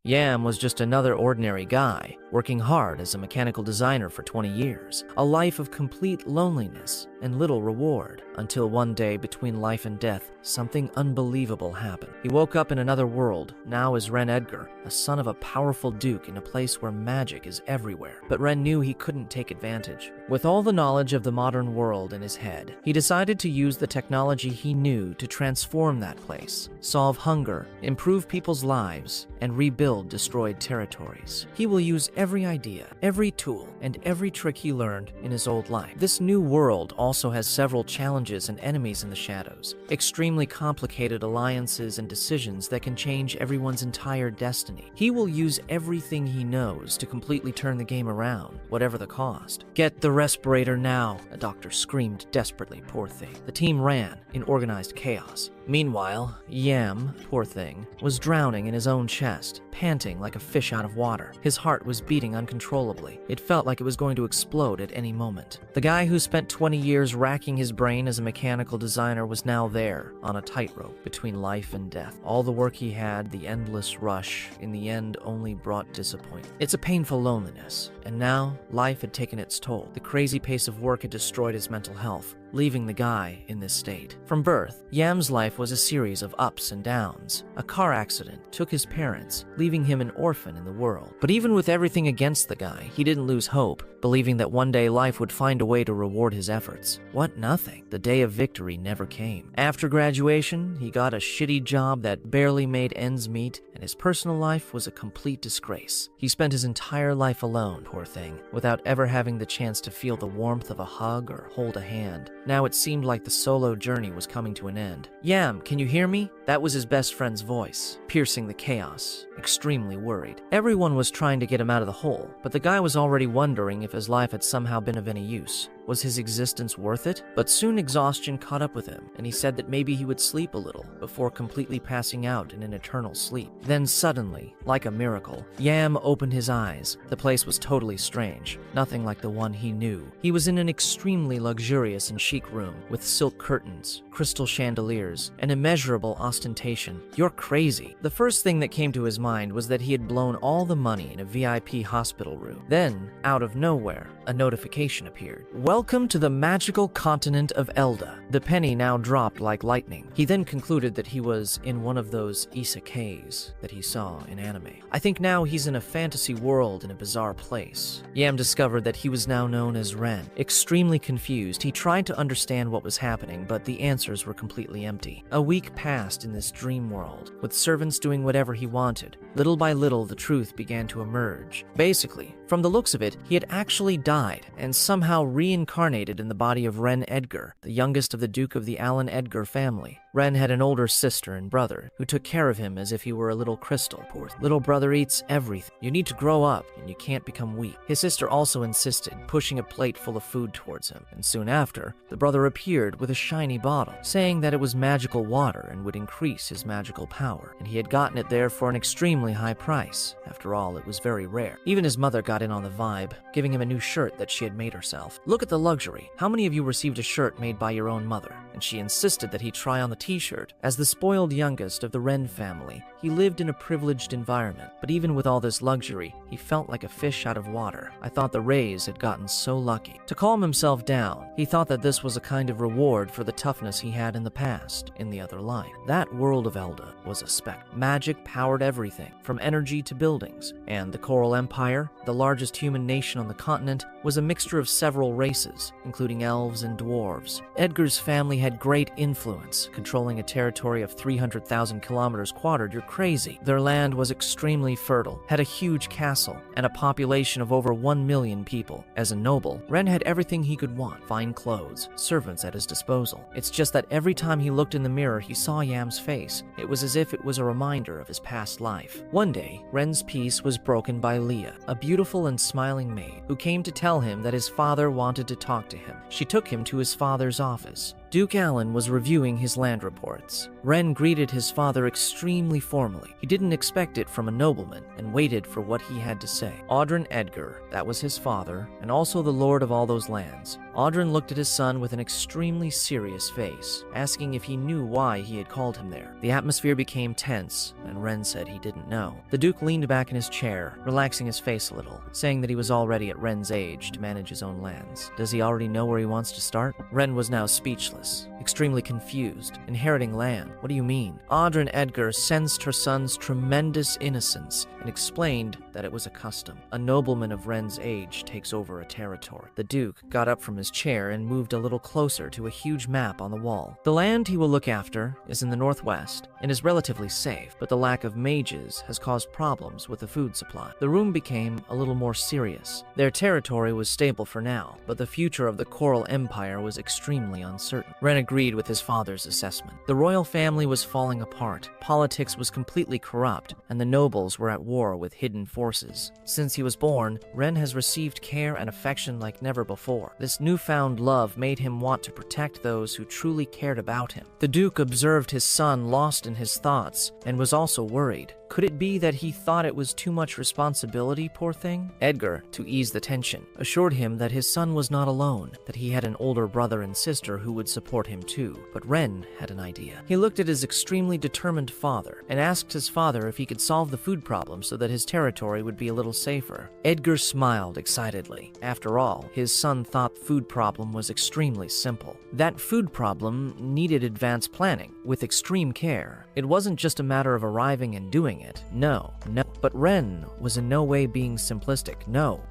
Yam was just another ordinary guy, working hard as a mechanical designer for 20 years. A life of complete loneliness and little reward, until one day between life and death, something unbelievable happened. He woke up in another world, now as Rein Edgar, a son of a powerful duke in a place where magic is everywhere. But Rein knew he couldn't take advantage. With all the knowledge of the modern world in his head, he decided to use the technology he knew to transform that place, solve hunger, improve people's lives, and rebuild destroyed territories. He will use every idea, every tool, and every trick he learned in his old life. This new world also has several challenges and enemies in the shadows, extremely complicated alliances and decisions that can change everyone's entire destiny. He will use everything he knows to completely turn the game around, whatever the cost. "Get the respirator now," a doctor screamed desperately, poor thing. The team ran in organized chaos. Meanwhile, Yam, poor thing, was drowning in his own chest, panting like a fish out of water. His heart was beating uncontrollably. It felt like it was going to explode at any moment. The guy who spent 20 years racking his brain as a mechanical designer was now there, on a tightrope between life and death. All the work he had, the endless rush, in the end only brought disappointment. It's a painful loneliness, and now life had taken its toll. The crazy pace of work had destroyed his mental health, leaving the guy in this state. From birth, Yam's life was a series of ups and downs. A car accident took his parents, leaving him an orphan in the world. But even with everything against the guy, he didn't lose hope, believing that one day life would find a way to reward his efforts. What nothing? The day of victory never came. After graduation, he got a shitty job that barely made ends meet, and his personal life was a complete disgrace. He spent his entire life alone, poor thing, without ever having the chance to feel the warmth of a hug or hold a hand. Now it seemed like the solo journey was coming to an end. "Yam, can you hear me?" That was his best friend's voice, piercing the chaos, extremely worried. Everyone was trying to get him out of the hole, but the guy was already wondering if his life had somehow been of any use. Was his existence worth it? But soon exhaustion caught up with him, and he said that maybe he would sleep a little before completely passing out in an eternal sleep. Then suddenly, like a miracle, Yam opened his eyes. The place was totally strange, nothing like the one he knew. He was in an extremely luxurious and chic room with silk curtains, crystal chandeliers, and immeasurable ostentation. "You're crazy." The first thing that came to his mind was that he had blown all the money in a VIP hospital room. Then, out of nowhere, a notification appeared. "Welcome to the magical continent of Elda." The penny now dropped like lightning. He then concluded that he was in one of those isekais that he saw in anime. I think now he's in a fantasy world in a bizarre place. Yam discovered that he was now known as Rein. Extremely confused, he tried to understand what was happening, but the answers were completely empty. A week passed in this dream world, with servants doing whatever he wanted. Little by little, the truth began to emerge. Basically, from the looks of it, he had actually died and somehow reincarnated in the body of Rein Edgar, the youngest of the Duke of the Alen Edgar family. Rein had an older sister and brother who took care of him as if he were a little crystal. Poor little brother eats everything. You need to grow up and you can't become weak. His sister also insisted, pushing a plate full of food towards him, and soon after, the brother appeared with a shiny bottle, saying that it was magical water and would increase his magical power, and he had gotten it there for an extremely high price. After all, it was very rare. Even his mother got in on the vibe, giving him a new shirt that she had made herself. "Look at the luxury. How many of you received a shirt made by your own mother?" And she insisted that he try on the t-shirt. As the spoiled youngest of the Rein family, he lived in a privileged environment, but even with all this luxury, he felt like a fish out of water. I thought the Rays had gotten so lucky. To calm himself down, he thought that this was a kind of reward for the toughness he had in the past, in the other life. That world of Elda was a spectacle. Magic powered everything, from energy to buildings, and the Coral Empire, the largest human nation on the continent, was a mixture of several races, including elves and dwarves. Edgar's family had great influence, controlling a territory of 300,000 kilometers quartered. You're crazy. Their land was extremely fertile, had a huge castle, and a population of over 1 million people. As a noble, Rein had everything he could want: fine clothes, servants at his disposal. It's just that every time he looked in the mirror, he saw Yam's face. It was as if it was a reminder of his past life. One day, Ren's peace was broken by Leah, a beautiful and smiling maid, who came to tell him that his father wanted to talk to him. She took him to his father's office. Duke Alen was reviewing his land reports. Rein greeted his father extremely formally. He didn't expect it from a nobleman and waited for what he had to say. Rein Edgar, that was his father, and also the lord of all those lands. Rein looked at his son with an extremely serious face, asking if he knew why he had called him there. The atmosphere became tense, and Rein said he didn't know. The Duke leaned back in his chair, relaxing his face a little, saying that he was already at Rein's age to manage his own lands. Does he already know where he wants to start? Rein was now speechless, extremely confused. Inheriting land? What do you mean? Rein Edgar sensed her son's tremendous innocence and explained that it was a custom. A nobleman of Rein's age takes over a territory. The Duke got up from his chair and moved a little closer to a huge map on the wall. The land he will look after is in the northwest and is relatively safe, but the lack of mages has caused problems with the food supply. The room became a little more serious. Their territory was stable for now, but the future of the Coral Empire was extremely uncertain. Rein agreed with his father's assessment. The royal family was falling apart, politics was completely corrupt, and the nobles were at war with hidden forces. Since he was born, Rein has received care and affection like never before. This newfound love made him want to protect those who truly cared about him. The Duke observed his son lost in his thoughts and was also worried. Could it be that he thought it was too much responsibility, poor thing? Edgar, to ease the tension, assured him that his son was not alone, that he had an older brother and sister who would support him too. But Rein had an idea. He looked at his extremely determined father and asked his father if he could solve the food problem so that his territory would be a little safer. Edgar smiled excitedly. After all, his son thought the food problem was extremely simple. That food problem needed advanced planning, with extreme care. It wasn't just a matter of arriving and doing it. No. But Rein was in no way being simplistic. No.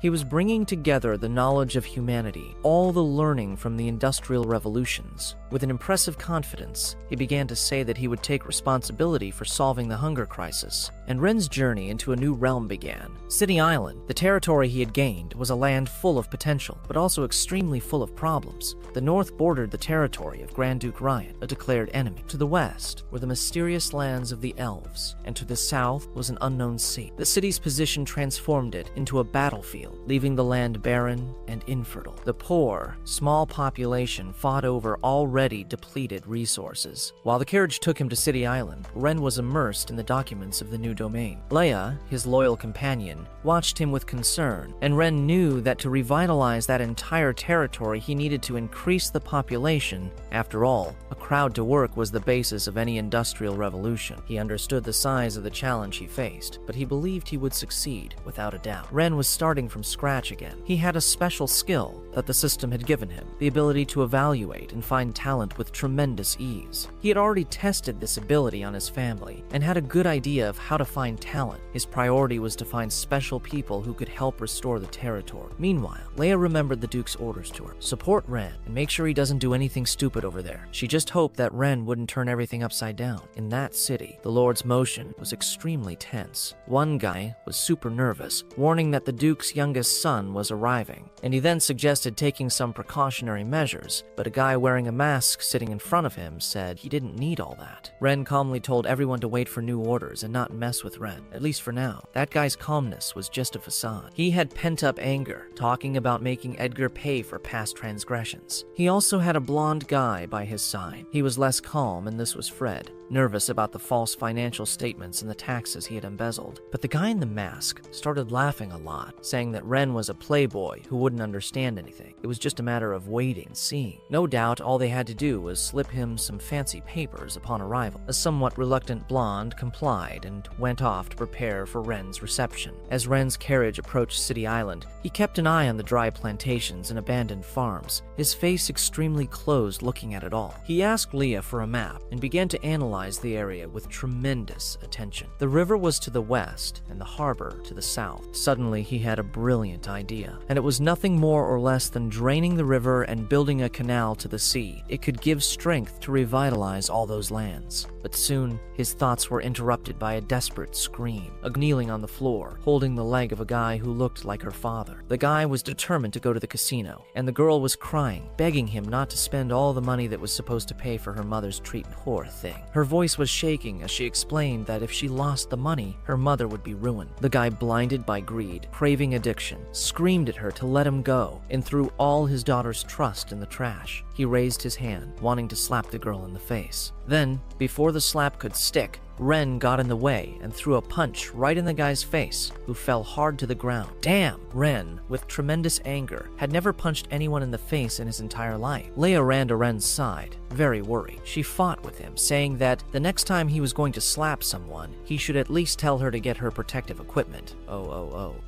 He was bringing together the knowledge of humanity, all the learning from the industrial revolutions. With an impressive confidence, he began to say that he would take responsibility for solving the hunger crisis, and Rein's journey into a new realm began. City Island, the territory he had gained, was a land full of potential, but also extremely full of problems. The north bordered the territory of Grand Duke Ryan, a declared enemy. To the west were the mysterious lands of the elves, and to the south was an unknown sea. The city's position transformed it into a battlefield, leaving the land barren and infertile. The poor, small population fought over already depleted resources. While the carriage took him to City Island, Rein was immersed in the documents of the new domain. Leia, his loyal companion, watched him with concern, and Rein knew that to revitalize that entire territory he needed to increase the population. After all, a crowd to work was the basis of any industrial revolution. He understood the size of the challenge he faced, but he believed he would succeed, without a doubt. Rein was starting from scratch again. He had a special skill that the system had given him, the ability to evaluate and find talent with tremendous ease. He had already tested this ability on his family, and had a good idea of how to find talent. His priority was to find special people who could help restore the territory. Meanwhile, Leia remembered the Duke's orders to her. Support Rein, and make sure he doesn't do anything stupid over there. She just hoped that Rein wouldn't turn everything upside down. In that city, the Lord's motion was extremely tense. One guy was super nervous, warning that the Duke's youngest son was arriving, and he then suggested taking some precautionary measures, but a guy wearing a mask sitting in front of him said he didn't need all that. Rein calmly told everyone to wait for new orders and not mess with Rein, at least for now. That guy's calmness was just a facade. He had pent-up anger, talking about making Edgar pay for past transgressions. He also had a blonde guy by his side. He was less calm, and this was Fred, nervous about the false financial statements and the taxes he had embezzled. But the guy in the mask started laughing a lot, saying that Rein was a playboy who wouldn't understand anything. It was just a matter of waiting and seeing. No doubt all they had to do was slip him some fancy papers upon arrival. A somewhat reluctant blonde complied and went off to prepare for Rein's reception. As Rein's carriage approached City Island, he kept an eye on the dry plantations and abandoned farms, his face extremely closed looking at it all. He asked Leia for a map and began to analyze the area with tremendous attention. The river was to the west and the harbor to the south. Suddenly he had a brilliant idea, and it was nothing more or less than draining the river and building a canal to the sea. It could give strength to revitalize all those lands. But soon his thoughts were interrupted by a desperate scream, a kneeling on the floor, holding the leg of a guy who looked like her father. The guy was determined to go to the casino, and the girl was crying, begging him not to spend all the money that was supposed to pay for her mother's treatment. Poor thing. Her voice was shaking as she explained that if she lost the money, her mother would be ruined. The guy, blinded by greed, craving addiction, screamed at her to let him go and threw all his daughter's trust in the trash. He raised his hand, wanting to slap the girl in the face. Then, before the slap could stick, Rein got in the way and threw a punch right in the guy's face, who fell hard to the ground. Damn! Rein, with tremendous anger, had never punched anyone in the face in his entire life. Leia ran to Ren's side, very worried. She fought with him, saying that the next time he was going to slap someone, he should at least tell her to get her protective equipment.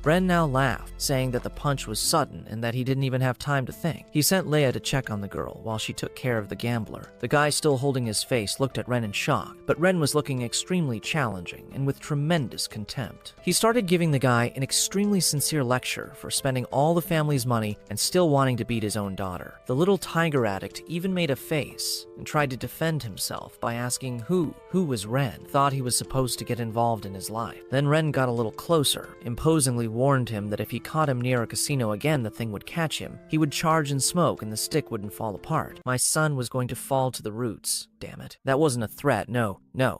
Rein now laughed, saying that the punch was sudden and that he didn't even have time to think. He sent Leia to check on the girl while she took care of the gambler. The guy, still holding his face, looked at Rein in shock, but Rein was looking extremely challenging and with tremendous contempt. He started giving the guy an extremely sincere lecture for spending all the family's money and still wanting to beat his own daughter. The little tiger addict even made a face and tried to defend himself by asking who was Rein, thought he was supposed to get involved in his life. Then Rein got a little closer, imposingly warned him that if he caught him near a casino again, the thing would catch him. He would charge and smoke and the stick wouldn't fall apart. My son was going to fall to the roots. Damn it. That wasn't a threat, no.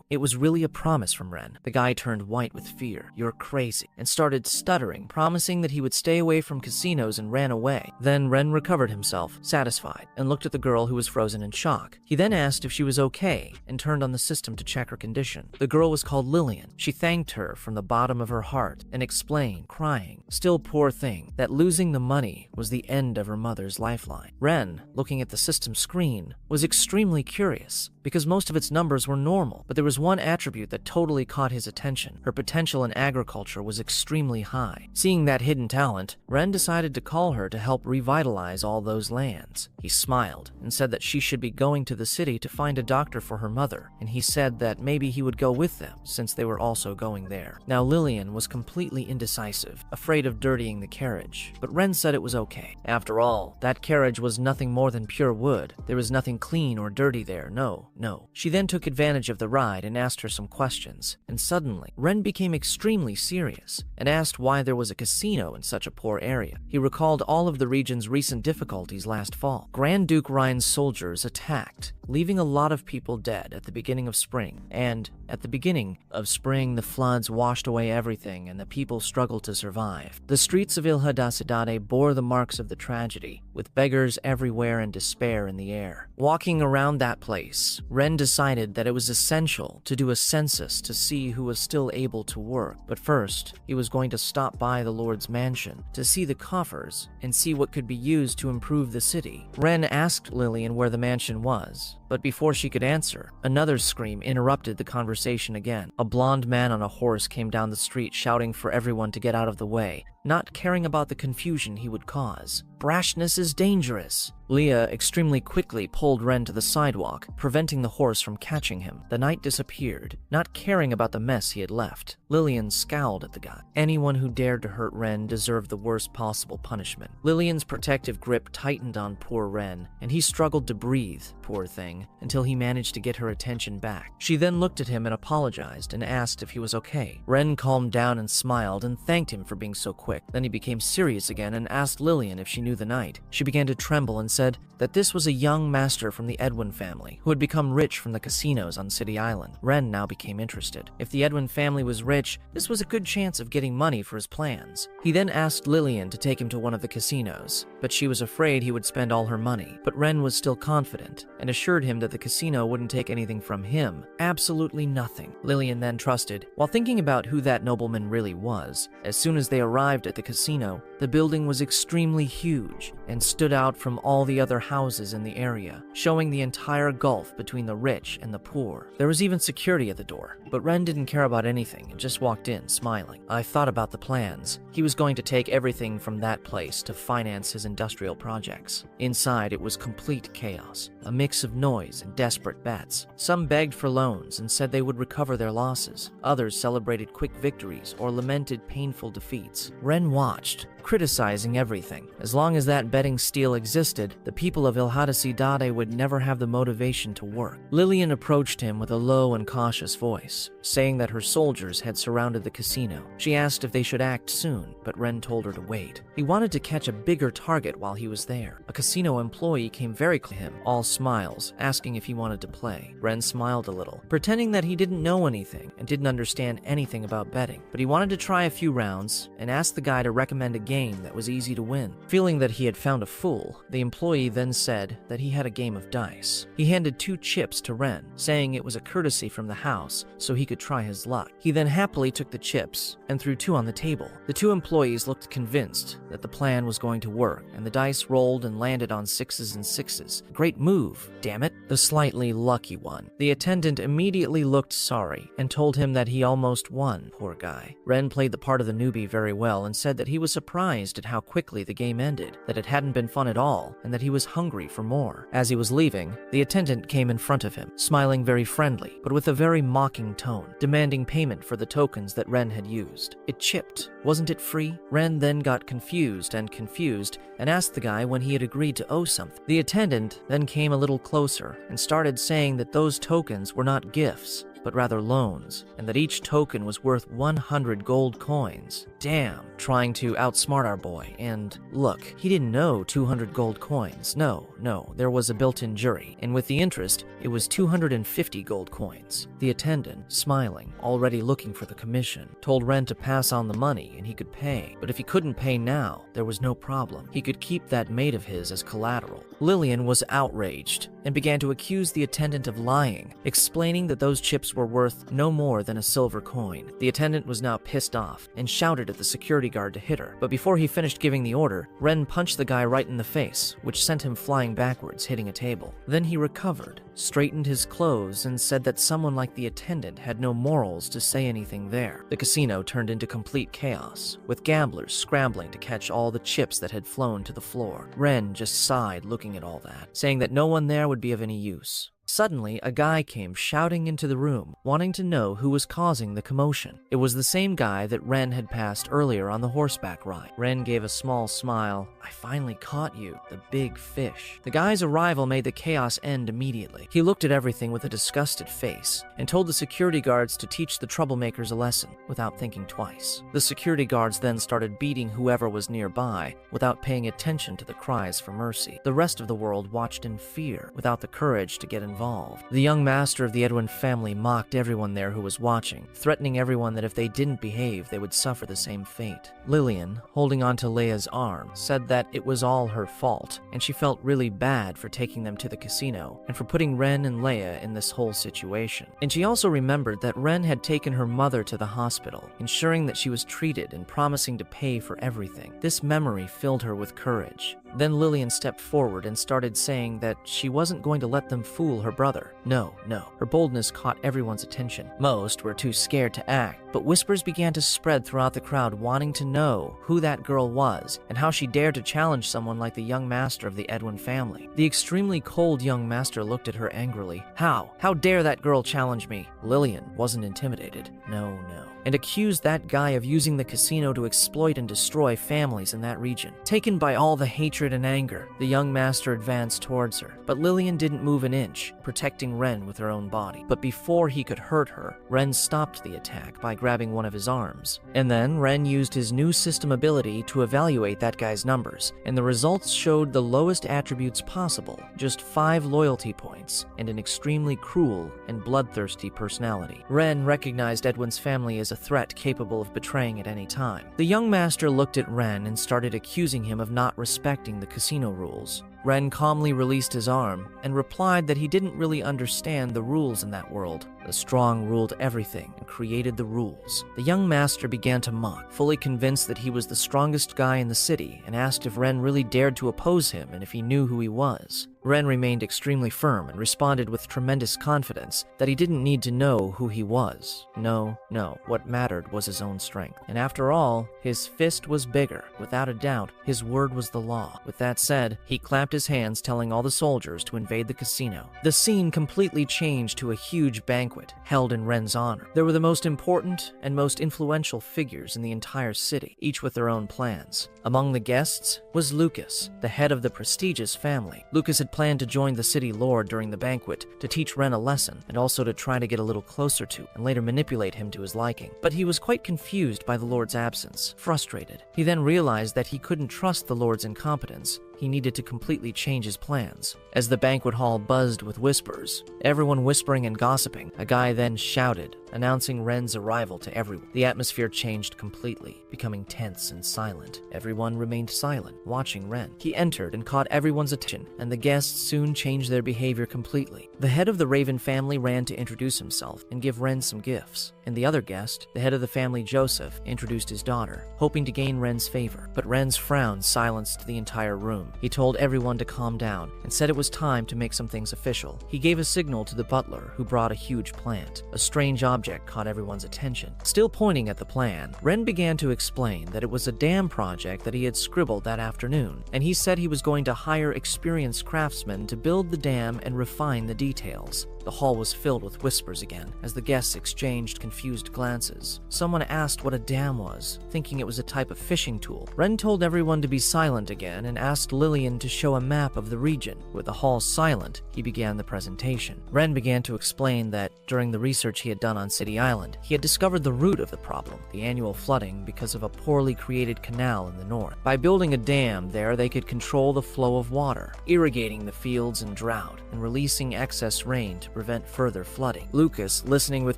It was really a promise from Rein. The guy turned white with fear. You're crazy. And started stuttering, promising that he would stay away from casinos, and ran away. Then Rein recovered himself, satisfied, and looked at the girl, who was frozen in shock. He then asked if she was okay and turned on the system to check her condition. The girl was called Lillian. She thanked her from the bottom of her heart and explained, crying, still poor thing, that losing the money was the end of her mother's lifeline. Rein, looking at the system screen, was extremely curious because most of its numbers were normal, but there was one attribute that totally caught his attention. Her potential in agriculture was extremely high. Seeing that hidden talent, Rein decided to call her to help revitalize all those lands. He smiled and said that she should be going to the city to find a doctor for her mother, and he said that maybe he would go with them since they were also going there. Now Lillian was completely indecisive, afraid of dirtying the carriage, but Rein said it was okay. After all, that carriage was nothing more than pure wood. There was nothing clean or dirty there, no. She then took advantage of the ride and asked her some questions, and suddenly, Rein became extremely serious and asked why there was a casino in such a poor area. He recalled all of the region's recent difficulties last fall. Grand Duke Rein's soldiers attacked, leaving a lot of people dead at the beginning of spring, and at the beginning of spring, the floods washed away everything and the people struggled to survive. The streets of Ilha da Cidade bore the marks of the tragedy, with beggars everywhere and despair in the air. Walking around that place, Rein decided that it was essential to do a census to see who was still able to work, but first, he was going to stop by the Lord's mansion to see the coffers and see what could be used to improve the city. Rein asked Lillian where the mansion was, but before she could answer, another scream interrupted the conversation again. A blonde man on a horse came down the street shouting for everyone to get out of the way, not caring about the confusion he would cause. Brashness is dangerous. Leah extremely quickly pulled Rein to the sidewalk, preventing the horse from catching him. The knight disappeared, not caring about the mess he had left. Lillian scowled at the guy. Anyone who dared to hurt Rein deserved the worst possible punishment. Lillian's protective grip tightened on poor Rein, and he struggled to breathe, poor thing, until he managed to get her attention back. She then looked at him and apologized and asked if he was okay. Rein calmed down and smiled and thanked him for being so quick. Then he became serious again and asked Lillian if she knew the knight. She began to tremble and said that this was a young master from the Edwin family who had become rich from the casinos on City Island. Rein now became interested. If the Edwin family was rich, this was a good chance of getting money for his plans. He then asked Lillian to take him to one of the casinos, but she was afraid he would spend all her money. But Rein was still confident and assured him that the casino wouldn't take anything from him. Absolutely nothing. Lillian then trusted. While thinking about who that nobleman really was, as soon as they arrived at the casino, the building was extremely huge and stood out from all the other houses in the area, showing the entire gulf between the rich and the poor. There was even security at the door, but Rein didn't care about anything and just walked in, smiling. I thought about the plans. He was going to take everything from that place to finance his industrial projects. Inside, it was complete chaos, a mix of noise and desperate bets. Some begged for loans and said they would recover their losses. Others celebrated quick victories or lamented painful defeats. Rein watched criticizing everything. As long as that betting still existed, the people of Ilhadasidade would never have the motivation to work. Lillian approached him with a low and cautious voice, saying that her soldiers had surrounded the casino. She asked if they should act soon, but Rein told her to wait. He wanted to catch a bigger target while he was there. A casino employee came very close to him, all smiles, asking if he wanted to play. Rein smiled a little, pretending that he didn't know anything and didn't understand anything about betting, but he wanted to try a few rounds and asked the guy to recommend a game that was easy to win. Feeling that he had found a fool, the employee then said that he had a game of dice. He handed 2 chips to Rein, saying it was a courtesy from the house so he could try his luck. He then happily took the chips and threw 2 on the table. The 2 employees looked convinced that the plan was going to work, and the dice rolled and landed on 6s and 6s. Great move, damn it. The slightly lucky one. The attendant immediately looked sorry and told him that he almost won, poor guy. Rein played the part of the newbie very well and said that he was surprised at how quickly the game ended, that it hadn't been fun at all, and that he was hungry for more. As he was leaving, the attendant came in front of him, smiling very friendly, but with a very mocking tone, demanding payment for the tokens that Rein had used. It chipped. Wasn't it free? Rein then got confused and asked the guy when he had agreed to owe something. The attendant then came a little closer and started saying that those tokens were not gifts, but rather loans, and that each token was worth 100 gold coins. Damn, trying to outsmart our boy. And look, he didn't know 200 gold coins. No, there was a built-in jury, and with the interest, it was 250 gold coins. The attendant, smiling, already looking for the commission, told Rein to pass on the money and he could pay, but if he couldn't pay now, there was no problem. He could keep that maid of his as collateral. Lillian was outraged and began to accuse the attendant of lying, explaining that those chips were worth no more than a silver coin. The attendant was now pissed off and shouted at the security guard to hit her, but before he finished giving the order, Rein punched the guy right in the face, which sent him flying backwards, hitting a table. Then he recovered, straightened his clothes, and said that someone like the attendant had no morals to say anything there. The casino turned into complete chaos, with gamblers scrambling to catch all the chips that had flown to the floor. Rein just sighed looking at all that, saying that no one there would be of any use. Suddenly, a guy came shouting into the room, wanting to know who was causing the commotion. It was the same guy that Rein had passed earlier on the horseback ride. Rein gave a small smile. I finally caught you, the big fish. The guy's arrival made the chaos end immediately. He looked at everything with a disgusted face and told the security guards to teach the troublemakers a lesson without thinking twice. The security guards then started beating whoever was nearby without paying attention to the cries for mercy. The rest of the world watched in fear without the courage to get involved. The young master of the Edwin family mocked everyone there who was watching, threatening everyone that if they didn't behave, they would suffer the same fate. Lillian, holding onto Leia's arm, said that it was all her fault, and she felt really bad for taking them to the casino and for putting Rein and Leia in this whole situation. And she also remembered that Rein had taken her mother to the hospital, ensuring that she was treated and promising to pay for everything. This memory filled her with courage. Then Lillian stepped forward and started saying that she wasn't going to let them fool her brother. No. Her boldness caught everyone's attention. Most were too scared to act, but whispers began to spread throughout the crowd wanting to know who that girl was and how she dared to challenge someone like the young master of the Edwin family. The extremely cold young master looked at her angrily. How? How dare that girl challenge me? Lillian wasn't intimidated. No. And accused that guy of using the casino to exploit and destroy families in that region. Taken by all the hatred and anger, the young master advanced towards her, but Lillian didn't move an inch, protecting Rein with her own body. But before he could hurt her, Rein stopped the attack by grabbing one of his arms. And then Rein used his new system ability to evaluate that guy's numbers, and the results showed the lowest attributes possible, just 5 loyalty points, and an extremely cruel and bloodthirsty personality. Rein recognized Edwin's family as a threat capable of betraying at any time. The young master looked at Rein and started accusing him of not respecting the casino rules. Rein calmly released his arm and replied that he didn't really understand the rules in that world. The strong ruled everything and created the rules. The young master began to mock, fully convinced that he was the strongest guy in the city, and asked if Rein really dared to oppose him and if he knew who he was. Rein remained extremely firm and responded with tremendous confidence that he didn't need to know who he was. No, what mattered was his own strength. And after all, his fist was bigger. Without a doubt, his word was the law. With that said, he clapped his hands telling all the soldiers to invade the casino. The scene completely changed to a huge banquet banquet held in Ren's honor. There were the most important and most influential figures in the entire city, each with their own plans. Among the guests was Lucas, the head of the prestigious family. Lucas had planned to join the city lord during the banquet to teach Ren a lesson and also to try to get a little closer to and later manipulate him to his liking. But he was quite confused by the lord's absence, frustrated. He then realized that he couldn't trust the lord's incompetence. He needed to completely change his plans. As the banquet hall buzzed with whispers, everyone whispering and gossiping, a guy then shouted, announcing Ren's arrival to everyone. The atmosphere changed completely, becoming tense and silent. Everyone remained silent, watching Ren. He entered and caught everyone's attention, and the guests soon changed their behavior completely. The head of the Raven family ran to introduce himself and give Ren some gifts, and the other guest, the head of the family Joseph, introduced his daughter, hoping to gain Ren's favor. But Ren's frown silenced the entire room. He told everyone to calm down and said it was time to make some things official. He gave a signal to the butler, who brought a huge plant. A strange object caught everyone's attention. Still pointing at the plan, Ren began to explain that it was a dam project that he had scribbled that afternoon, and he said he was going to hire experienced craftsmen to build the dam and refine the details. The hall was filled with whispers again, as the guests exchanged confused glances. Someone asked what a dam was, thinking it was a type of fishing tool. Ren told everyone to be silent again and asked Lillian to show a map of the region. With the hall silent, he began the presentation. Ren began to explain that during the research he had done on City Island, he had discovered the root of the problem, the annual flooding because of a poorly created canal in the north. By building a dam there, they could control the flow of water, irrigating the fields in drought, and releasing excess rain to prevent further flooding. Lucas, listening with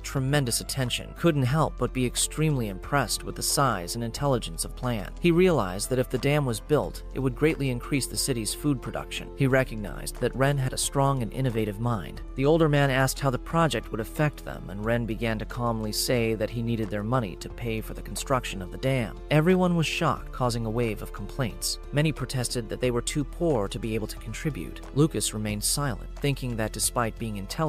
tremendous attention, couldn't help but be extremely impressed with the size and intelligence of plan. He realized that if the dam was built, it would greatly increase the city's food production. He recognized that Ren had a strong and innovative mind. The older man asked how the project would affect them, and Ren began to calmly say that he needed their money to pay for the construction of the dam. Everyone was shocked, causing a wave of complaints. Many protested that they were too poor to be able to contribute. Lucas remained silent, thinking that despite being intelligent,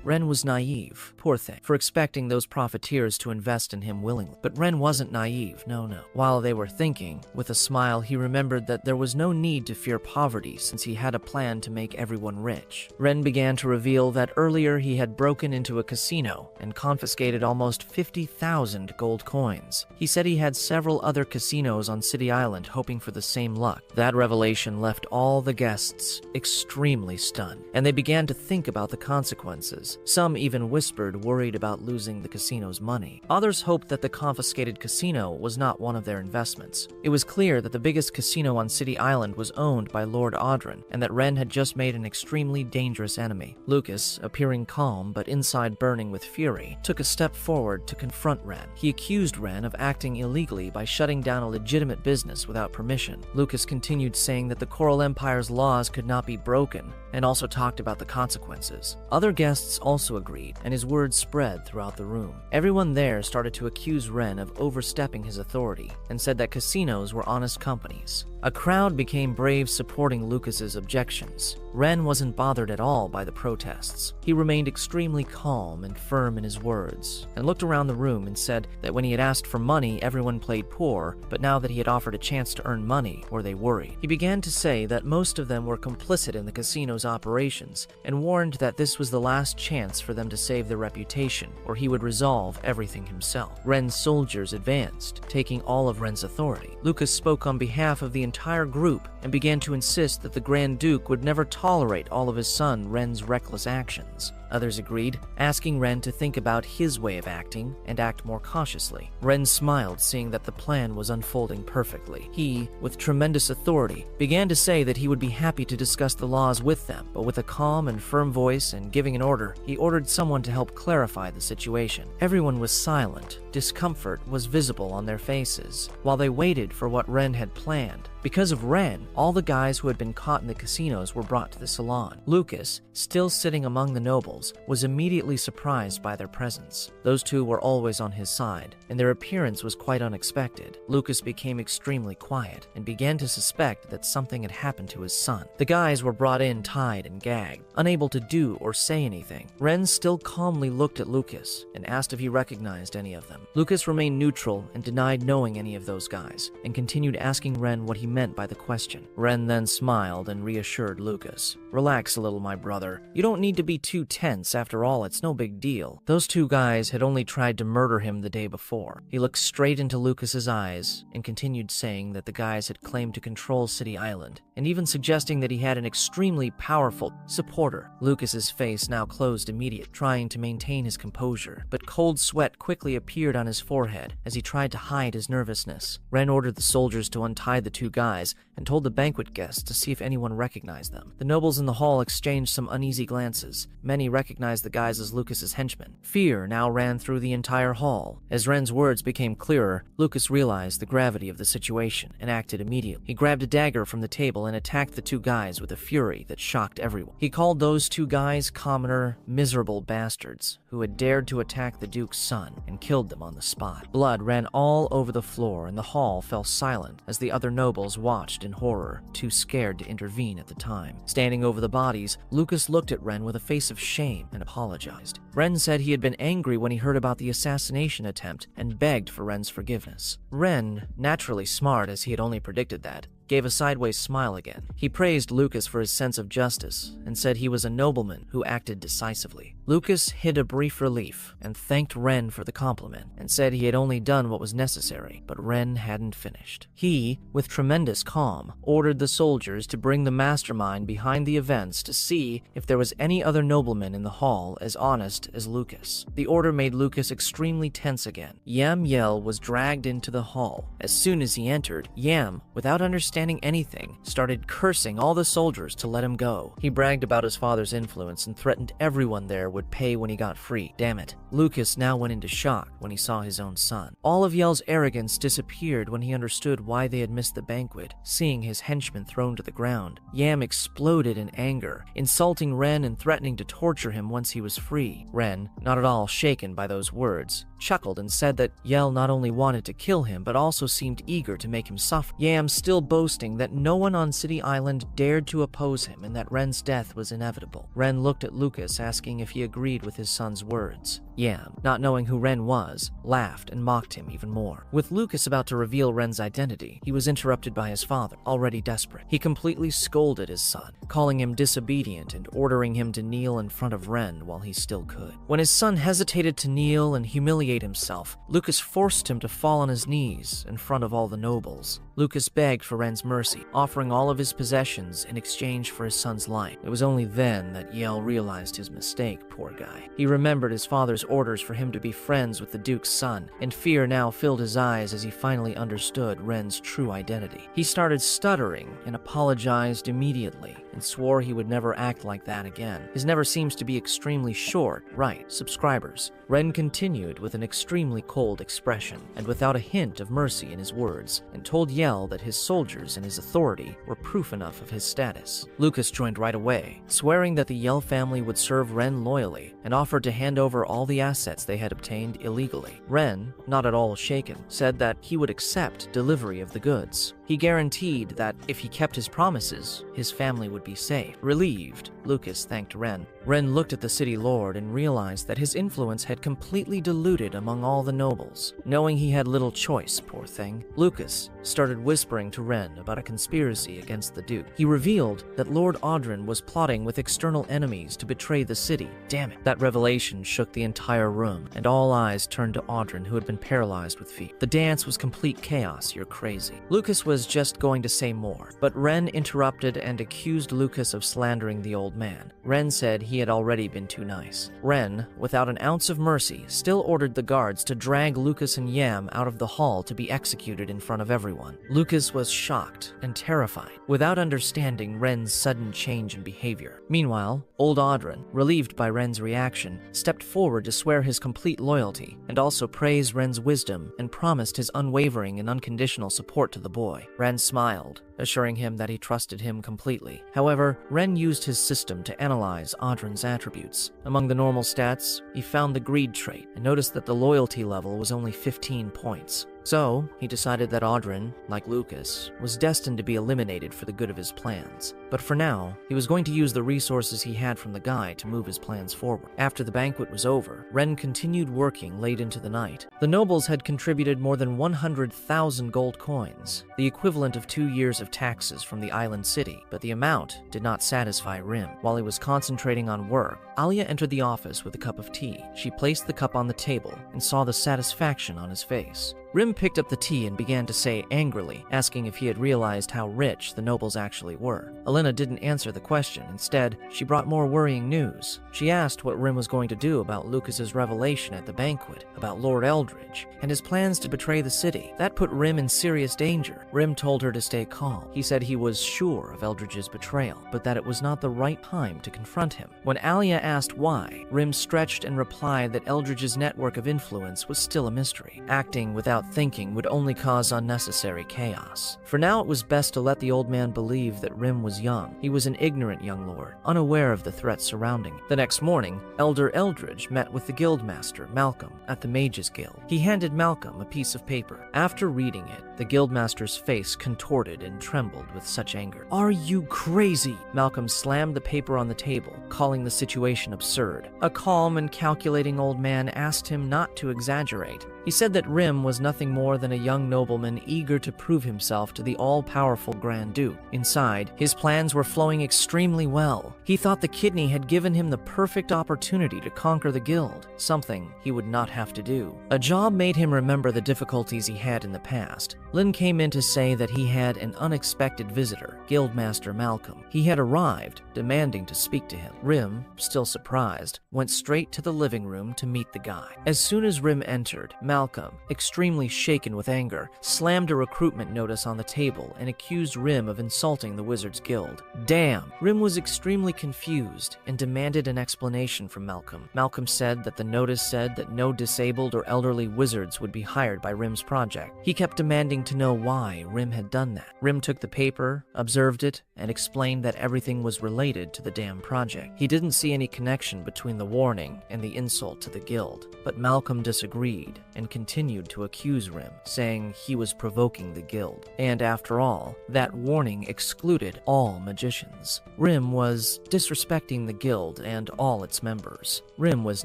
Ren was naive, poor thing, for expecting those profiteers to invest in him willingly. But Ren wasn't naive, no. While they were thinking, with a smile he remembered that there was no need to fear poverty since he had a plan to make everyone rich. Ren began to reveal that earlier he had broken into a casino and confiscated almost 50,000 gold coins. He said he had several other casinos on City Island hoping for the same luck. That revelation left all the guests extremely stunned, and they began to think about the consequences. Some even whispered, worried about losing the casino's money. Others hoped that the confiscated casino was not one of their investments. It was clear that the biggest casino on City Island was owned by Lord Audrin, and that Ren had just made an extremely dangerous enemy. Lucas, appearing calm but inside burning with fury, took a step forward to confront Ren. He accused Ren of acting illegally by shutting down a legitimate business without permission. Lucas continued saying that the Coral Empire's laws could not be broken, and also talked about the consequences. Other guests also agreed, and his words spread throughout the room. Everyone there started to accuse Ren of overstepping his authority, and said that casinos were honest companies. A crowd became brave supporting Lucas's objections. Ren wasn't bothered at all by the protests. He remained extremely calm and firm in his words, and looked around the room and said that when he had asked for money, everyone played poor, but now that he had offered a chance to earn money, were they worried? He began to say that most of them were complicit in the casino's operations, and warned that this was the last chance for them to save their reputation, or he would resolve everything himself. Ren's soldiers advanced, taking all of Ren's authority. Lucas spoke on behalf of the entire group and began to insist that the Grand Duke would never tolerate all of his son Ren's reckless actions. Others agreed, asking Ren to think about his way of acting and act more cautiously. Ren smiled, seeing that the plan was unfolding perfectly. He, with tremendous authority, began to say that he would be happy to discuss the laws with them, but with a calm and firm voice and giving an order, he ordered someone to help clarify the situation. Everyone was silent. Discomfort was visible on their faces, while they waited for what Ren had planned. Because of Ren, all the guys who had been caught in the casinos were brought to the salon. Lucas, still sitting among the nobles, was immediately surprised by their presence. Those two were always on his side, and their appearance was quite unexpected. Lucas became extremely quiet and began to suspect that something had happened to his son. The guys were brought in tied and gagged, unable to do or say anything. Ren still calmly looked at Lucas and asked if he recognized any of them. Lucas remained neutral and denied knowing any of those guys, and continued asking Ren what he meant by the question. Ren then smiled and reassured Lucas. "Relax a little, my brother. You don't need to be too tense. tense. After all, it's no big deal. Those two guys had only tried to murder him the day before. He looked straight into Lucas's eyes and continued saying that the guys had claimed to control City Island, and even suggesting that he had an extremely powerful supporter. Lucas's face now closed immediately, trying to maintain his composure, but cold sweat quickly appeared on his forehead as he tried to hide his nervousness. Rein ordered the soldiers to untie the two guys and told the banquet guests to see if anyone recognized them. The nobles in the hall exchanged some uneasy glances. Many recognized the guys as Lucas's henchmen. Fear now ran through the entire hall. As Ren's words became clearer, Lucas realized the gravity of the situation and acted immediately. He grabbed a dagger from the table and attacked the two guys with a fury that shocked everyone. He called those two guys commoner, miserable bastards who had dared to attack the Duke's son and killed them on the spot. Blood ran all over the floor and the hall fell silent as the other nobles watched in horror, too scared to intervene at the time. Standing over the bodies, Lucas looked at Rein with a face of shame and apologized. Rein said he had been angry when he heard about the assassination attempt and begged for Ren's forgiveness. Rein, naturally smart as he had only predicted that, gave a sideways smile again. He praised Lucas for his sense of justice and said he was a nobleman who acted decisively. Lucas hid a brief relief and thanked Rein for the compliment and said he had only done what was necessary, but Rein hadn't finished. He, with tremendous calm, ordered the soldiers to bring the mastermind behind the events to see if there was any other nobleman in the hall as honest as Lucas. The order made Lucas extremely tense again. Yam Yell was dragged into the hall. As soon as he entered, Yam, without understanding anything, started cursing all the soldiers to let him go. He bragged about his father's influence and threatened everyone there would pay when he got free. Damn it. Lucas now went into shock when he saw his own son. All of Yell's arrogance disappeared when he understood why they had missed the banquet. Seeing his henchmen thrown to the ground, Yam exploded in anger, insulting Rein and threatening to torture him once he was free. Rein, not at all shaken by those words, chuckled and said that Yell not only wanted to kill him but also seemed eager to make him suffer. Yam still boasting that no one on City Island dared to oppose him and that Ren's death was inevitable. Rein looked at Lucas asking if he agreed with his son's words. Yam, not knowing who Rein was, laughed and mocked him even more. With Lucas about to reveal Ren's identity, he was interrupted by his father, already desperate. He completely scolded his son, calling him disobedient and ordering him to kneel in front of Rein while he still could. When his son hesitated to kneel and humiliate himself, Lucas forced him to fall on his knees in front of all the nobles. Lucas begged for Ren's mercy, offering all of his possessions in exchange for his son's life. It was only then that Yell realized his mistake, poor guy. He remembered his father's orders for him to be friends with the Duke's son, and fear now filled his eyes as he finally understood Ren's true identity. He started stuttering and apologized immediately, and swore he would never act like that again. His never seems to be extremely short, right, subscribers. Rein continued with an extremely cold expression, and without a hint of mercy in his words, and told Yell that his soldiers and his authority were proof enough of his status. Lucas joined right away, swearing that the Yell family would serve Rein loyally, and offered to hand over all the assets they had obtained illegally. Rein, not at all shaken, said that he would accept delivery of the goods. He guaranteed that if he kept his promises, his family would be safe. Relieved, Lucas thanked Rein. Rein looked at the city lord and realized that his influence had completely diluted among all the nobles. Knowing he had little choice, poor thing, Lucas started whispering to Rein about a conspiracy against the Duke. He revealed that Lord Audrin was plotting with external enemies to betray the city. Damn it. That revelation shook the entire room, and all eyes turned to Audrin, who had been paralyzed with fear. The dance was complete chaos. You're crazy. Lucas was just going to say more, but Rein interrupted and accused Lucas of slandering the old man. Rein said he had already been too nice. Rein, without an ounce of mercy, still ordered the guards to drag Lucas and Yam out of the hall to be executed in front of everyone. Lucas was shocked and terrified, without understanding Ren's sudden change in behavior. Meanwhile, old Audrin, relieved by Ren's reaction, stepped forward to swear his complete loyalty and also praise Ren's wisdom and promised his unwavering and unconditional support to the boy. Rein smiled, assuring him that he trusted him completely. However, Rein used his system to analyze Audrin's attributes. Among the normal stats, he found the greed trait and noticed that the loyalty level was only 15 points. So, he decided that Audrin, like Lucas, was destined to be eliminated for the good of his plans. But for now, he was going to use the resources he had from the guy to move his plans forward. After the banquet was over, Rein continued working late into the night. The nobles had contributed more than 100,000 gold coins, the equivalent of 2 years of of taxes from the island city, but the amount did not satisfy Rim. While he was concentrating on work, Alia entered the office with a cup of tea. She placed the cup on the table and saw the satisfaction on his face. Rim picked up the tea and began to say angrily, asking if he had realized how rich the nobles actually were. Alina didn't answer the question. Instead, she brought more worrying news. She asked what Rim was going to do about Lucas's revelation at the banquet, about Lord Eldridge, and his plans to betray the city. That put Rim in serious danger. Rim told her to stay calm. He said he was sure of Eldridge's betrayal, but that it was not the right time to confront him. When Alia asked why, Rim stretched and replied that Eldridge's network of influence was still a mystery. Acting without thinking would only cause unnecessary chaos. For now, it was best to let the old man believe that Rim was young. He was an ignorant young lord, unaware of the threats surrounding him. The next morning, Elder Eldridge met with the guildmaster, Malcolm, at the Mage's Guild. He handed Malcolm a piece of paper. After reading it, the guildmaster's face contorted and trembled with such anger. "Are you crazy?" Malcolm slammed the paper on the table, calling the situation absurd. A calm and calculating old man asked him not to exaggerate. He said that Rim was nothing more than a young nobleman eager to prove himself to the all-powerful Grand Duke. Inside, his plans were flowing extremely well. He thought the kidney had given him the perfect opportunity to conquer the guild, something he would not have to do. A job made him remember the difficulties he had in the past. Lin came in to say that he had an unexpected visitor, Guildmaster Malcolm. He had arrived, demanding to speak to him. Rim, still surprised, went straight to the living room to meet the guy. As soon as Rim entered, Malcolm, extremely shaken with anger, slammed a recruitment notice on the table and accused Rim of insulting the Wizards Guild. Damn! Rim was extremely confused and demanded an explanation from Malcolm. Malcolm said that the notice said that no disabled or elderly wizards would be hired by Rim's project. He kept demanding to know why Rim had done that. Rim took the paper, observed it, and explained that everything was related to the damn project. He didn't see any connection between the warning and the insult to the guild, but Malcolm disagreed and continued to accuse Rim, saying he was provoking the guild. And after all, that warning excluded all magicians. Rim was disrespecting the guild and all its members. Rim was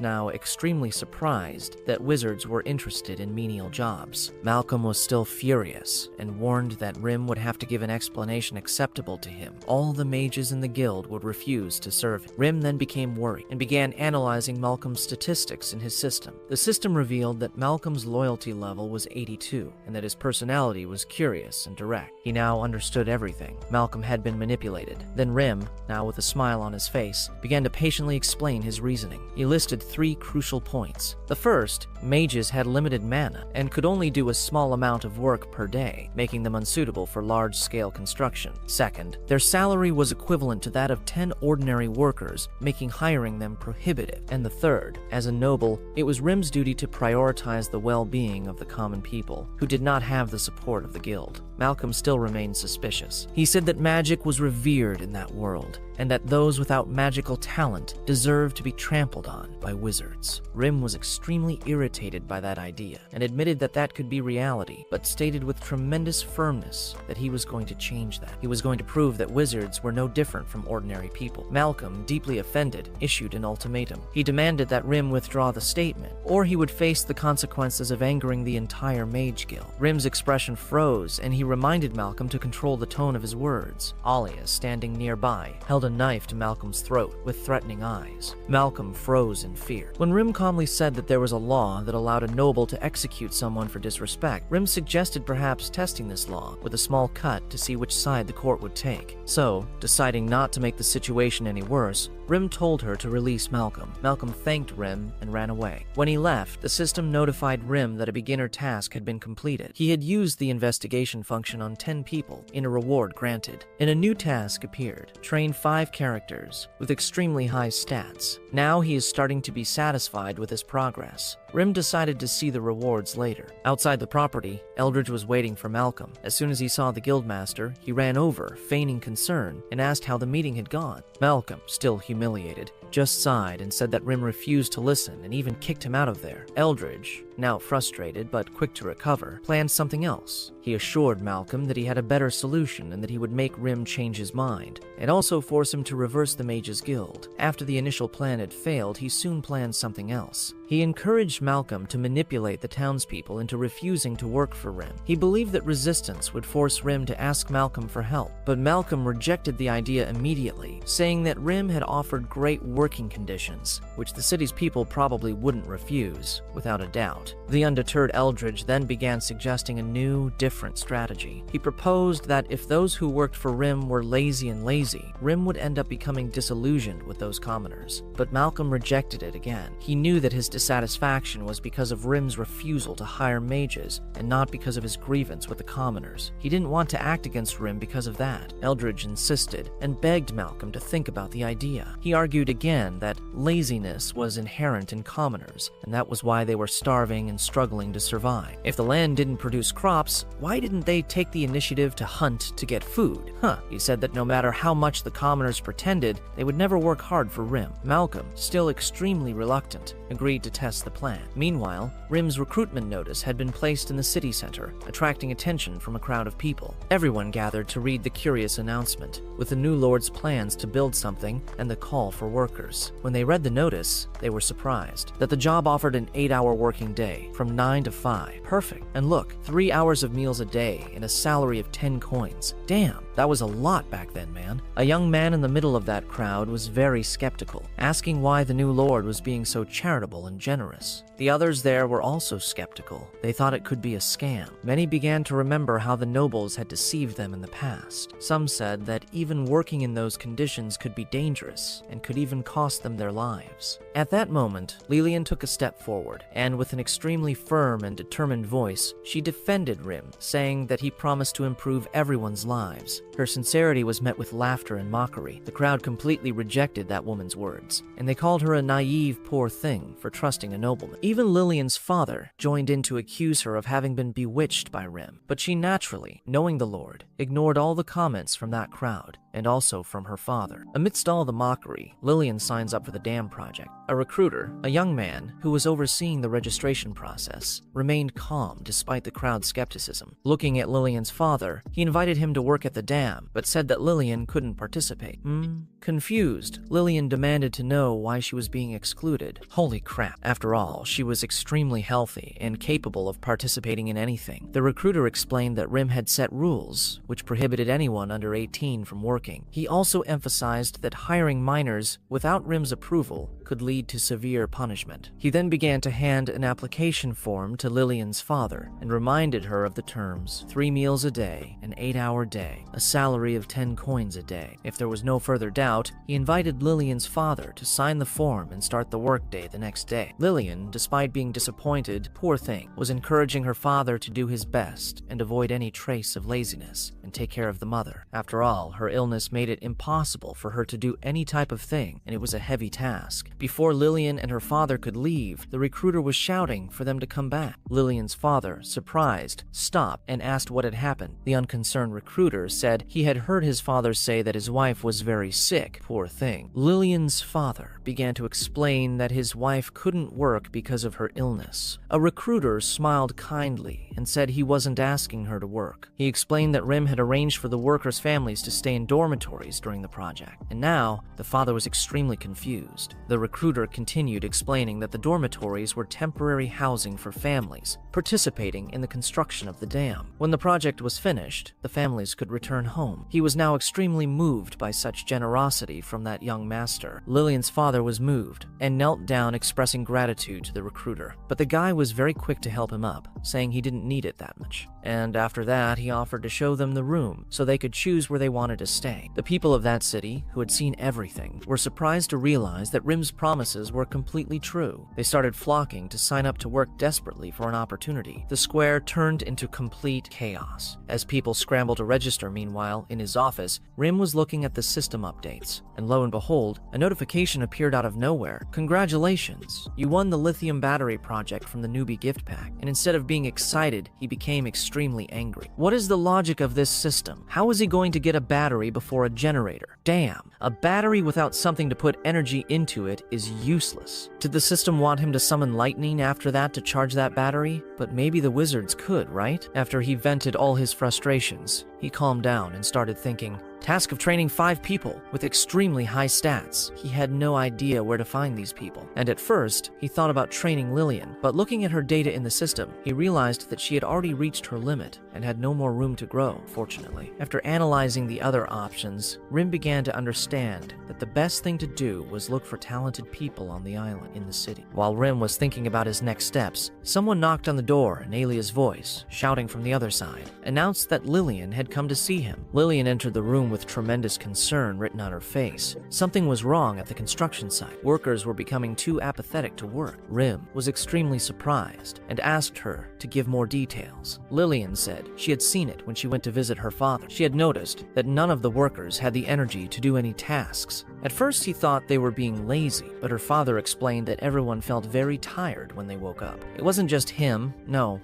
now extremely surprised that wizards were interested in menial jobs. Malcolm was still furious and warned that Rim would have to give an explanation acceptable to him. All the mages in the guild would refuse to serve him. Rim then became worried and began analyzing Malcolm's statistics in his system. The system revealed that Malcolm's loyalty level was 82, and that his personality was curious and direct. He now understood everything. Malcolm had been manipulated. Then Rim, now with a smile on his face, began to patiently explain his reasoning. He listed 3 crucial points. The first, mages had limited mana and could only do a small amount of work per day, making them unsuitable for large-scale construction. Second, their salary was equivalent to that of 10 ordinary workers, making hiring them prohibitive. And the third, as a noble, it was Rim's duty to prioritize the well-being of the common people, who did not have the support of the guild. Malcolm still remained suspicious. He said that magic was revered in that world, and that those without magical talent deserved to be trampled on by wizards. Rim was extremely irritated by that idea, and admitted that that could be reality, but stated with tremendous firmness that he was going to change that. He was going to prove that wizards were no different from ordinary people. Malcolm, deeply offended, issued an ultimatum. He demanded that Rim withdraw the statement, or he would face the consequences of angering the entire Mage Guild. Rim's expression froze, and he reminded Malcolm to control the tone of his words. Alia, standing nearby, held a knife to Malcolm's throat with threatening eyes. Malcolm froze in fear. When Rim calmly said that there was a law that allowed a noble to execute someone for disrespect, Rim suggested perhaps testing this law with a small cut to see which side the court would take. So, deciding not to make the situation any worse, Rim told her to release Malcolm. Malcolm thanked Rim and ran away. When he left, the system notified Rim that a beginner task had been completed. He had used the investigation function on 10 people in a reward granted, and a new task appeared. Train 5 characters with extremely high stats. Now he is starting to be satisfied with his progress. Rim decided to see the rewards later. Outside the property, Eldridge was waiting for Malcolm. As soon as he saw the guildmaster, he ran over, feigning concern, and asked how the meeting had gone. Malcolm, still humiliated, just sighed and said that Rim refused to listen and even kicked him out of there. Eldridge, now frustrated but quick to recover, planned something else. He assured Malcolm that he had a better solution and that he would make Rim change his mind, and also force him to reverse the Mage's Guild. After the initial plan had failed, he soon planned something else. He encouraged Malcolm to manipulate the townspeople into refusing to work for Rim. He believed that resistance would force Rim to ask Malcolm for help, but Malcolm rejected the idea immediately, saying that Rim had offered great working conditions, which the city's people probably wouldn't refuse, without a doubt. The undeterred Eldridge then began suggesting a new, different strategy. He proposed that if those who worked for Rim were lazy, Rim would end up becoming disillusioned with those commoners. But Malcolm rejected it again. He knew that his dissatisfaction was because of Rim's refusal to hire mages, and not because of his grievance with the commoners. He didn't want to act against Rim because of that. Eldridge insisted, and begged Malcolm to think about the idea. He argued again that laziness was inherent in commoners, and that was why they were starving and struggling to survive. If the land didn't produce crops, why didn't they take the initiative to hunt to get food? He said that no matter how much the commoners pretended, they would never work hard for Rim. Malcolm, still extremely reluctant, agreed to test the plan. Meanwhile, Rim's recruitment notice had been placed in the city center, attracting attention from a crowd of people. Everyone gathered to read the curious announcement, with the new lord's plans to build something and the call for workers. When they read the notice, they were surprised that the job offered an 8-hour working day, from 9 to 5. Perfect. And look, 3 hours of meals a day and a salary of 10 coins. Damn, that was a lot back then, man. A young man in the middle of that crowd was very skeptical, asking why the new lord was being so charitable and generous. The others there were also skeptical. They thought it could be a scam. Many began to remember how the nobles had deceived them in the past. Some said that even working in those conditions could be dangerous and could even cost them their lives. At that moment, Lillian took a step forward, and with an extremely firm and determined voice, she defended Rim, saying that he promised to improve everyone's lives. Her sincerity was met with laughter and mockery. The crowd completely rejected that woman's words, and they called her a naive, poor thing for trusting a nobleman. Even Lillian's father joined in to accuse her of having been bewitched by Rim, but she naturally, knowing the Lord, ignored all the comments from that crowd, and also from her father. Amidst all the mockery, Lillian signs up for the dam project. A recruiter, a young man who was overseeing the registration process, remained calm despite the crowd's skepticism. Looking at Lillian's father, he invited him to work at the dam, but said that Lillian couldn't participate. Confused, Lillian demanded to know why she was being excluded. Holy crap. After all, she was extremely healthy and capable of participating in anything. The recruiter explained that Rim had set rules, which prohibited anyone under 18 from working. He also emphasized that hiring minors without Rim's approval could lead to severe punishment. He then began to hand an application form to Lillian's father and reminded her of the terms: 3 meals a day, an 8-hour day, a salary of 10 coins a day. If there was no further doubt, he invited Lillian's father to sign the form and start the workday the next day. Lillian, despite being disappointed, poor thing, was encouraging her father to do his best and avoid any trace of laziness and take care of the mother. After all, her illness made it impossible for her to do any type of thing, and it was a heavy task. Before Lillian and her father could leave, the recruiter was shouting for them to come back. Lillian's father, surprised, stopped and asked what had happened. The unconcerned recruiter said he had heard his father say that his wife was very sick, poor thing. Lillian's father began to explain that his wife couldn't work because of her illness. A recruiter smiled kindly and said he wasn't asking her to work. He explained that Rim had arranged for the workers' families to stay in dormitories during the project, and now the father was extremely confused. The recruiter continued explaining that the dormitories were temporary housing for families participating in the construction of the dam. When the project was finished, the families could return home. He was now extremely moved by such generosity from that young master. Lillian's father was moved and knelt down expressing gratitude to the recruiter, but the guy was very quick to help him up, saying he didn't need it that much. And after that, he offered to show them the room so they could choose where they wanted to stay. The people of that city, who had seen everything, were surprised to realize that Rim's promises were completely true. They started flocking to sign up to work desperately for an opportunity. The square turned into complete chaos. As people scrambled to register, meanwhile, in his office, Rim was looking at the system updates, and lo and behold, a notification appeared out of nowhere. Congratulations, you won the lithium battery project from the newbie gift pack. And instead of being excited, he became extremely extremely angry. What is the logic of this system? How is he going to get a battery before a generator? Damn, a battery without something to put energy into it is useless. Did the system want him to summon lightning after that to charge that battery? But maybe the wizards could, right? After he vented all his frustrations, he calmed down and started thinking, task of training 5 people with extremely high stats. He had no idea where to find these people. And at first, he thought about training Lillian, but looking at her data in the system, he realized that she had already reached her limit and had no more room to grow, fortunately. After analyzing the other options, Rim began to understand that the best thing to do was look for talented people on the island in the city. While Rim was thinking about his next steps, someone knocked on the door and Alia's voice, shouting from the other side, announced that Lillian had come to see him. Lillian entered the room with tremendous concern written on her face. Something was wrong at the construction site. Workers were becoming too apathetic to work. Rim was extremely surprised and asked her to give more details. Lillian said she had seen it when she went to visit her father. She had noticed that none of the workers had the energy to do any tasks. At first he thought they were being lazy, but her father explained that everyone felt very tired when they woke up. It wasn't just him. No,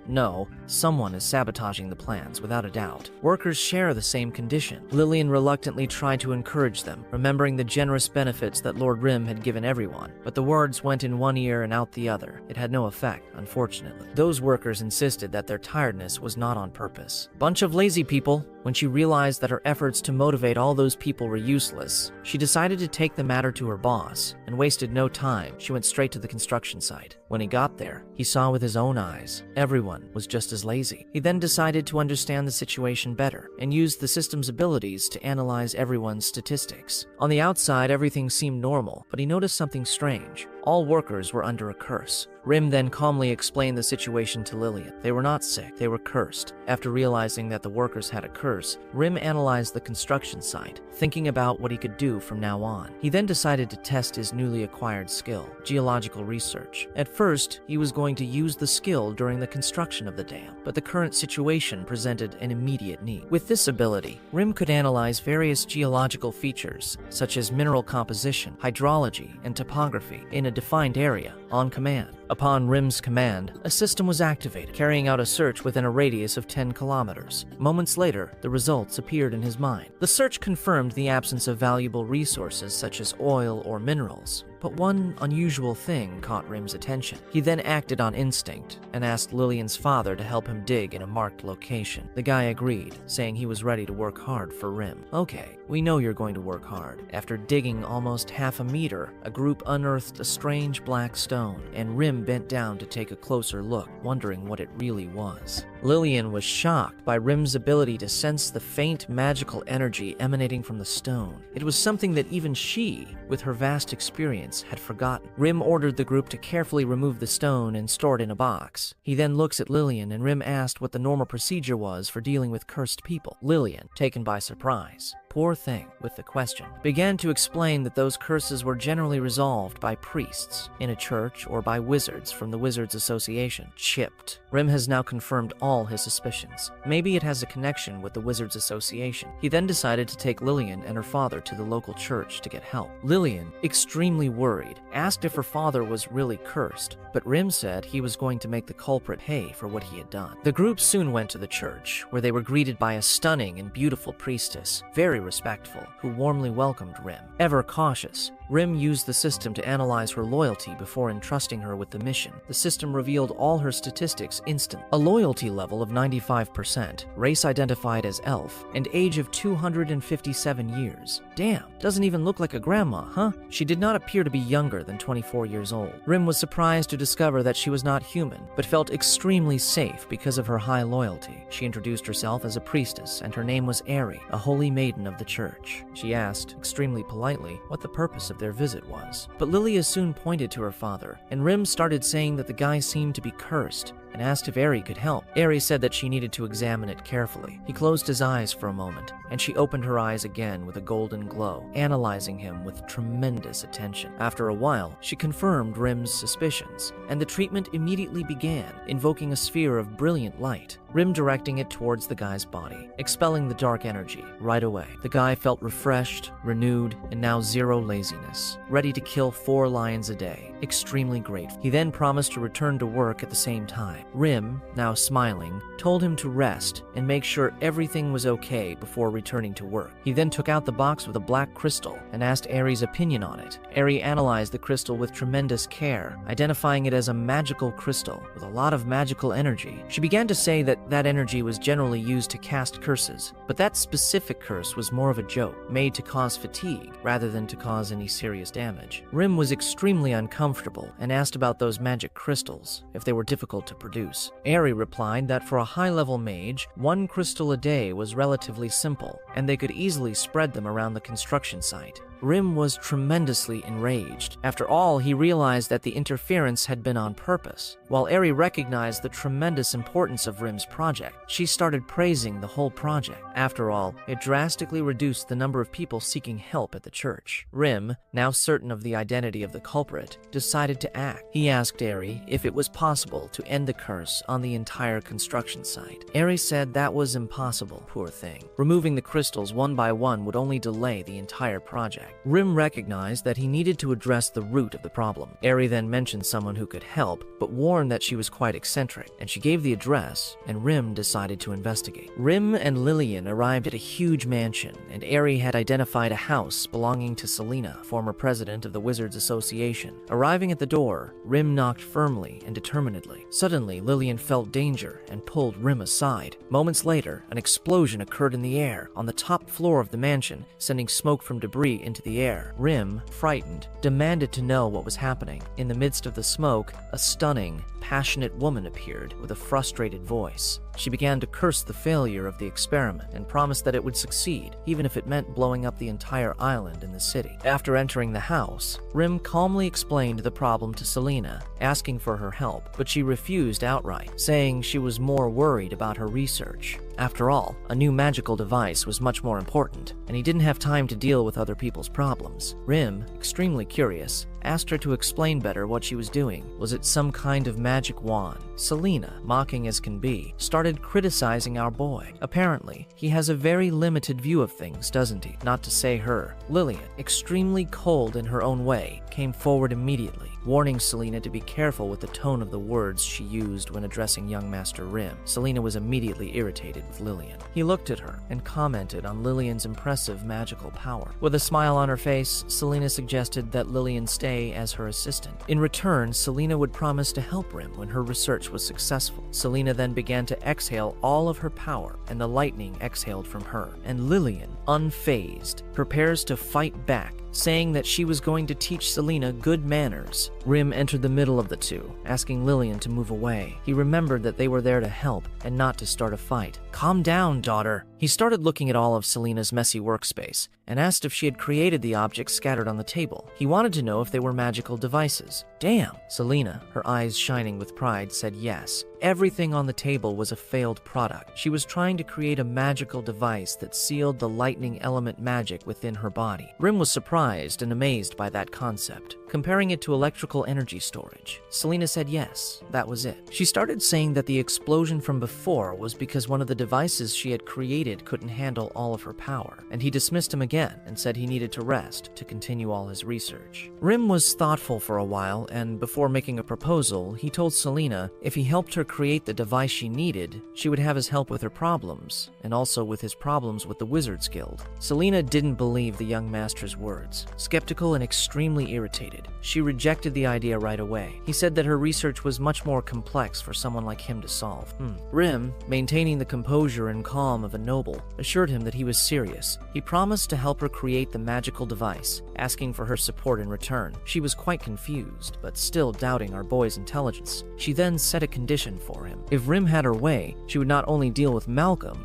someone is sabotaging the plans, without a doubt. Workers share the same condition. Lillian reluctantly tried to encourage them, remembering the generous benefits that Lord Rim had given everyone, but the words went in one ear and out the other. It had no effect, unfortunately. Those workers insisted that their tiredness was not on purpose. Bunch of lazy people. When she realized that her efforts to motivate all those people were useless, she decided to take the matter to her boss and wasted no time. She went straight to the construction site. When he got there, he saw with his own eyes everyone was just as lazy. He then decided to understand the situation better and used the system's abilities to analyze everyone's statistics. On the outside, everything seemed normal, but he noticed something strange. All workers were under a curse. Rim then calmly explained the situation to Lillian. They were not sick, they were cursed. After realizing that the workers had a curse, Rim analyzed the construction site, thinking about what he could do from now on. He then decided to test his newly acquired skill, geological research. At first, he was going to use the skill during the construction of the dam, but the current situation presented an immediate need. With this ability, Rim could analyze various geological features, such as mineral composition, hydrology, and topography, in a defined area, on command. Upon Rim's command, a system was activated, carrying out a search within a radius of 10 kilometers. Moments later, the results appeared in his mind. The search confirmed the absence of valuable resources such as oil or minerals. But one unusual thing caught Rim's attention. He then acted on instinct and asked Lillian's father to help him dig in a marked location. The guy agreed, saying he was ready to work hard for Rim. Okay, we know you're going to work hard. After digging almost half a meter, a group unearthed a strange black stone, and Rim bent down to take a closer look, wondering what it really was. Lillian was shocked by Rim's ability to sense the faint magical energy emanating from the stone. It was something that even she, with her vast experience, had forgotten. Rim ordered the group to carefully remove the stone and store it in a box. He then looks at Lillian, and Rim asked what the normal procedure was for dealing with cursed people. Lillian, taken by surprise, poor thing with the question, began to explain that those curses were generally resolved by priests in a church or by wizards from the Wizards Association. Chipped. Rim has now confirmed all his suspicions. Maybe it has a connection with the Wizards Association. He then decided to take Lillian and her father to the local church to get help. Lillian, extremely worried, asked if her father was really cursed, but Rim said he was going to make the culprit pay for what he had done. The group soon went to the church, where they were greeted by a stunning and beautiful priestess, very respectful, who warmly welcomed Rim. Ever cautious, Rim used the system to analyze her loyalty before entrusting her with the mission. The system revealed all her statistics instantly. A loyalty level of 95%, race identified as elf, and age of 257 years. Damn, doesn't even look like a grandma, huh? She did not appear to be younger than 24 years old. Rim was surprised to discover that she was not human, but felt extremely safe because of her high loyalty. She introduced herself as a priestess, and her name was Aerie, a holy maiden of the church. She asked, extremely politely, what the purpose of their visit was. But Lilia soon pointed to her father, and Rim started saying that the guy seemed to be cursed, and asked if Aerie could help. Aerie said that she needed to examine it carefully. He closed his eyes for a moment, and she opened her eyes again with a golden glow, analyzing him with tremendous attention. After a while, she confirmed Rim's suspicions, and the treatment immediately began, invoking a sphere of brilliant light, Rim directing it towards the guy's body, expelling the dark energy right away. The guy felt refreshed, renewed, and now zero laziness. fitness, ready to kill 4 lions a day, extremely grateful. He then promised to return to work at the same time. Rim, now smiling, told him to rest and make sure everything was okay before returning to work. He then took out the box with a black crystal and asked Aries' opinion on it. Aries analyzed the crystal with tremendous care, identifying it as a magical crystal with a lot of magical energy. She began to say that that energy was generally used to cast curses, but that specific curse was more of a joke, made to cause fatigue rather than to cause any serious damage. Rim was extremely uncomfortable and asked about those magic crystals, if they were difficult to produce. Aerie replied that for a high-level mage, 1 crystal a day was relatively simple, and they could easily spread them around the construction site. Rim was tremendously enraged. After all, he realized that the interference had been on purpose. While Aerie recognized the tremendous importance of Rim's project, she started praising the whole project. After all, it drastically reduced the number of people seeking help at the church. Rim, now certain of the identity of the culprit, decided to act. He asked Aerie if it was possible to end the curse on the entire construction site. Aerie said that was impossible, poor thing. Removing the crystals one by one would only delay the entire project. Rim recognized that he needed to address the root of the problem. Aerie then mentioned someone who could help, but warned that she was quite eccentric, and she gave the address, and Rim decided to investigate. Rim and Lillian arrived at a huge mansion, and Aerie had identified a house belonging to Selena, former president of the Wizards Association. Arriving at the door, Rim knocked firmly and determinedly. Suddenly, Lillian felt danger and pulled Rim aside. Moments later, an explosion occurred in the air on the top floor of the mansion, sending smoke from debris into the air. Rim, frightened, demanded to know what was happening. In the midst of the smoke, a stunning, passionate woman appeared with a frustrated voice. She began to curse the failure of the experiment and promised that it would succeed, even if it meant blowing up the entire island in the city. After entering the house, Rim calmly explained the problem to Selena, asking for her help, but she refused outright, saying she was more worried about her research. After all, a new magical device was much more important, and he didn't have time to deal with other people's problems. Rim, extremely curious, asked her to explain better what she was doing. Was it some kind of magic wand? Selena, mocking as can be, started criticizing our boy. Apparently, he has a very limited view of things, doesn't he? Not to say her. Lillian, extremely cold in her own way, came forward immediately, warning Selena to be careful with the tone of the words she used when addressing young Master Rim. Selena was immediately irritated with Lillian. He looked at her and commented on Lillian's impressive magical power. With a smile on her face, Selena suggested that Lillian stay as her assistant. In return, Selena would promise to help Rim when her research was successful. Selena then began to exhale all of her power, and the lightning exhaled from her. And Lillian, unfazed, prepares to fight back, saying that she was going to teach Selena good manners. Rim entered the middle of the two, asking Lillian to move away. He remembered that they were there to help and not to start a fight. "Calm down, daughter." He started looking at all of Selena's messy workspace and asked if she had created the objects scattered on the table. He wanted to know if they were magical devices. Damn! Selena, her eyes shining with pride, said yes. Everything on the table was a failed product. She was trying to create a magical device that sealed the lightning element magic within her body. Rim was surprised and amazed by that concept. Comparing it to electrical energy storage, Selena said yes, that was it. She started saying that the explosion from before was because one of the devices she had created couldn't handle all of her power, and he dismissed him again and said he needed to rest to continue all his research. Rim was thoughtful for a while, and before making a proposal, he told Selena if he helped her create the device she needed, she would have his help with her problems, and also with his problems with the Wizards Guild. Selena didn't believe the young master's words. Skeptical and extremely irritated, she rejected the idea right away. He said that her research was much more complex for someone like him to solve. Rim, maintaining the composure and calm of a noble, assured him that he was serious. He promised to help her create the magical device, asking for her support in return. She was quite confused, but still doubting our boy's intelligence. She then set a condition for him. If Rim had her way, she would not only deal with Malcolm,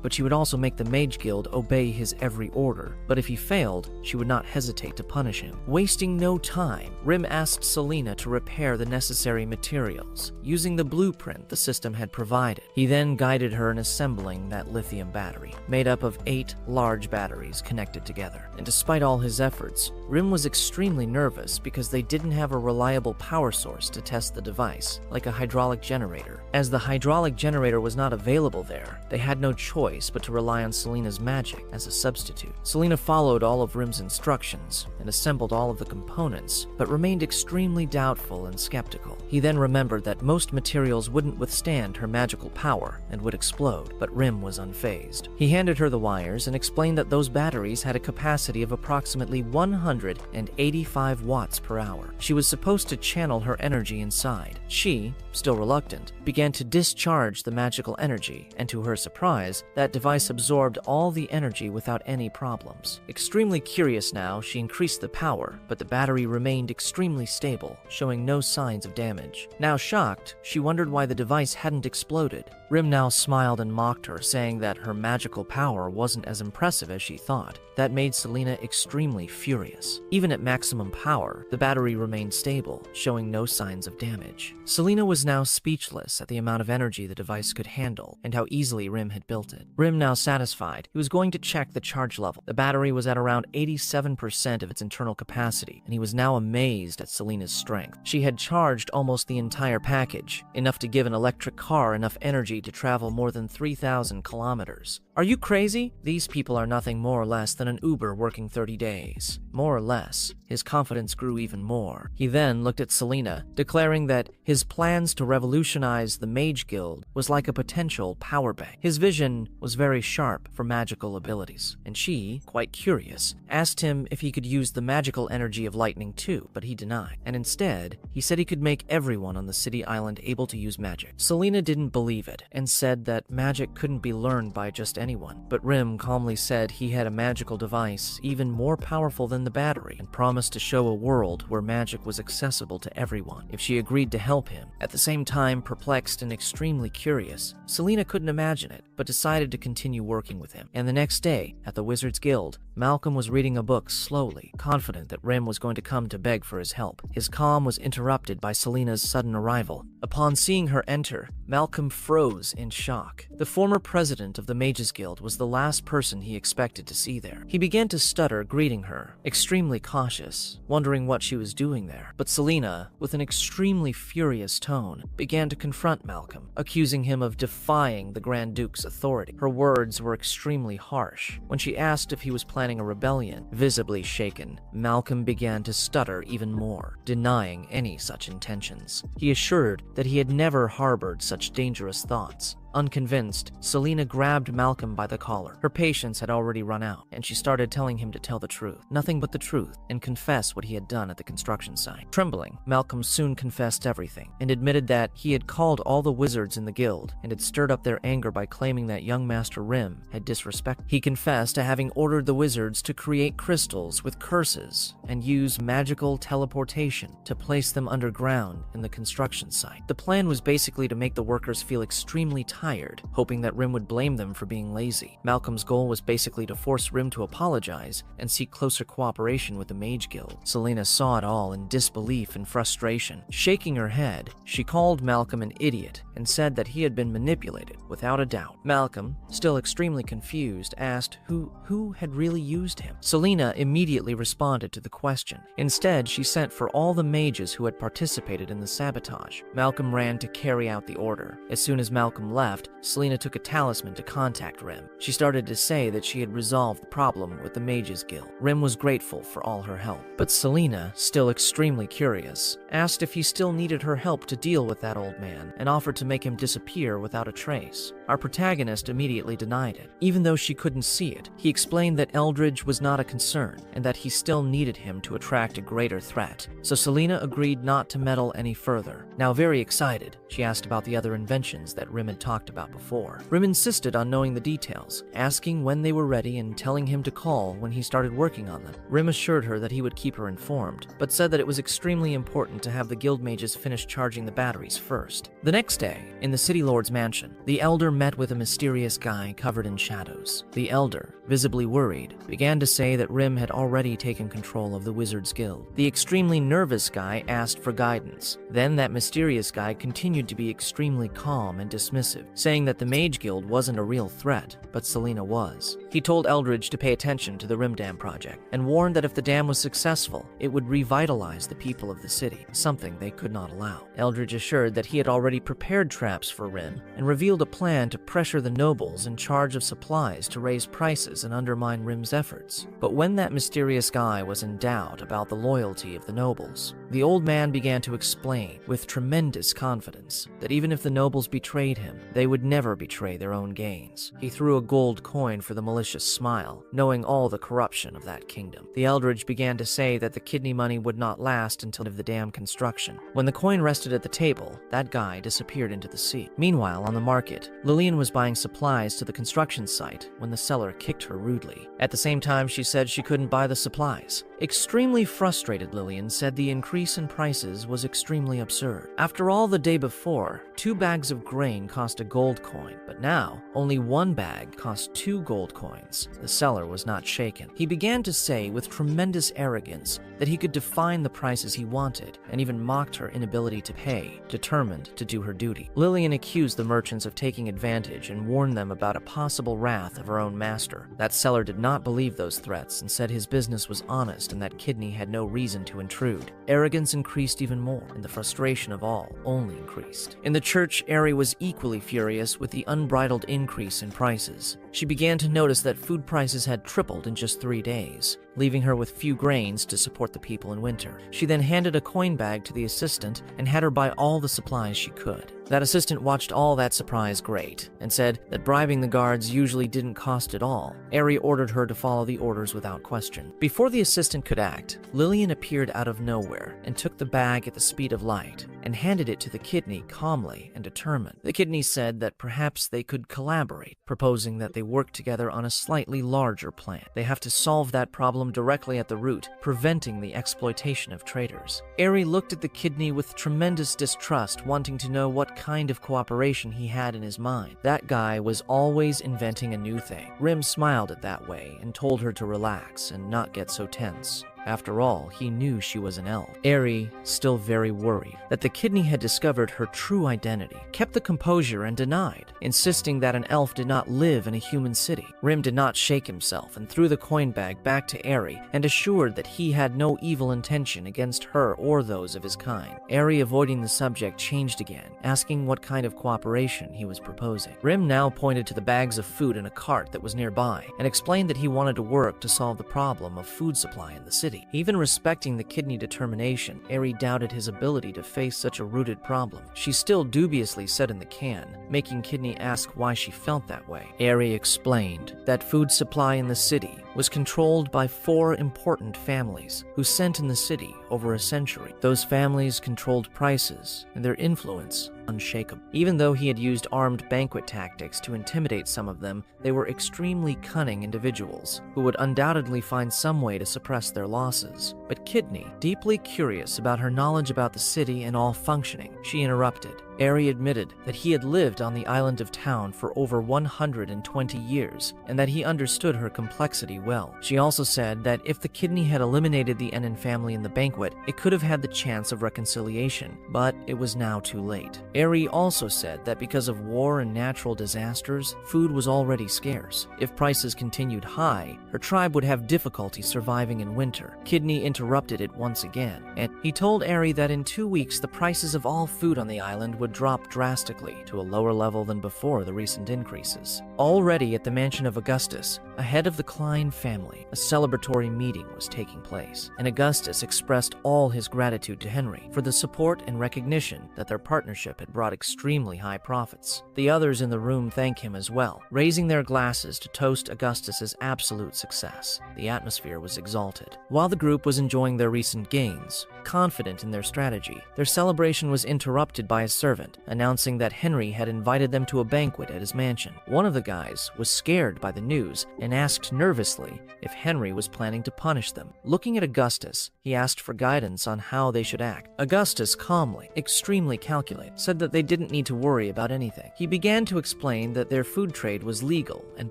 but she would also make the Mage Guild obey his every order. But if he failed, she would not hesitate to punish him. Wasting no time, Rim asked Selena to repair the necessary materials, using the blueprint the system had provided. He then guided her in assembling that lithium battery, made up of 8 large batteries connected together. And despite all his efforts, Rim was extremely nervous because they didn't have a reliable power source to test the device, like a hydraulic generator. As the hydraulic generator was not available there, they had no choice but to rely on Selena's magic as a substitute. Selena followed all of Rim's instructions and assembled all of the components, but remained extremely doubtful and skeptical. He then remembered that most materials wouldn't withstand her magical power and would explode, but Rim was unfazed. He handed her the wires and explained that those batteries had a capacity of approximately 185 watts per hour. She was supposed to channel her energy inside. She, still reluctant, began to discharge the magical energy, and to her surprise, that device absorbed all the energy without any problems. Extremely curious now, she increased the power, but the battery remained extremely stable, showing no signs of damage. Now shocked, she wondered why the device hadn't exploded. Rim now smiled and mocked her, saying that her magical power wasn't as impressive as she thought. That made Selena extremely furious. Even at maximum power, the battery remained stable, showing no signs of damage. Selena was now speechless at the amount of energy the device could handle and how easily Rim had built it. Rim, now satisfied, he was going to check the charge level. The battery was at around 87% of its internal capacity, and he was now amazed at Selena's strength. She had charged almost the entire package, enough to give an electric car enough energy to travel more than 3,000 kilometers. Are you crazy? These people are nothing more or less than an Uber working 30 days. More or less. His confidence grew even more. He then looked at Selena, declaring that his plans to revolutionize the Mage Guild was like a potential power bank. His vision was very sharp for magical abilities, and she, quite curious, asked him if he could use the magical energy of lightning too, but he denied. And instead, he said he could make everyone on the city island able to use magic. Selena didn't believe it, and said that magic couldn't be learned by just anyone. But Rim calmly said he had a magical device even more powerful than the battery, and promised to show a world where magic was accessible to everyone if she agreed to help him. At the same time, perplexed and extremely curious, Selena couldn't imagine it, but decided to continue working with him. And the next day, at the Wizards Guild, Malcolm was reading a book slowly, confident that Rim was going to come to beg for his help. His calm was interrupted by Selena's sudden arrival. Upon seeing her enter, Malcolm froze in shock. The former president of the Mages Guild was the last person he expected to see there. He began to stutter, greeting her, extremely cautious, wondering what she was doing there. But Selena, with an extremely furious tone, began to confront Malcolm, accusing him of defying the Grand Duke's authority. Her words were extremely harsh. When she asked if he was planning a rebellion, visibly shaken, Malcolm began to stutter even more, denying any such intentions. He assured that he had never harbored such dangerous thoughts. Unconvinced, Selena grabbed Malcolm by the collar. Her patience had already run out, and she started telling him to tell the truth, nothing but the truth, and confess what he had done at the construction site. Trembling, Malcolm soon confessed everything, and admitted that he had called all the wizards in the guild, and had stirred up their anger by claiming that young Master Rim had disrespected. He confessed to having ordered the wizards to create crystals with curses, and use magical teleportation to place them underground in the construction site. The plan was basically to make the workers feel extremely tired, hoping that Rim would blame them for being lazy. Malcolm's goal was basically to force Rim to apologize and seek closer cooperation with the Mage Guild. Selena saw it all in disbelief and frustration. Shaking her head, she called Malcolm an idiot and said that he had been manipulated, without a doubt. Malcolm, still extremely confused, asked who had really used him. Selena immediately responded to the question. Instead, she sent for all the mages who had participated in the sabotage. Malcolm ran to carry out the order. As soon as Malcolm left, Selena took a talisman to contact Rim. She started to say that she had resolved the problem with the Mages Guild. Rim was grateful for all her help, but Selena, still extremely curious, asked if he still needed her help to deal with that old man, and offered to make him disappear without a trace. Our protagonist immediately denied it. Even though she couldn't see it, he explained that Eldridge was not a concern, and that he still needed him to attract a greater threat. So Selena agreed not to meddle any further. Now very excited, she asked about the other inventions that Rim had talked about before. Rim insisted on knowing the details, asking when they were ready and telling him to call when he started working on them. Rim assured her that he would keep her informed, but said that it was extremely important to have the guild mages finish charging the batteries first. The next day, in the city lord's mansion, the elder met with a mysterious guy covered in shadows. The elder, visibly worried, began to say that Rim had already taken control of the Wizards Guild. The extremely nervous guy asked for guidance. Then that mysterious guy continued to be extremely calm and dismissive, defensive, saying that the Mage Guild wasn't a real threat, but Selena was. He told Eldridge to pay attention to the Rim Dam project, and warned that if the dam was successful, it would revitalize the people of the city, something they could not allow. Eldridge assured that he had already prepared traps for Rim, and revealed a plan to pressure the nobles in charge of supplies to raise prices and undermine Rim's efforts. But when that mysterious guy was in doubt about the loyalty of the nobles, the old man began to explain with tremendous confidence that even if the nobles betrayed him, they would never betray their own gains. He threw a gold coin for the malicious smile, knowing all the corruption of that kingdom. The Eldridge began to say that the kidney money would not last until the dam construction. When the coin rested at the table, that guy disappeared into the sea. Meanwhile, on the market, Lillian was buying supplies to the construction site when the seller kicked her rudely. At the same time, she said she couldn't buy the supplies. Extremely frustrated, Lillian said the increase in prices was extremely absurd. After all, the day before, 2 bags of grain cost a gold coin, but now only 1 bag cost 2 gold coins. The seller was not shaken. He began to say with tremendous arrogance that he could define the prices he wanted, and even mocked her inability to pay, determined to do her duty. Lillian accused the merchants of taking advantage and warned them about a possible wrath of her own master. That seller did not believe those threats and said his business was honest and that Kidney had no reason to intrude. Arrogance increased even more, and the frustration of all only increased. In the church, Ari was equally furious with the unbridled increase in prices. She began to notice that food prices had tripled in just 3 days, leaving her with few grains to support the people in winter. She then handed a coin bag to the assistant and had her buy all the supplies she could. That assistant watched all that surprise great and said that bribing the guards usually didn't cost at all. Ari ordered her to follow the orders without question. Before the assistant could act, Lillian appeared out of nowhere and took the bag at the speed of light and handed it to the kidney calmly and determined. The kidney said that perhaps they could collaborate, proposing that they work together on a slightly larger plan. They have to solve that problem directly at the root, preventing the exploitation of traders. Ari looked at the kidney with tremendous distrust, wanting to know what kind of cooperation he had in his mind. That guy was always inventing a new thing. Rim smiled it that way and told her to relax and not get so tense. After all, he knew she was an elf. Ari, still very worried that the kidney had discovered her true identity, kept the composure and denied, insisting that an elf did not live in a human city. Rim did not shake himself and threw the coin bag back to Ari and assured that he had no evil intention against her or those of his kind. Ari, avoiding the subject, changed again, asking what kind of cooperation he was proposing. Rim now pointed to the bags of food in a cart that was nearby and explained that he wanted to work to solve the problem of food supply in the city. Even respecting the kidney determination, Ari doubted his ability to face such a rooted problem. She still dubiously said in the can, making Kidney ask why she felt that way. Ari explained that food supply in the city was controlled by 4 important families who sent in the city over a century. Those families controlled prices, and their influence unshakable. Even though he had used armed banquet tactics to intimidate some of them, they were extremely cunning individuals who would undoubtedly find some way to suppress their losses. But Kidney, deeply curious about her knowledge about the city and all functioning, she interrupted. Ari admitted that he had lived on the island of town for over 120 years, and that he understood her complexity well. She also said that if the kidney had eliminated the Enen family in the banquet, it could have had the chance of reconciliation, but it was now too late. Ari also said that because of war and natural disasters, food was already scarce. If prices continued high, her tribe would have difficulty surviving in winter. Kidney interrupted it once again, and he told Ari that in 2 weeks the prices of all food on the island would drop drastically to a lower level than before the recent increases. Already at the mansion of Augustus, ahead of the Klein family, a celebratory meeting was taking place, and Augustus expressed all his gratitude to Henry for the support and recognition that their partnership had brought extremely high profits. The others in the room thanked him as well, raising their glasses to toast Augustus's absolute success. The atmosphere was exalted. While the group was enjoying their recent gains, confident in their strategy, their celebration was interrupted by a servant announcing that Henry had invited them to a banquet at his mansion. One of the guys was scared by the news and asked nervously if Henry was planning to punish them. Looking at Augustus, he asked for guidance on how they should act. Augustus calmly, extremely calculated, said that they didn't need to worry about anything. He began to explain that their food trade was legal and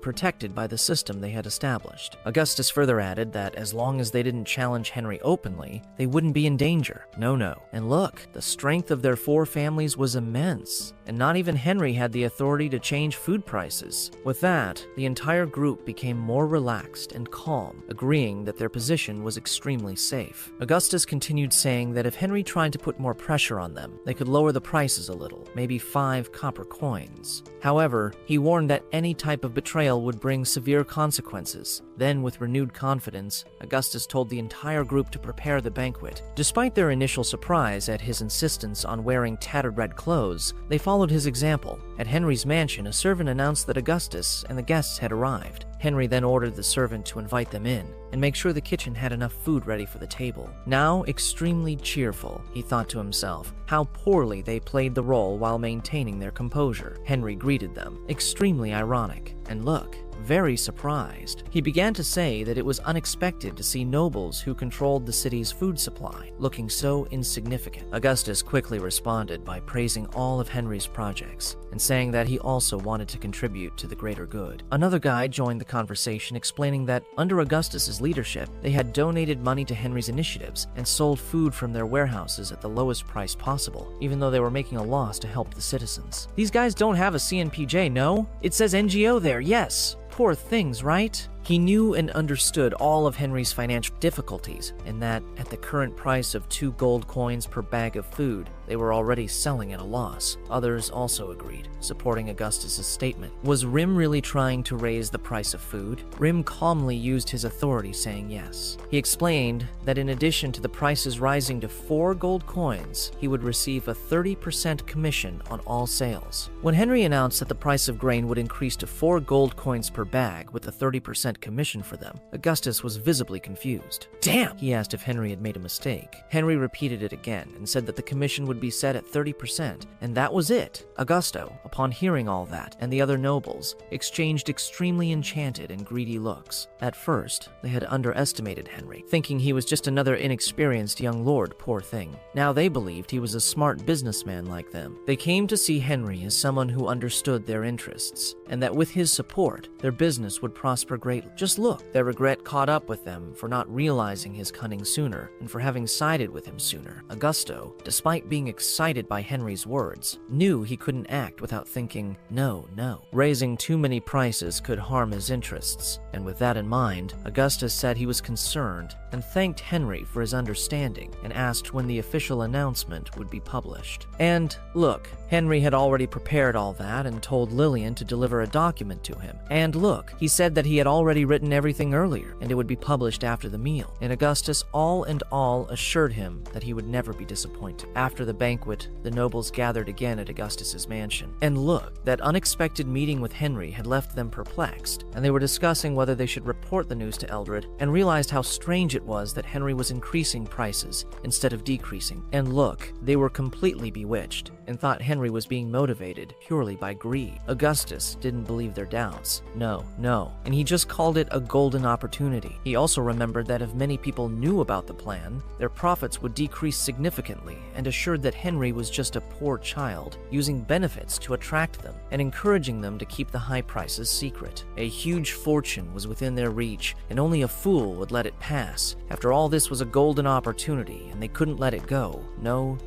protected by the system they had established. Augustus further added that as long as they didn't challenge Henry openly, they wouldn't be in danger. No. And look, the strength of their 4 families was was immense, and not even Henry had the authority to change food prices. With that, the entire group became more relaxed and calm, agreeing that their position was extremely safe. Augustus continued saying that if Henry tried to put more pressure on them, they could lower the prices a little, maybe 5 copper coins. However, he warned that any type of betrayal would bring severe consequences. Then, with renewed confidence, Augustus told the entire group to prepare the banquet. Despite their initial surprise at his insistence on wearing tattered red clothes, they followed his example. At Henry's mansion, a servant announced that Augustus and the guests had arrived. Henry then ordered the servant to invite them in and make sure the kitchen had enough food ready for the table. Now extremely cheerful, he thought to himself, how poorly they played the role while maintaining their composure. Henry greeted them, extremely ironic, and look, very surprised. He began to say that it was unexpected to see nobles who controlled the city's food supply looking so insignificant. Augustus quickly responded by praising all of Henry's projects and saying that he also wanted to contribute to the greater good. Another guy joined the conversation, explaining that under Augustus's leadership, they had donated money to Henry's initiatives and sold food from their warehouses at the lowest price possible, even though they were making a loss to help the citizens. These guys don't have a CNPJ, no? It says NGO there, yes. Poor things, right? He knew and understood all of Henry's financial difficulties, and that at the current price of 2 gold coins per bag of food, they were already selling at a loss. Others also agreed, supporting Augustus's statement. Was Rim really trying to raise the price of food? Rim calmly used his authority, saying yes. He explained that in addition to the prices rising to 4 gold coins, he would receive a 30% commission on all sales. When Henry announced that the price of grain would increase to 4 gold coins per bag with a 30% commission for them, Augustus was visibly confused. Damn! He asked if Henry had made a mistake. Henry repeated it again and said that the commission would be set at 30%, and that was it. Augusto, upon hearing all that, and the other nobles, exchanged extremely enchanted and greedy looks. At first, they had underestimated Henry, thinking he was just another inexperienced young lord, poor thing. Now they believed he was a smart businessman like them. They came to see Henry as someone who understood their interests, and that with his support, their business would prosper greatly. Just look, their regret caught up with them for not realizing his cunning sooner, and for having sided with him sooner. Augusto, despite being excited by Henry's words, knew he couldn't act without thinking, no. Raising too many prices could harm his interests, and with that in mind, Augustus said he was concerned and thanked Henry for his understanding and asked when the official announcement would be published. And look, Henry had already prepared all that and told Lillian to deliver a document to him. And look, he said that he had already written everything earlier and it would be published after the meal. And Augustus all assured him that he would never be disappointed. After the banquet, the nobles gathered again at Augustus's mansion. And look, that unexpected meeting with Henry had left them perplexed, and they were discussing whether they should report the news to Eldred, and realized how strange it was that Henry was increasing prices instead of decreasing. And look, they were completely bewitched and thought Henry was being motivated purely by greed. Augustus didn't believe their doubts. No, and he just called it a golden opportunity. He also remembered that if many people knew about the plan, their profits would decrease significantly, and assured that Henry was just a poor child, using benefits to attract them and encouraging them to keep the high prices secret. A huge fortune was within their reach, and only a fool would let it pass. After all, this was a golden opportunity, and they couldn't let it go. No.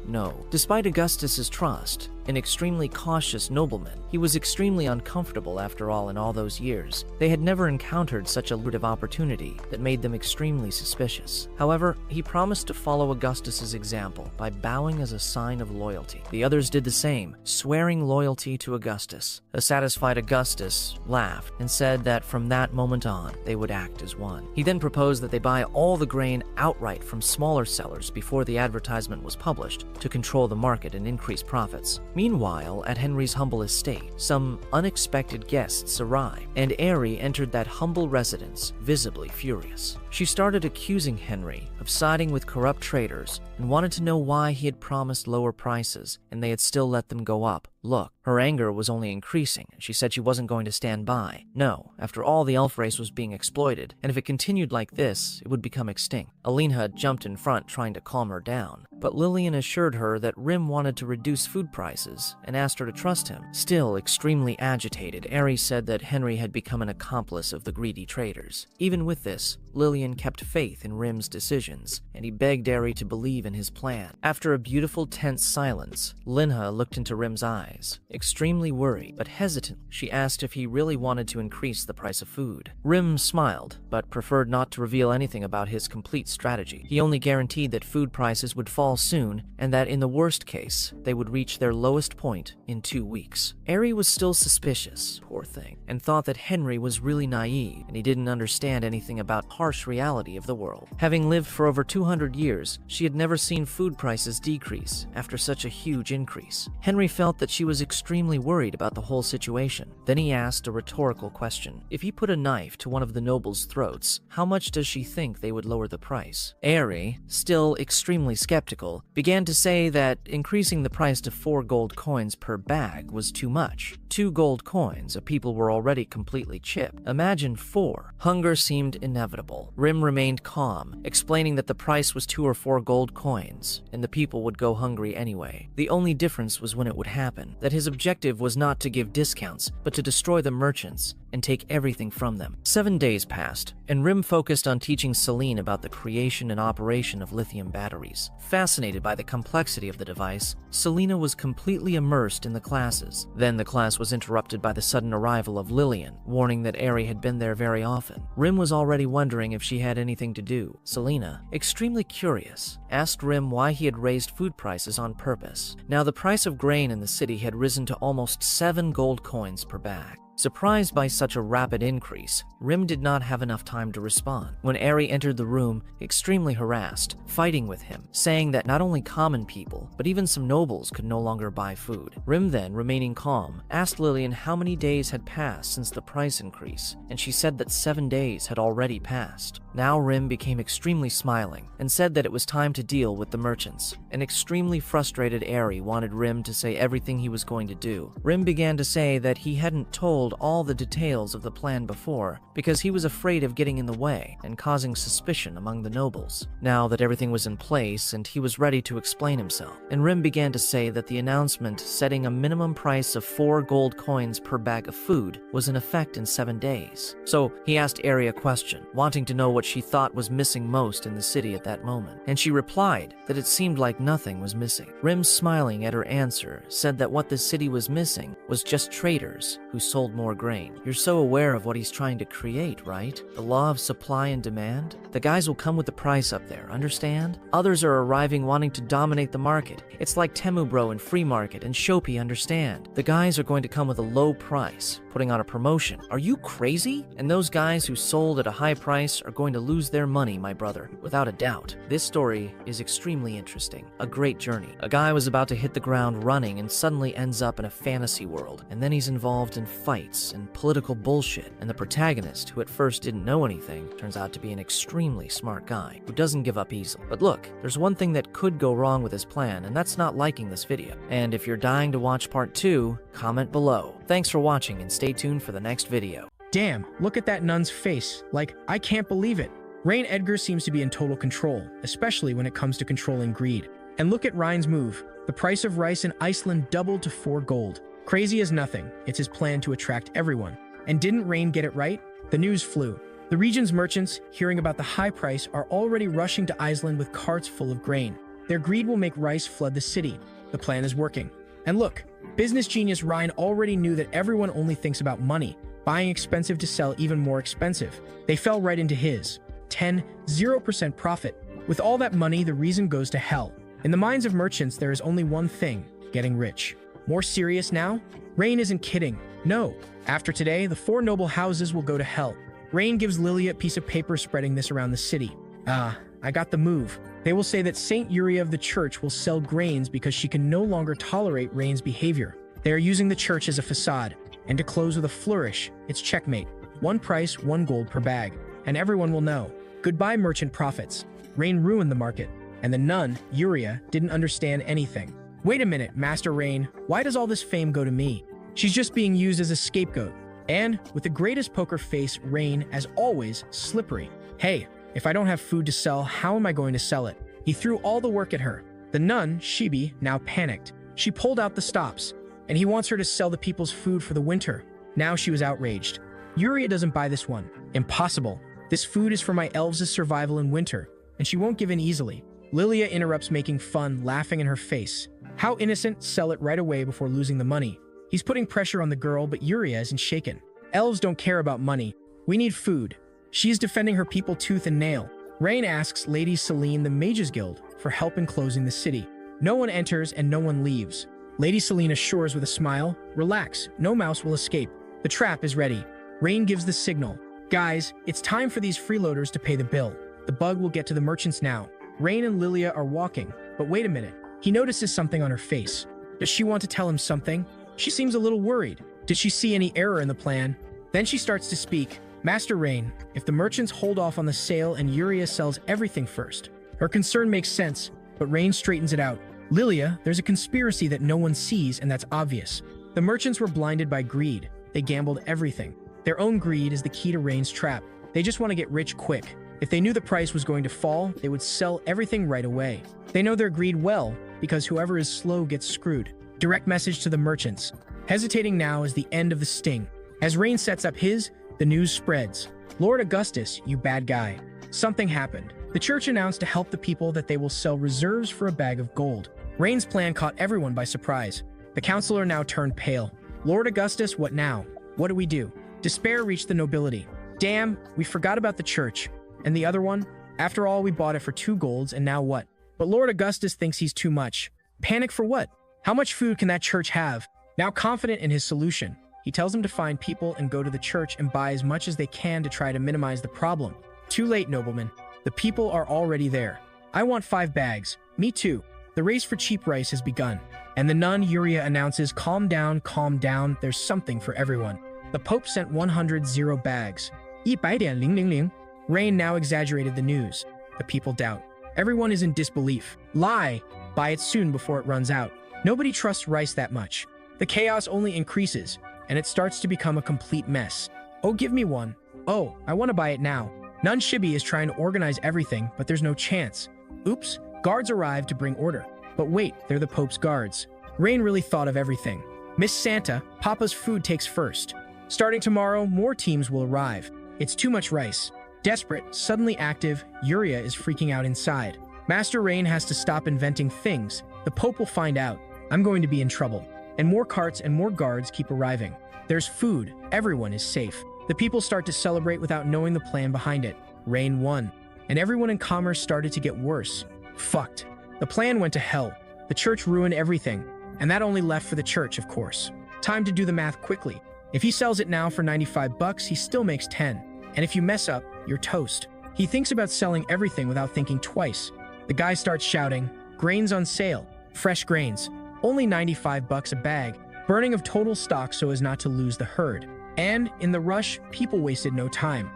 Despite Augustus's trust, an extremely cautious nobleman, he was extremely uncomfortable after all in all those years. They had never encountered such a lucrative opportunity that made them extremely suspicious. However, he promised to follow Augustus's example by bowing as a sign of loyalty. The others did the same, swearing loyalty to Augustus. A satisfied Augustus laughed and said that from that moment on, they would act as one. He then proposed that they buy all the grain outright from smaller sellers before the advertisement was published to control the market and increase profits. Meanwhile, at Henry's humble estate, some unexpected guests arrived, and Aerie entered that humble residence, visibly furious. She started accusing Henry of siding with corrupt traders and wanted to know why he had promised lower prices and they had still let them go up. Look, her anger was only increasing, and she said she wasn't going to stand by. No, after all, the elf race was being exploited, and if it continued like this, it would become extinct. Alinha jumped in front, trying to calm her down, but Lillian assured her that Rim wanted to reduce food prices and asked her to trust him. Still extremely agitated, Aerie said that Henry had become an accomplice of the greedy traders. Even with this, Lillian kept faith in Rim's decisions, and he begged Eri to believe in his plan. After a beautiful, tense silence, Linha looked into Rim's eyes. Extremely worried, but hesitant, she asked if he really wanted to increase the price of food. Rim smiled, but preferred not to reveal anything about his complete strategy. He only guaranteed that food prices would fall soon, and that in the worst case, they would reach their lowest point in 2 weeks. Eri was still suspicious, poor thing, and thought that Henry was really naive, and he didn't understand anything about harsh reality of the world. Having lived for over 200 years, she had never seen food prices decrease after such a huge increase. Henry felt that she was extremely worried about the whole situation. Then he asked a rhetorical question. If he put a knife to one of the nobles' throats, how much does she think they would lower the price? Eri, still extremely skeptical, began to say that increasing the price to 4 gold coins per bag was too much. 2 gold coins, a people were already completely chipped. Imagine 4. Hunger seemed inevitable. Rim remained calm, explaining that the price was 2 or 4 gold coins, and the people would go hungry anyway. The only difference was when it would happen, that his objective was not to give discounts, but to destroy the merchants and take everything from them. 7 days passed, and Rim focused on teaching Celine about the creation and operation of lithium batteries. Fascinated by the complexity of the device, Selena was completely immersed in the classes. Then the class was interrupted by the sudden arrival of Lillian, warning that Eri had been there very often. Rim was already wondering if she had anything to do. Selena, extremely curious, asked Rim why he had raised food prices on purpose. Now the price of grain in the city had risen to almost 7 gold coins per bag. Surprised by such a rapid increase, Rim did not have enough time to respond. When Eri entered the room, extremely harassed, fighting with him, saying that not only common people, but even some nobles could no longer buy food. Rim then, remaining calm, asked Lillian how many days had passed since the price increase, and she said that 7 days had already passed. Now Rim became extremely smiling, and said that it was time to deal with the merchants. An extremely frustrated Eri wanted Rim to say everything he was going to do. Rim began to say that he hadn't told all the details of the plan before because he was afraid of getting in the way and causing suspicion among the nobles. Now that everything was in place and he was ready to explain himself, and Rim began to say that the announcement setting a minimum price of 4 gold coins per bag of food was in effect in 7 days. So he asked Eri a question, wanting to know what she thought was missing most in the city at that moment, and she replied that it seemed like nothing was missing. Rim, smiling at her answer, said that what the city was missing was just traders who sold more grain. You're so aware of what he's trying to create, right? The law of supply and demand? The guys will come with the price up there, understand? Others are arriving wanting to dominate the market. It's like Temu Bro and Free Market and Shopee, understand? The guys are going to come with a low price, putting on a promotion. Are you crazy? And those guys who sold at a high price are going to lose their money, my brother, without a doubt. This story is extremely interesting. A great journey. A guy was about to hit the ground running and suddenly ends up in a fantasy world, and then he's involved in fights and political bullshit, and the protagonist, who at first didn't know anything, turns out to be an extremely smart guy who doesn't give up easily. But look, there's one thing that could go wrong with his plan, and that's not liking this video. And if you're dying to watch part 2, comment below. Thanks for watching and stay tuned for the next video. Damn, look at that nun's face. Like, I can't believe it. Rein Edgar seems to be in total control, especially when it comes to controlling greed. And look at Rein's move. The price of rice in Iceland doubled to 4 gold. Crazy as nothing, it's his plan to attract everyone. And didn't Rein get it right? The news flew. The region's merchants, hearing about the high price, are already rushing to Iceland with carts full of grain. Their greed will make rice flood the city. The plan is working. And look, business genius Rein already knew that everyone only thinks about money, buying expensive to sell even more expensive. They fell right into his 0% profit. With all that money, the reason goes to hell. In the minds of merchants, there is only one thing: getting rich. More serious now? Rein isn't kidding. No. After today, the 4 noble houses will go to hell. Rein gives Lily a piece of paper spreading this around the city. I got the move. They will say that Saint Uriah of the church will sell grains because she can no longer tolerate Rein's behavior. They are using the church as a facade. And to close with a flourish, it's checkmate. 1 price, 1 gold per bag. And everyone will know. Goodbye, merchant profits. Rein ruined the market. And the nun, Uriah, didn't understand anything. Wait a minute, Master Rein. Why does all this fame go to me? She's just being used as a scapegoat. And, with the greatest poker face, Rein, as always, slippery. Hey, if I don't have food to sell, how am I going to sell it? He threw all the work at her. The nun, Shibi, now panicked. She pulled out the stops, and he wants her to sell the people's food for the winter. Now she was outraged. Uriah doesn't buy this one. Impossible. This food is for my elves' survival in winter, and she won't give in easily. Lilia interrupts, making fun, laughing in her face. How innocent, sell it right away before losing the money. He's putting pressure on the girl, but Yuria isn't shaken. Elves don't care about money. We need food. She's defending her people tooth and nail. Rein asks Lady Celine, the Mages Guild, for help in closing the city. No one enters and no one leaves. Lady Celine assures with a smile, relax, no mouse will escape. The trap is ready. Rein gives the signal. Guys, it's time for these freeloaders to pay the bill. The bug will get to the merchants now. Rein and Lilia are walking, but wait a minute. He notices something on her face. Does she want to tell him something? She seems a little worried. Did she see any error in the plan? Then she starts to speak. Master Rein, if the merchants hold off on the sale and Yuria sells everything first. Her concern makes sense, but Rein straightens it out. Lilia, there's a conspiracy that no one sees, and that's obvious. The merchants were blinded by greed. They gambled everything. Their own greed is the key to Rein's trap. They just want to get rich quick. If they knew the price was going to fall, they would sell everything right away. They know their greed well, because whoever is slow gets screwed. Direct message to the merchants. Hesitating now is the end of the sting. As Rein sets up his, the news spreads. Lord Augustus, you bad guy. Something happened. The church announced to help the people that they will sell reserves for a bag of gold. Rein's plan caught everyone by surprise. The counselor now turned pale. Lord Augustus, what now? What do we do? Despair reached the nobility. Damn, we forgot about the church. And the other one? After all, we bought it for 2 golds, and now what? But Lord Augustus thinks he's too much. Panic for what? How much food can that church have? Now confident in his solution, he tells them to find people and go to the church and buy as much as they can to try to minimize the problem. Too late, nobleman. The people are already there. I want 5 bags. Me too. The race for cheap rice has begun. And the nun Yuria announces, calm down, there's something for everyone. The Pope sent 100 bags. 100,000. Rein now exaggerated the news. The people doubt. Everyone is in disbelief. Lie! Buy it soon before it runs out. Nobody trusts rice that much. The chaos only increases, and it starts to become a complete mess. Oh, give me one. Oh, I want to buy it now. Nun Shibi is trying to organize everything, but there's no chance. Oops, guards arrive to bring order. But wait, they're the Pope's guards. Rein really thought of everything. Miss Santa, Papa's food takes first. Starting tomorrow, more teams will arrive. It's too much rice. Desperate, suddenly active, Yuria is freaking out inside. Master Rein has to stop inventing things. The Pope will find out. I'm going to be in trouble. And more carts and more guards keep arriving. There's food. Everyone is safe. The people start to celebrate without knowing the plan behind it. Rein won. And everyone in commerce started to get worse. Fucked. The plan went to hell. The church ruined everything. And that only left for the church, of course. Time to do the math quickly. If he sells it now for 95 bucks, he still makes 10. And if you mess up, you're toast. He thinks about selling everything without thinking twice. The guy starts shouting, grains on sale, fresh grains, only 95 bucks a bag, burning of total stock so as not to lose the herd. And in the rush, people wasted no time.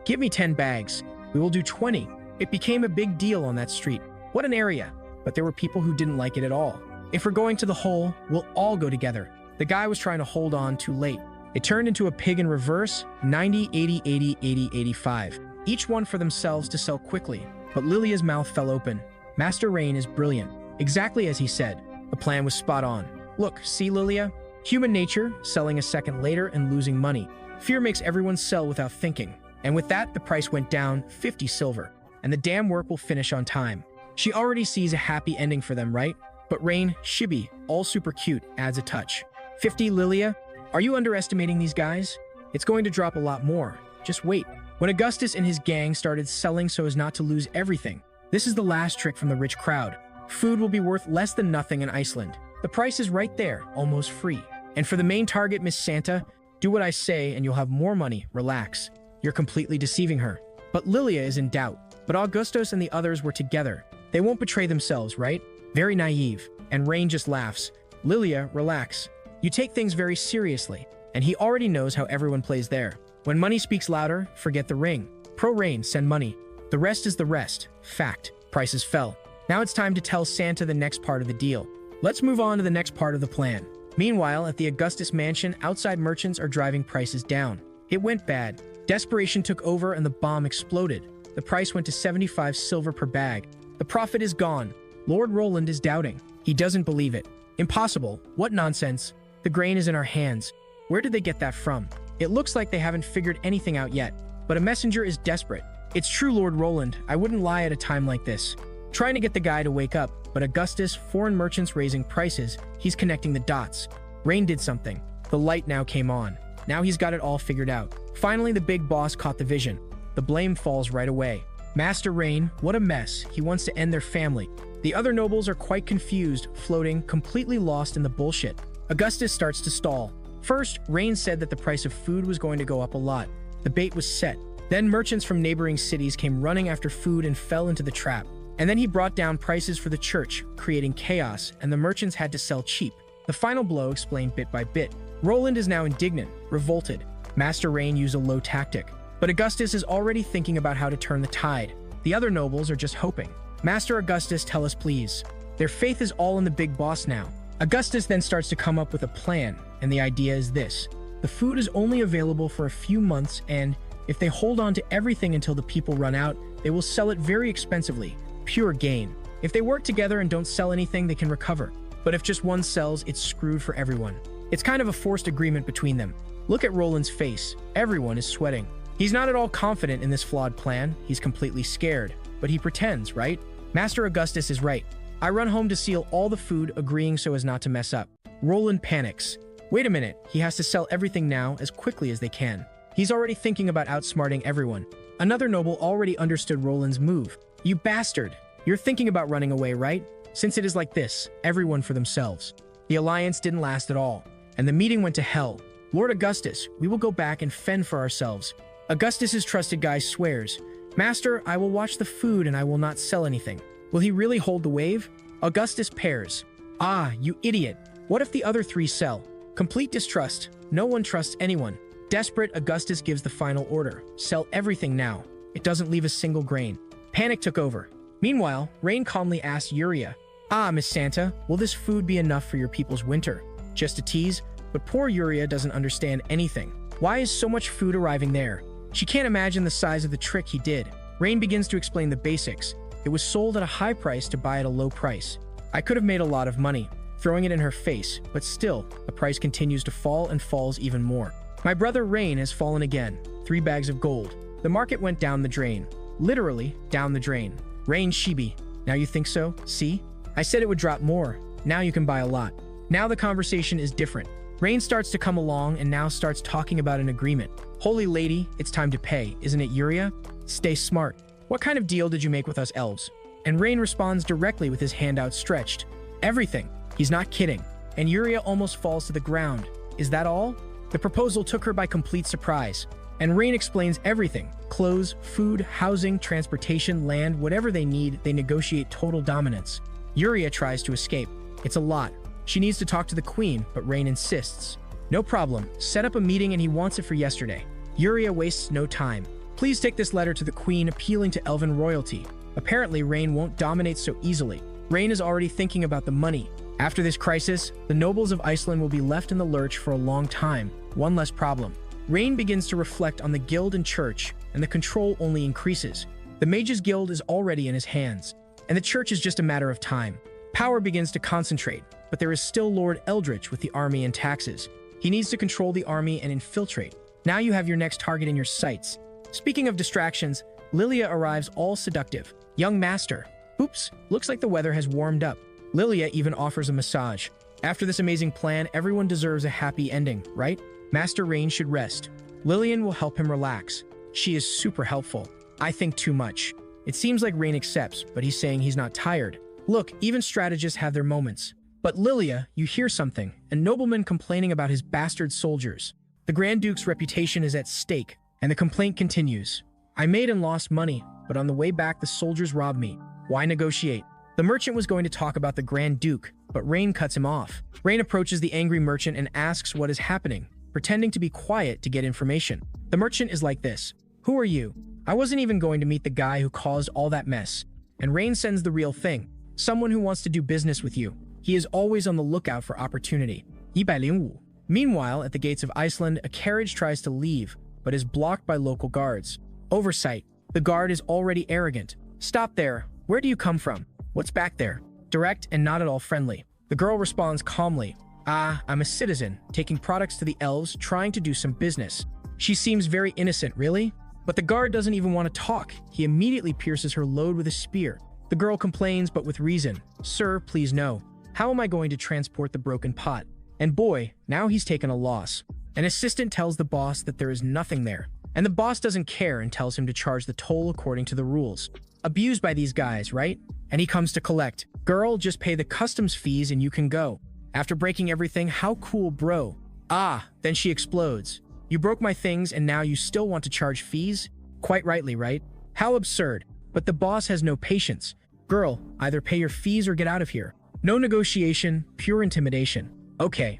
Give me 10 bags. We will do 20. It became a big deal on that street. What an area. But there were people who didn't like it at all. If we're going to the hole, we'll all go together. The guy was trying to hold on too late. It turned into a pig in reverse, 90, 80, 80, 80, 85. Each one for themselves to sell quickly. But Lilia's mouth fell open. Master Rein is brilliant. Exactly as he said. The plan was spot on. Look, see Lilia? Human nature, selling a second later and losing money. Fear makes everyone sell without thinking. And with that, the price went down 50 silver. And the damn work will finish on time. She already sees a happy ending for them, right? But Rein, Shibi, all super cute, adds a touch. 50 Lilia? Are you underestimating these guys? It's going to drop a lot more. Just wait. When Augustus and his gang started selling so as not to lose everything, this is the last trick from the rich crowd. Food will be worth less than nothing in Iceland. The price is right there, almost free. And for the main target, Miss Santa, do what I say and you'll have more money. Relax. You're completely deceiving her. But Lilia is in doubt. But Augustus and the others were together. They won't betray themselves, right? Very naive. And Rein just laughs. Lilia, relax. You take things very seriously. And he already knows how everyone plays there. When money speaks louder, forget the ring. Pro Rein, send money. The rest is the rest. Fact. Prices fell. Now it's time to tell Santa the next part of the deal. Let's move on to the next part of the plan. Meanwhile, at the Augustus mansion, outside merchants are driving prices down. It went bad. Desperation took over and the bomb exploded. The price went to 75 silver per bag. The profit is gone. Lord Roland is doubting. He doesn't believe it. Impossible. What nonsense. The grain is in our hands. Where did they get that from? It looks like they haven't figured anything out yet. but a messenger is desperate. It's true, Lord Roland, I wouldn't lie at a time like this. Trying to get the guy to wake up, but Augustus, foreign merchants raising prices, he's connecting the dots. Rein did something. The light now came on. Now he's got it all figured out. Finally, the big boss caught the vision. The blame falls right away. Master Rein, what a mess. He wants to end their family. The other nobles are quite confused, floating, completely lost in the bullshit. Augustus starts to stall. First, Rein said that the price of food was going to go up a lot. The bait was set. Then merchants from neighboring cities came running after food and fell into the trap. And then he brought down prices for the church, creating chaos, and the merchants had to sell cheap. The final blow explained bit by bit. Roland is now indignant, revolted. Master Rein used a low tactic. But Augustus is already thinking about how to turn the tide. The other nobles are just hoping. Master Augustus, tell us please. Their faith is all in the big boss now. Augustus then starts to come up with a plan, and the idea is this. The food is only available for a few months, and if they hold on to everything until the people run out, they will sell it very expensively. Pure gain. If they work together and don't sell anything, they can recover. But if just one sells, it's screwed for everyone. It's kind of a forced agreement between them. Look at Roland's face. Everyone is sweating. He's not at all confident in this flawed plan. He's completely scared. But he pretends, right? Master Augustus is right. I run home to seal all the food, agreeing so as not to mess up. Roland panics. Wait a minute. He has to sell everything now as quickly as they can. He's already thinking about outsmarting everyone. Another noble already understood Roland's move. You bastard! You're thinking about running away, right? Since it is like this, everyone for themselves. The alliance didn't last at all, and the meeting went to hell. Lord Augustus, we will go back and fend for ourselves. Augustus's trusted guy swears, Master, I will watch the food and I will not sell anything. Will he really hold the wave? Augustus pairs. Ah, you idiot. What if the other three sell? Complete distrust. No one trusts anyone. Desperate, Augustus gives the final order. Sell everything now. It doesn't leave a single grain. Panic took over. Meanwhile, Rein calmly asked Yuria, Ah, Miss Santa, will this food be enough for your people's winter? Just a tease, but poor Yuria doesn't understand anything. Why is so much food arriving there? She can't imagine the size of the trick he did. Rein begins to explain the basics. It was sold at a high price to buy at a low price. I could have made a lot of money, throwing it in her face, but still, the price continues to fall and falls even more. My brother Rein has fallen again. 3 bags of gold. The market went down the drain. Literally, down the drain. Rein Shibi. Now you think so? See? I said it would drop more. Now you can buy a lot. Now the conversation is different. Rein starts to come along and now starts talking about an agreement. Holy lady, it's time to pay, isn't it, Yuria? Stay smart. What kind of deal did you make with us elves? And Rein responds directly with his hand outstretched. Everything. He's not kidding. And Yuria almost falls to the ground. Is that all? The proposal took her by complete surprise. And Rein explains everything. Clothes, food, housing, transportation, land, whatever they need, they negotiate total dominance. Yuria tries to escape. It's a lot. She needs to talk to the queen, but Rein insists. No problem. Set up a meeting and he wants it for yesterday. Yuria wastes no time. Please take this letter to the queen appealing to elven royalty. Apparently, Rein won't dominate so easily. Rein is already thinking about the money. After this crisis, the nobles of Iceland will be left in the lurch for a long time. One less problem. Rein begins to reflect on the guild and church, and the control only increases. The Mage's guild is already in his hands, and the church is just a matter of time. Power begins to concentrate, but there is still Lord Eldritch with the army and taxes. He needs to control the army and infiltrate. Now you have your next target in your sights. Speaking of distractions, Lilia arrives all seductive. Young master. Oops, looks like the weather has warmed up. Lilia even offers a massage. After this amazing plan, everyone deserves a happy ending, right? Master Rein should rest. Lillian will help him relax. She is super helpful. I think too much. It seems like Rein accepts, but he's saying he's not tired. Look, even strategists have their moments. But Lilia, you hear something. A nobleman complaining about his bastard soldiers. The Grand Duke's reputation is at stake, and the complaint continues. I made and lost money, but on the way back the soldiers robbed me. Why negotiate? The merchant was going to talk about the Grand Duke, but Rein cuts him off. Rein approaches the angry merchant and asks what is happening, pretending to be quiet to get information. The merchant is like this. Who are you? I wasn't even going to meet the guy who caused all that mess. And Rein sends the real thing. Someone who wants to do business with you. He is always on the lookout for opportunity. 105. Meanwhile, at the gates of Iceland, a carriage tries to leave, but is blocked by local guards. Oversight. The guard is already arrogant. Stop there. Where do you come from? What's back there? Direct and not at all friendly. The girl responds calmly. I'm a citizen, taking products to the elves, trying to do some business. She seems very innocent, really? But the guard doesn't even want to talk. He immediately pierces her load with a spear. The girl complains, but with reason. Sir, please no. How am I going to transport the broken pot? And boy, now he's taken a loss. An assistant tells the boss that there is nothing there. And the boss doesn't care and tells him to charge the toll according to the rules. Abused by these guys, right? And he comes to collect. Girl, just pay the customs fees and you can go. After breaking everything, how cool, bro. Ah, then she explodes. You broke my things and now you still want to charge fees? Quite rightly, right? How absurd. But the boss has no patience. Girl, either pay your fees or get out of here. No negotiation, pure intimidation. Okay.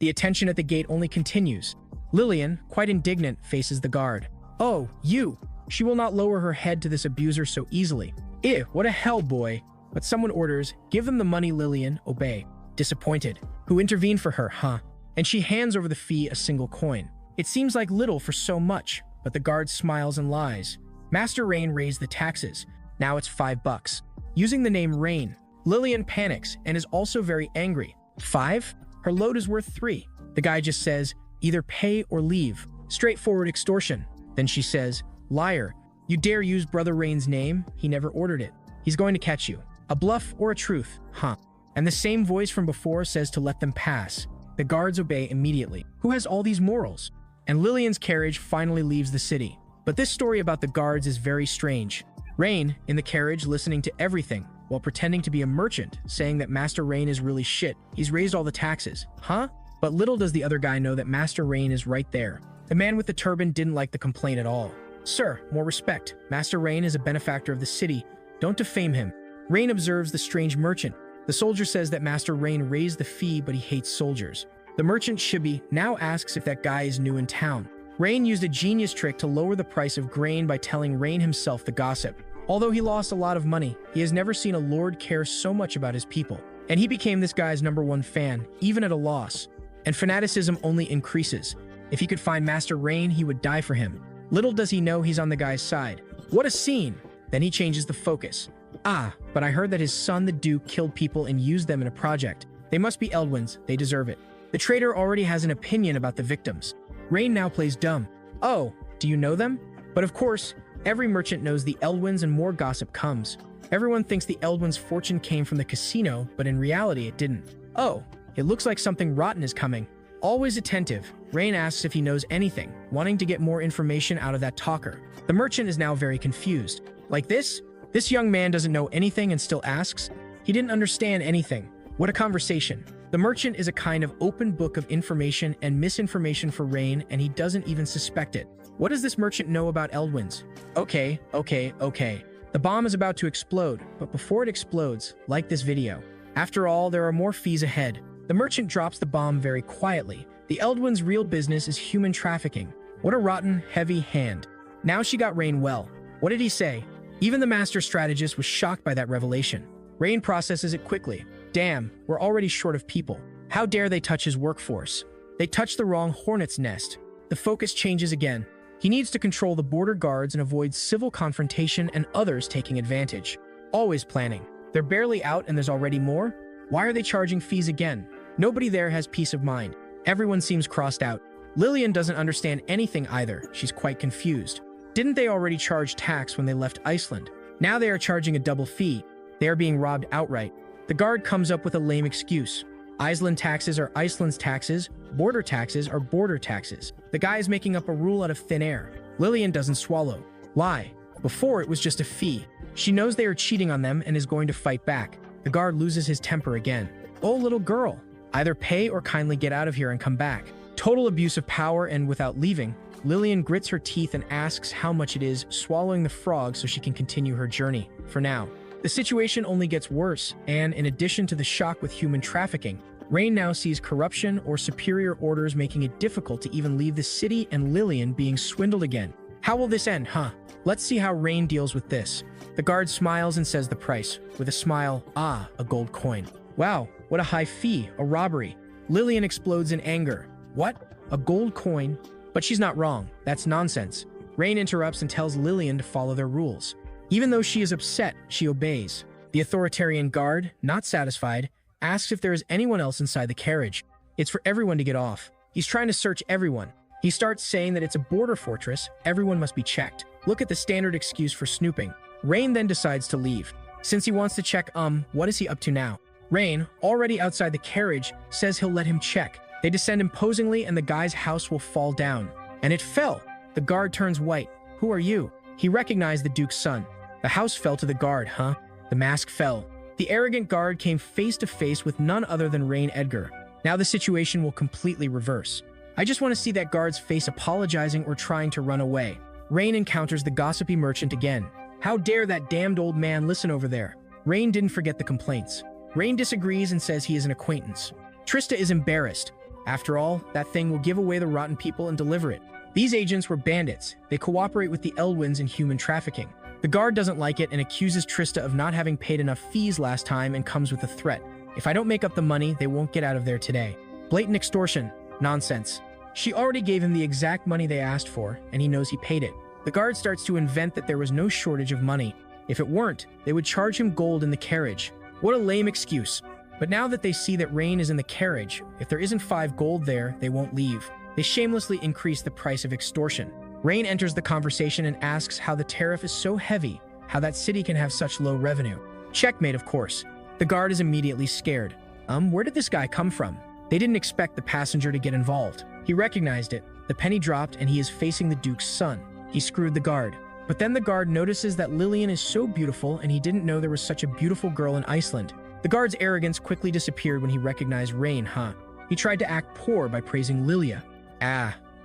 The attention at the gate only continues. Lillian, quite indignant, faces the guard. Oh, you! She will not lower her head to this abuser so easily. Ew, what a hell, boy. But someone orders, give them the money, Lillian, obey. Disappointed. Who intervened for her, huh? And she hands over the fee a single coin. It seems like little for so much, but the guard smiles and lies. Master Rein raised the taxes. Now it's $5. Using the name Rein, Lillian panics and is also very angry. 5? Her load is worth 3. The guy just says, either pay or leave. Straightforward extortion. Then she says, liar, you dare use Brother Rein's name? He never ordered it. He's going to catch you. A bluff or a truth, huh? And the same voice from before says to let them pass. The guards obey immediately. Who has all these morals? And Lillian's carriage finally leaves the city. But this story about the guards is very strange. Rein, in the carriage, listening to everything, while pretending to be a merchant, saying that Master Rein is really shit. He's raised all the taxes. Huh? But little does the other guy know that Master Rein is right there. The man with the turban didn't like the complaint at all. Sir, more respect. Master Rein is a benefactor of the city. Don't defame him. Rein observes the strange merchant. The soldier says that Master Rein raised the fee, but he hates soldiers. The merchant Shibi now asks if that guy is new in town. Rein used a genius trick to lower the price of grain by telling Rein himself the gossip. Although he lost a lot of money, he has never seen a lord care so much about his people. And he became this guy's #1 fan, even at a loss. And fanaticism only increases. If he could find Master Rein, he would die for him. Little does he know he's on the guy's side. What a scene! Then he changes the focus. Ah, but I heard that his son, the Duke, killed people and used them in a project. They must be Eldwins, they deserve it. The traitor already has an opinion about the victims. Rein now plays dumb. Oh, do you know them? But of course, every merchant knows the Eldwins and more gossip comes. Everyone thinks the Eldwins' fortune came from the casino, but in reality it didn't. Oh, it looks like something rotten is coming. Always attentive, Rein asks if he knows anything, wanting to get more information out of that talker. The merchant is now very confused. Like this? This young man doesn't know anything and still asks? He didn't understand anything. What a conversation. The merchant is a kind of open book of information and misinformation for Rein, and he doesn't even suspect it. What does this merchant know about Eldwins? Okay. The bomb is about to explode, but before it explodes, like this video. After all, there are more fees ahead. The merchant drops the bomb very quietly. The Eldwins' real business is human trafficking. What a rotten, heavy hand. Now she got Rein well. What did he say? Even the master strategist was shocked by that revelation. Rein processes it quickly. Damn, we're already short of people. How dare they touch his workforce? They touched the wrong hornet's nest. The focus changes again. He needs to control the border guards and avoid civil confrontation and others taking advantage. Always planning. They're barely out and there's already more? Why are they charging fees again? Nobody there has peace of mind. Everyone seems crossed out. Lillian doesn't understand anything either. She's quite confused. Didn't they already charge tax when they left Iceland? Now they are charging a double fee. They are being robbed outright. The guard comes up with a lame excuse. Iceland taxes are Iceland's taxes, border taxes are border taxes. The guy is making up a rule out of thin air. Lillian doesn't swallow. Lie. Before it was just a fee. She knows they are cheating on them and is going to fight back. The guard loses his temper again. Oh, little girl. Either pay or kindly get out of here and come back. Total abuse of power, and without leaving, Lillian grits her teeth and asks how much it is, swallowing the frog so she can continue her journey. For now. The situation only gets worse, and in addition to the shock with human trafficking, Rein now sees corruption or superior orders making it difficult to even leave the city and Lillian being swindled again. How will this end, huh? Let's see how Rein deals with this. The guard smiles and says the price. With a smile, ah, a gold coin. Wow, what a high fee, a robbery. Lillian explodes in anger. What? A gold coin? But she's not wrong. That's nonsense. Rein interrupts and tells Lillian to follow their rules. Even though she is upset, she obeys. The authoritarian guard, not satisfied, asks if there is anyone else inside the carriage. It's for everyone to get off. He's trying to search everyone. He starts saying that it's a border fortress, everyone must be checked. Look at the standard excuse for snooping. Rein then decides to leave. Since he wants to check, what is he up to now? Rein, already outside the carriage, says he'll let him check. They descend imposingly and the guy's house will fall down. And it fell. The guard turns white. Who are you? He recognized the Duke's son. The house fell to the guard, huh? The mask fell. The arrogant guard came face to face with none other than Rein Edgar. Now the situation will completely reverse. I just want to see that guard's face apologizing or trying to run away. Rein encounters the gossipy merchant again. How dare that damned old man listen over there? Rein didn't forget the complaints. Rein disagrees and says he is an acquaintance. Trista is embarrassed. After all, that thing will give away the rotten people and deliver it. These agents were bandits. They cooperate with the Elwins in human trafficking. The guard doesn't like it and accuses Trista of not having paid enough fees last time and comes with a threat. If I don't make up the money, they won't get out of there today. Blatant extortion. Nonsense. She already gave him the exact money they asked for, and he knows he paid it. The guard starts to invent that there was no shortage of money. If it weren't, they would charge him gold in the carriage. What a lame excuse. But now that they see that Rein is in the carriage, if there isn't 5 gold there, they won't leave. They shamelessly increase the price of extortion. Rein enters the conversation and asks how the tariff is so heavy, how that city can have such low revenue. Checkmate, of course. The guard is immediately scared. Where did this guy come from? They didn't expect the passenger to get involved. He recognized it. The penny dropped and he is facing the Duke's son. He screwed the guard. But then the guard notices that Lillian is so beautiful and he didn't know there was such a beautiful girl in Iceland. The guard's arrogance quickly disappeared when he recognized Rein, huh? He tried to act poor by praising Lilia.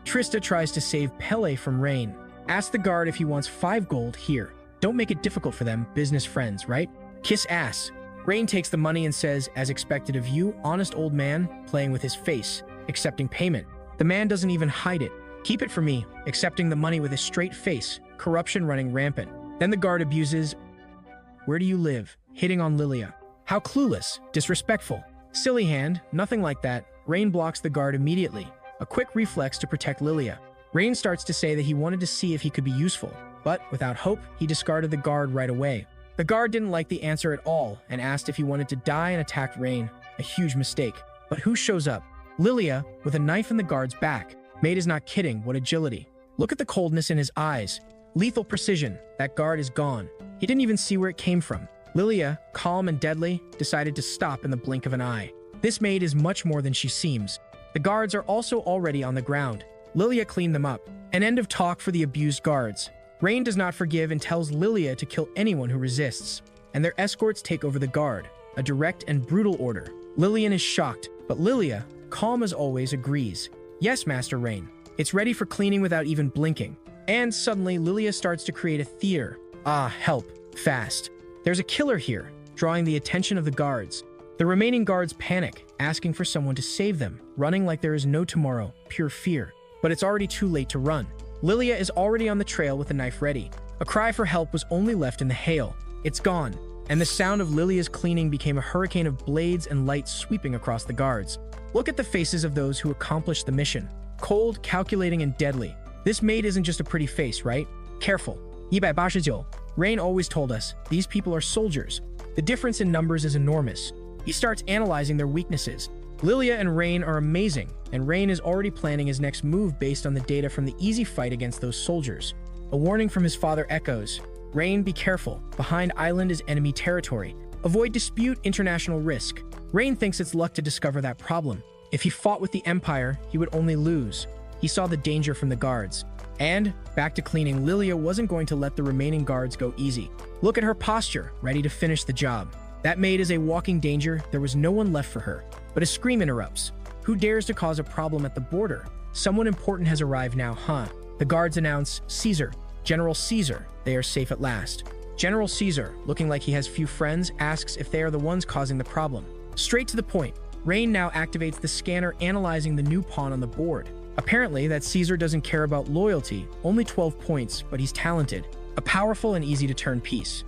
Trista tries to save Pele from Rein. Ask the guard if he wants 5 gold here. Don't make it difficult for them, business friends, right? Kiss ass. Rein takes the money and says, as expected of you, honest old man, playing with his face, accepting payment. The man doesn't even hide it. Keep it for me, accepting the money with a straight face, corruption running rampant. Then the guard abuses, where do you live? Hitting on Lilia. How clueless, disrespectful. Silly hand, nothing like that. Rein blocks the guard immediately. A quick reflex to protect Lilia. Rein starts to say that he wanted to see if he could be useful, but without hope, he discarded the guard right away. The guard didn't like the answer at all and asked if he wanted to die and attacked Rein. A huge mistake. But who shows up? Lilia, with a knife in the guard's back. Mage is not kidding, what agility. Look at the coldness in his eyes. Lethal precision. That guard is gone. He didn't even see where it came from. Lilia, calm and deadly, decided to stop in the blink of an eye. This maid is much more than she seems. The guards are also already on the ground. Lilia cleaned them up. An end of talk for the abused guards. Rein does not forgive and tells Lilia to kill anyone who resists. And their escorts take over the guard. A direct and brutal order. Lillian is shocked, but Lilia, calm as always, agrees. Yes, Master Rein. It's ready for cleaning without even blinking. And suddenly, Lilia starts to create a theater. Help. Fast. There's a killer here, drawing the attention of the guards. The remaining guards panic, asking for someone to save them, running like there is no tomorrow, pure fear. But it's already too late to run. Lilia is already on the trail with the knife ready. A cry for help was only left in the hail. It's gone, and the sound of Lilia's cleaning became a hurricane of blades and light sweeping across the guards. Look at the faces of those who accomplished the mission. Cold, calculating, and deadly. This maid isn't just a pretty face, right? Careful. 189. Rein always told us, these people are soldiers. The difference in numbers is enormous. He starts analyzing their weaknesses. Lilia and Rein are amazing, and Rein is already planning his next move based on the data from the easy fight against those soldiers. A warning from his father echoes. Rein, be careful. Behind island is enemy territory. Avoid dispute, international risk. Rein thinks it's luck to discover that problem. If he fought with the Empire, he would only lose. He saw the danger from the guards. And, back to cleaning, Lilia wasn't going to let the remaining guards go easy. Look at her posture, ready to finish the job. That maid is a walking danger, there was no one left for her. But a scream interrupts. Who dares to cause a problem at the border? Someone important has arrived now, huh? The guards announce, Caesar, General Caesar. They are safe at last. General Caesar, looking like he has few friends, asks if they are the ones causing the problem. Straight to the point. Rein now activates the scanner analyzing the new pawn on the board. Apparently, that Caesar doesn't care about loyalty, only 12 points, but he's talented. A powerful and easy-to-turn piece.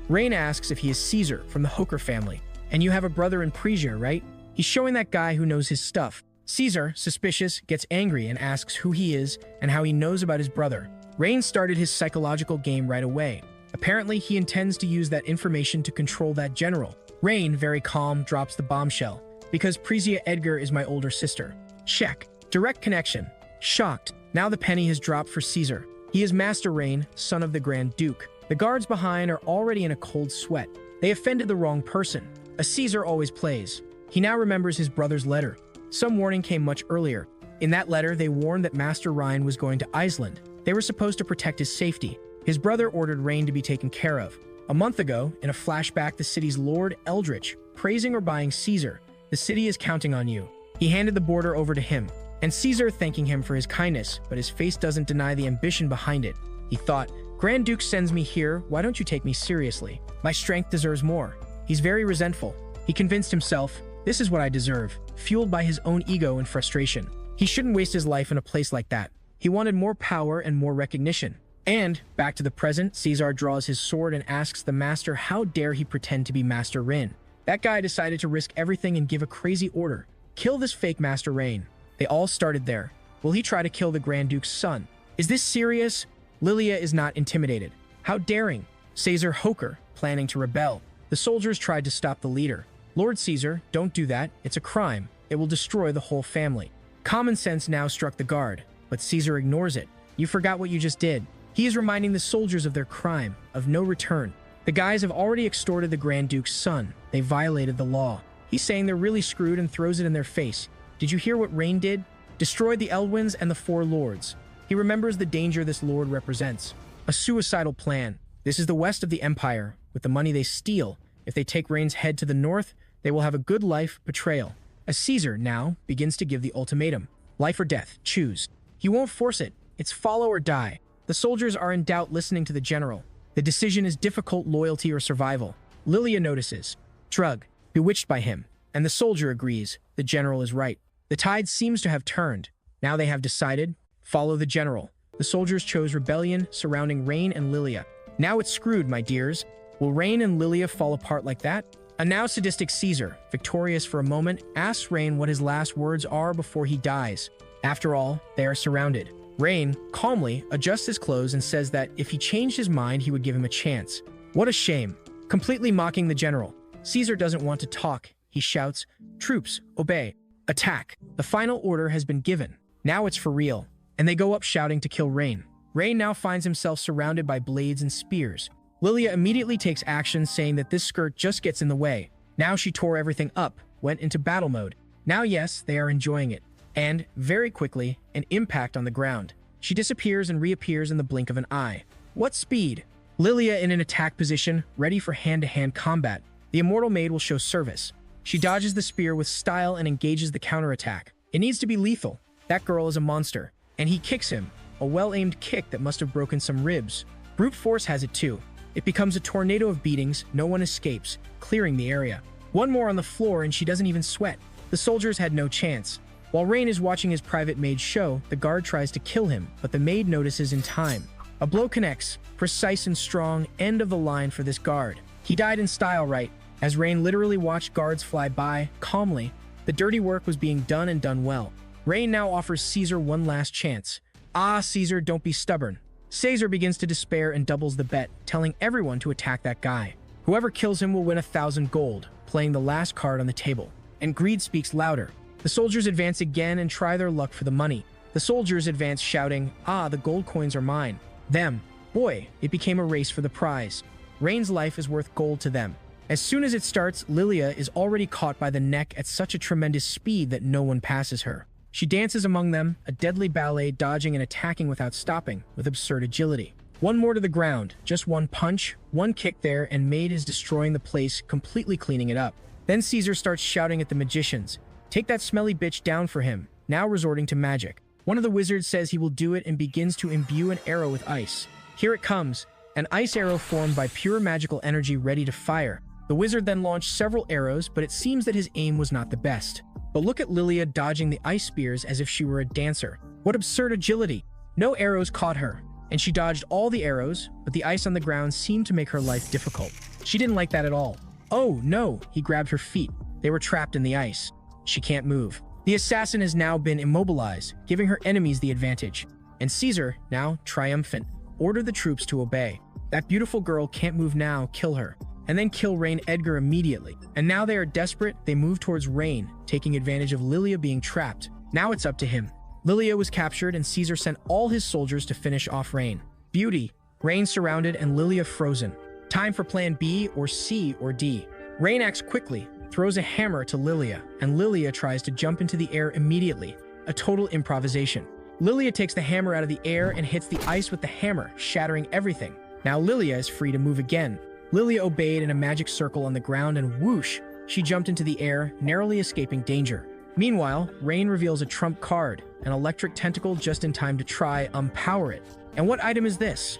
Rein asks if he is Caesar from the Hoker family. And you have a brother in Prussia, right? He's showing that guy who knows his stuff. Caesar, suspicious, gets angry and asks who he is and how he knows about his brother. Rein started his psychological game right away. Apparently, he intends to use that information to control that general. Rein, very calm, drops the bombshell. Because Prussia Edgar is my older sister. Check. Direct connection. Shocked, now the penny has dropped for Caesar. He is Master Rein, son of the Grand Duke. The guards behind are already in a cold sweat. They offended the wrong person. A Caesar always plays. He now remembers his brother's letter. Some warning came much earlier. In that letter, they warned that Master Rein was going to Iceland. They were supposed to protect his safety. His brother ordered Rein to be taken care of. A month ago, in a flashback, the city's Lord Eldritch, praising or buying Caesar. The city is counting on you. He handed the border over to him, and Caesar thanking him for his kindness, but his face doesn't deny the ambition behind it. He thought, Grand Duke sends me here, why don't you take me seriously? My strength deserves more. He's very resentful. He convinced himself, this is what I deserve, fueled by his own ego and frustration. He shouldn't waste his life in a place like that. He wanted more power and more recognition. And, back to the present, Caesar draws his sword and asks the master how dare he pretend to be Master Rein. That guy decided to risk everything and give a crazy order. Kill this fake Master Rein. They all started there. Will he try to kill the Grand Duke's son? Is this serious? Lilia is not intimidated. How daring! Caesar Hoker, planning to rebel. The soldiers tried to stop the leader. Lord Caesar, don't do that. It's a crime. It will destroy the whole family. Common sense now struck the guard, but Caesar ignores it. You forgot what you just did. He is reminding the soldiers of their crime, of no return. The guys have already extorted the Grand Duke's son. They violated the law. He's saying they're really screwed and throws it in their face. Did you hear what Rein did? Destroyed the Eldwins and the four lords. He remembers the danger this lord represents. A suicidal plan. This is the west of the empire. With the money they steal, if they take Rein's head to the north, they will have a good life. Betrayal. As Caesar now begins to give the ultimatum. Life or death, choose. He won't force it. It's follow or die. The soldiers are in doubt listening to the general. The decision is difficult, loyalty or survival. Lilia notices. Shrug, bewitched by him. And the soldier agrees. The general is right. The tide seems to have turned. Now they have decided. Follow the general. The soldiers chose rebellion surrounding Rein and Lilia. Now it's screwed, my dears. Will Rein and Lilia fall apart like that? A now sadistic Caesar, victorious for a moment, asks Rein what his last words are before he dies. After all, they are surrounded. Rein, calmly, adjusts his clothes and says that if he changed his mind, he would give him a chance. What a shame. Completely mocking the general. Caesar doesn't want to talk. He shouts, troops, obey. Attack. The final order has been given. Now it's for real. And they go up shouting to kill Rein. Rein now finds himself surrounded by blades and spears. Lilia immediately takes action, saying that this skirt just gets in the way. Now she tore everything up, went into battle mode. Now yes, they are enjoying it. And, very quickly, an impact on the ground. She disappears and reappears in the blink of an eye. What speed! Lilia in an attack position, ready for hand-to-hand combat. The immortal maid will show service. She dodges the spear with style and engages the counterattack. It needs to be lethal. That girl is a monster. And he kicks him, a well-aimed kick that must have broken some ribs. Brute force has it too. It becomes a tornado of beatings, no one escapes, clearing the area. One more on the floor and she doesn't even sweat. The soldiers had no chance. While Rein is watching his private maid show, the guard tries to kill him, but the maid notices in time. A blow connects, precise and strong, end of the line for this guard. He died in style, right? As Rein literally watched guards fly by, calmly, the dirty work was being done and done well. Rein now offers Caesar one last chance. Ah, Caesar, don't be stubborn. Caesar begins to despair and doubles the bet, telling everyone to attack that guy. Whoever kills him will win 1,000 gold, playing the last card on the table. And greed speaks louder. The soldiers advance again and try their luck for the money. The soldiers advance shouting, ah, the gold coins are mine. Them. Boy, it became a race for the prize. Rein's life is worth gold to them. As soon as it starts, Lilia is already caught by the neck at such a tremendous speed that no one passes her. She dances among them, a deadly ballet, dodging and attacking without stopping, with absurd agility. One more to the ground, just one punch, one kick there, and Maid is destroying the place, completely cleaning it up. Then Caesar starts shouting at the magicians. Take that smelly bitch down for him, now resorting to magic. One of the wizards says he will do it and begins to imbue an arrow with ice. Here it comes, an ice arrow formed by pure magical energy ready to fire. The wizard then launched several arrows, but it seems that his aim was not the best. But look at Lilia dodging the ice spears as if she were a dancer. What absurd agility! No arrows caught her, and she dodged all the arrows, but the ice on the ground seemed to make her life difficult. She didn't like that at all. Oh no, he grabbed her feet. They were trapped in the ice. She can't move. The assassin has now been immobilized, giving her enemies the advantage. And Caesar, now triumphant, ordered the troops to obey. That beautiful girl can't move now, kill her. And then kill Rein Edgar immediately. And now they are desperate, they move towards Rein, taking advantage of Lilia being trapped. Now it's up to him. Lilia was captured and Caesar sent all his soldiers to finish off Rein. Beauty, Rein surrounded and Lilia frozen. Time for plan B or C or D. Rein acts quickly, throws a hammer to Lilia, and Lilia tries to jump into the air immediately. A total improvisation. Lilia takes the hammer out of the air and hits the ice with the hammer, shattering everything. Now Lilia is free to move again. Lilia obeyed in a magic circle on the ground and whoosh, she jumped into the air, narrowly escaping danger. Meanwhile, Rein reveals a trump card, an electric tentacle just in time to try power it. And what item is this?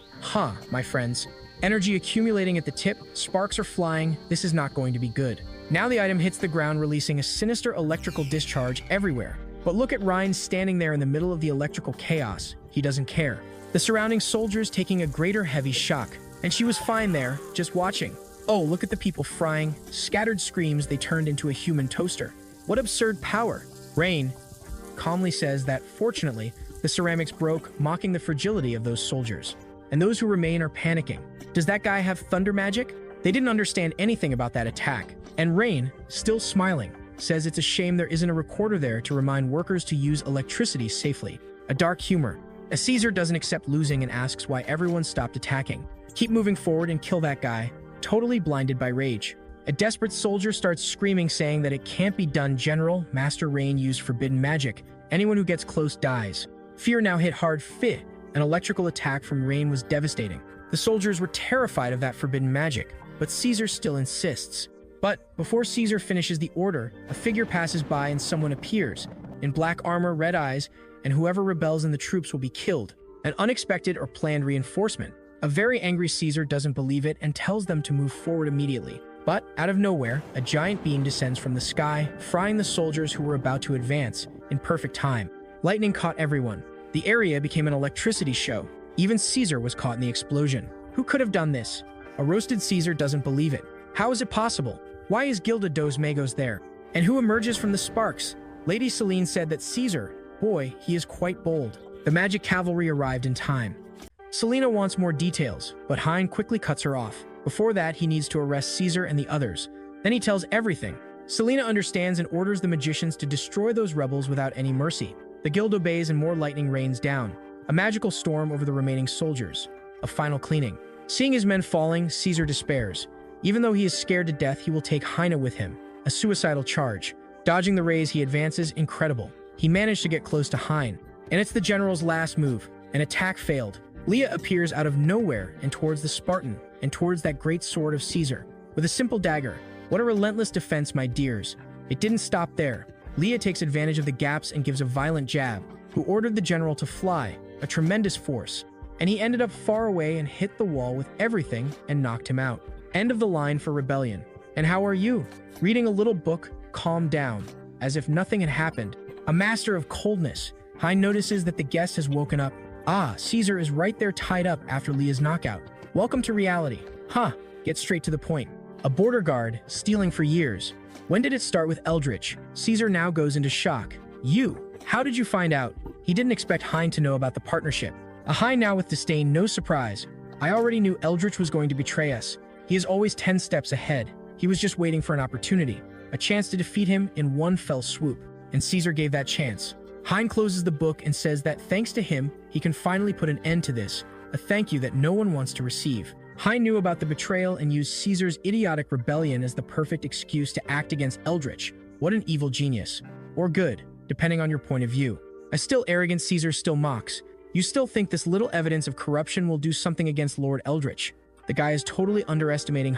My friends. Energy accumulating at the tip, sparks are flying, this is not going to be good. Now the item hits the ground, releasing a sinister electrical discharge everywhere. But look at Rein standing there in the middle of the electrical chaos. He doesn't care. The surrounding soldiers taking a greater heavy shock. And she was fine there, just watching. Oh, look at the people frying. Scattered screams, they turned into a human toaster. What absurd power. Rein calmly says that, fortunately, the ceramics broke, mocking the fragility of those soldiers. And those who remain are panicking. Does that guy have thunder magic? They didn't understand anything about that attack. And Rein, still smiling, says it's a shame there isn't a recorder there to remind workers to use electricity safely. A dark humor. As Caesar doesn't accept losing and asks why everyone stopped attacking. Keep moving forward and kill that guy, totally blinded by rage. A desperate soldier starts screaming, saying that it can't be done, General. Master Rein used forbidden magic. Anyone who gets close dies. Fear now hit hard. An electrical attack from Rein was devastating. The soldiers were terrified of that forbidden magic, but Caesar still insists. But before Caesar finishes the order, a figure passes by and someone appears. In black armor, red eyes, and whoever rebels in the troops will be killed. An unexpected or planned reinforcement. A very angry Caesar doesn't believe it and tells them to move forward immediately. But out of nowhere, a giant beam descends from the sky, frying the soldiers who were about to advance in perfect time. Lightning caught everyone. The area became an electricity show. Even Caesar was caught in the explosion. Who could have done this? A roasted Caesar doesn't believe it. How is it possible? Why is Gilda dos Magos there? And who emerges from the sparks? Lady Selene said that Caesar, boy, he is quite bold. The magic cavalry arrived in time. Selena wants more details, but Hein quickly cuts her off. Before that, he needs to arrest Caesar and the others. Then he tells everything. Selena understands and orders the magicians to destroy those rebels without any mercy. The guild obeys and more lightning rains down. A magical storm over the remaining soldiers. A final cleaning. Seeing his men falling, Caesar despairs. Even though he is scared to death, he will take Heine with him. A suicidal charge. Dodging the rays, he advances. Incredible. He managed to get close to Hein. And it's the general's last move. An attack failed. Leah appears out of nowhere and towards the Spartan, and towards that great sword of Caesar. With a simple dagger. What a relentless defense, my dears. It didn't stop there. Leah takes advantage of the gaps and gives a violent jab, who ordered the general to fly, a tremendous force. And he ended up far away and hit the wall with everything and knocked him out. End of the line for rebellion. And how are you? Reading a little book, calm down, as if nothing had happened. A master of coldness. Hein notices that the guest has woken up. Ah, Caesar is right there tied up after Leah's knockout. Welcome to reality. Get straight to the point. A border guard, stealing for years. When did it start with Eldritch? Caesar now goes into shock. You, how did you find out? He didn't expect Hein to know about the partnership. A Hein now with disdain, no surprise. I already knew Eldritch was going to betray us. He is always 10 steps ahead. He was just waiting for an opportunity, a chance to defeat him in one fell swoop. And Caesar gave that chance. Hein closes the book and says that thanks to him, he can finally put an end to this, a thank you that no one wants to receive. Hein knew about the betrayal and used Caesar's idiotic rebellion as the perfect excuse to act against Eldritch. What an evil genius. Or good, depending on your point of view. A still arrogant Caesar still mocks. You still think this little evidence of corruption will do something against Lord Eldritch. The guy is totally underestimating.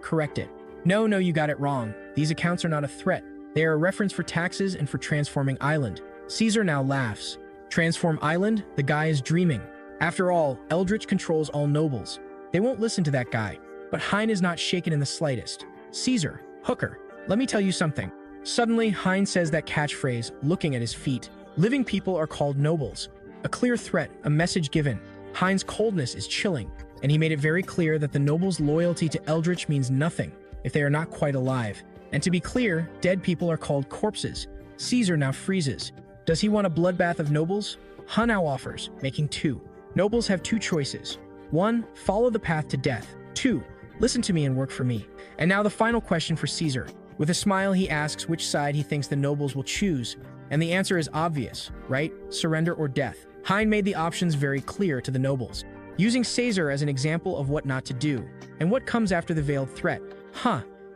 Correct it. No, you got it wrong. These accounts are not a threat. They are a reference for taxes and for transforming island. Caesar now laughs. Transform island? The guy is dreaming. After all, Eldritch controls all nobles. They won't listen to that guy. But Hein is not shaken in the slightest. Caesar, hooker, let me tell you something. Suddenly, Hein says that catchphrase, looking at his feet. Living people are called nobles. A clear threat, a message given. Hein's coldness is chilling, and he made it very clear that the nobles' loyalty to Eldritch means nothing if they are not quite alive. And to be clear, dead people are called corpses. Caesar now freezes. Does he want a bloodbath of nobles? Hun now offers, making 2. Nobles have 2 choices. 1, follow the path to death. 2, listen to me and work for me. And now the final question for Caesar. With a smile, he asks which side he thinks the nobles will choose. And the answer is obvious, right? Surrender or death. Hein made the options very clear to the nobles, using Caesar as an example of what not to do. And what comes after the veiled threat?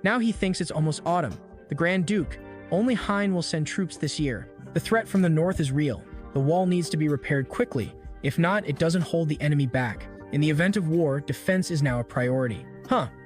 Now he thinks it's almost autumn. The Grand Duke, only Hein will send troops this year. The threat from the north is real. The wall needs to be repaired quickly. If not, it doesn't hold the enemy back. In the event of war, defense is now a priority.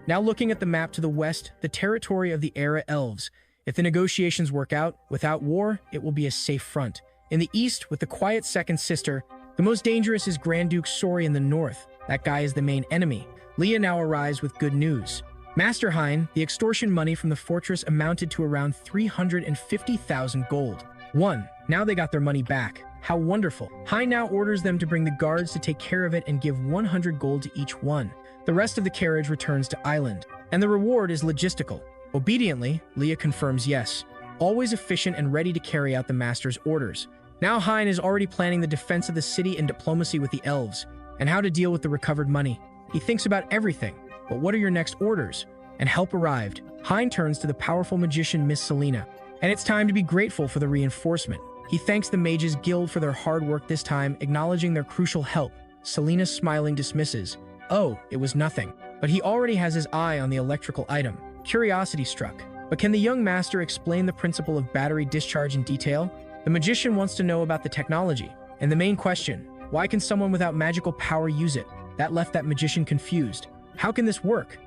Now looking at the map to the west, the territory of the era elves. If the negotiations work out, without war, it will be a safe front. In the east, with the quiet second sister, the most dangerous is Grand Duke Sori in the north. That guy is the main enemy. Leah now arrives with good news. Master Hein, the extortion money from the fortress amounted to around 350,000 gold. Now they got their money back. How wonderful. Hein now orders them to bring the guards to take care of it and give 100 gold to each one. The rest of the carriage returns to Island, and the reward is logistical. Obediently, Leah confirms yes, always efficient and ready to carry out the master's orders. Now Hein is already planning the defense of the city and diplomacy with the elves, and how to deal with the recovered money. He thinks about everything, but what are your next orders? And help arrived. Hein turns to the powerful magician Miss Selena, and it's time to be grateful for the reinforcement. He thanks the Mages Guild for their hard work this time, acknowledging their crucial help. Selena smiling dismisses. Oh, it was nothing. But he already has his eye on the electrical item. Curiosity struck. But can the young master explain the principle of battery discharge in detail? The magician wants to know about the technology. And the main question, why can someone without magical power use it? That left that magician confused. How can this work?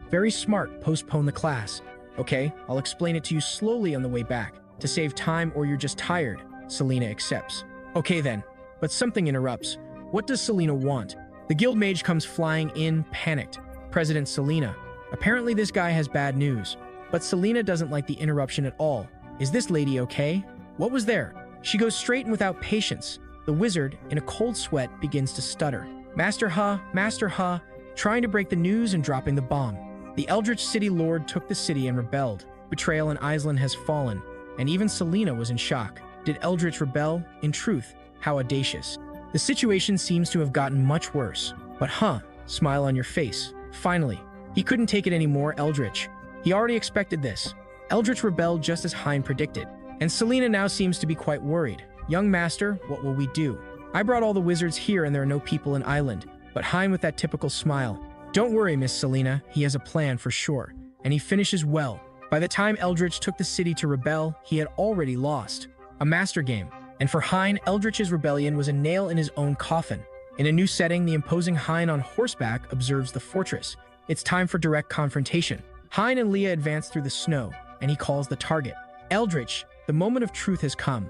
Very smart, postpone the class. Okay, I'll explain it to you slowly on the way back. To save time or you're just tired. Selena accepts. Okay then, but something interrupts. What does Selena want? The guild mage comes flying in, panicked. President Selena. Apparently this guy has bad news. But Selena doesn't like the interruption at all. Is this lady okay? What was there? She goes straight and without patience. The wizard, in a cold sweat, begins to stutter. Master Ha, trying to break the news and dropping the bomb. The Eldritch City Lord took the city and rebelled. Betrayal in Island has fallen. And even Selena was in shock. Did Eldritch rebel? In truth, how audacious. The situation seems to have gotten much worse. But smile on your face. Finally, he couldn't take it anymore, Eldritch. He already expected this. Eldritch rebelled just as Hein predicted. And Selena now seems to be quite worried. Young master, what will we do? I brought all the wizards here and there are no people in Island. But Hein with that typical smile. Don't worry, Miss Selena, he has a plan for sure. And he finishes well. By the time Eldritch took the city to rebel, he had already lost. A master game. And for Hein, Eldritch's rebellion was a nail in his own coffin. In a new setting, the imposing Hein on horseback observes the fortress. It's time for direct confrontation. Hein and Leah advance through the snow, and he calls the target. Eldritch, the moment of truth has come.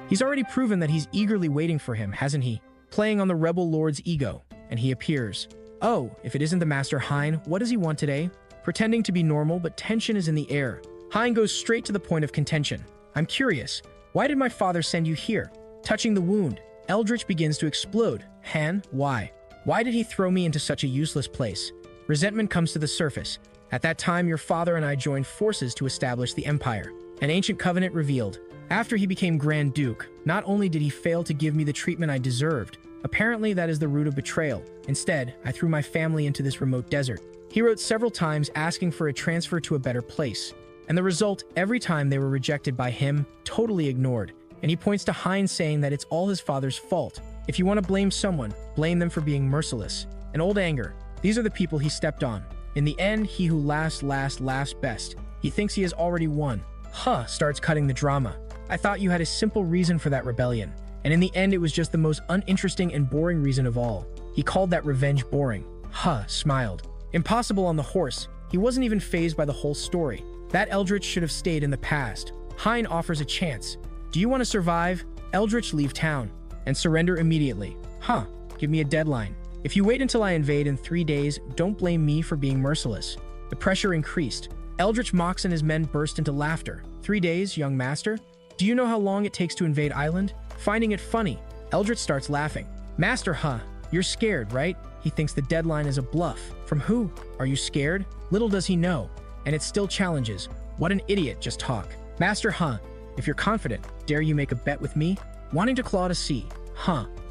He's already proven that he's eagerly waiting for him, hasn't he? Playing on the rebel lord's ego, and he appears. Oh, if it isn't the Master Hein, what does he want today? Pretending to be normal, but tension is in the air. Hein goes straight to the point of contention. I'm curious. Why did my father send you here? Touching the wound, Eldritch begins to explode. Han, why? Why did he throw me into such a useless place? Resentment comes to the surface. At that time, your father and I joined forces to establish the Empire. An ancient covenant revealed. After he became Grand Duke, not only did he fail to give me the treatment I deserved, apparently that is the root of betrayal. Instead, I threw my family into this remote desert. He wrote several times asking for a transfer to a better place. And the result, every time they were rejected by him, totally ignored. And he points to Hein saying that it's all his father's fault. If you want to blame someone, blame them for being merciless. An old anger. These are the people he stepped on. In the end, he who laughs best. He thinks he has already won. Starts cutting the drama. I thought you had a simple reason for that rebellion. And in the end, it was just the most uninteresting and boring reason of all. He called that revenge boring. Smiled. Impossible on the horse. He wasn't even fazed by the whole story. That Eldritch should have stayed in the past. Hein offers a chance. Do you want to survive? Eldritch, leave town. And surrender immediately. Give me a deadline. If you wait until I invade in 3 days, don't blame me for being merciless. The pressure increased. Eldritch mocks and his men burst into laughter. 3 days, young master? Do you know how long it takes to invade Island? Finding it funny, Eldritch starts laughing. Master, you're scared, right? He thinks the deadline is a bluff. From who? Are you scared? Little does he know. And it still challenges. What an idiot, just talk. Master, if you're confident, dare you make a bet with me? Wanting to claw to see.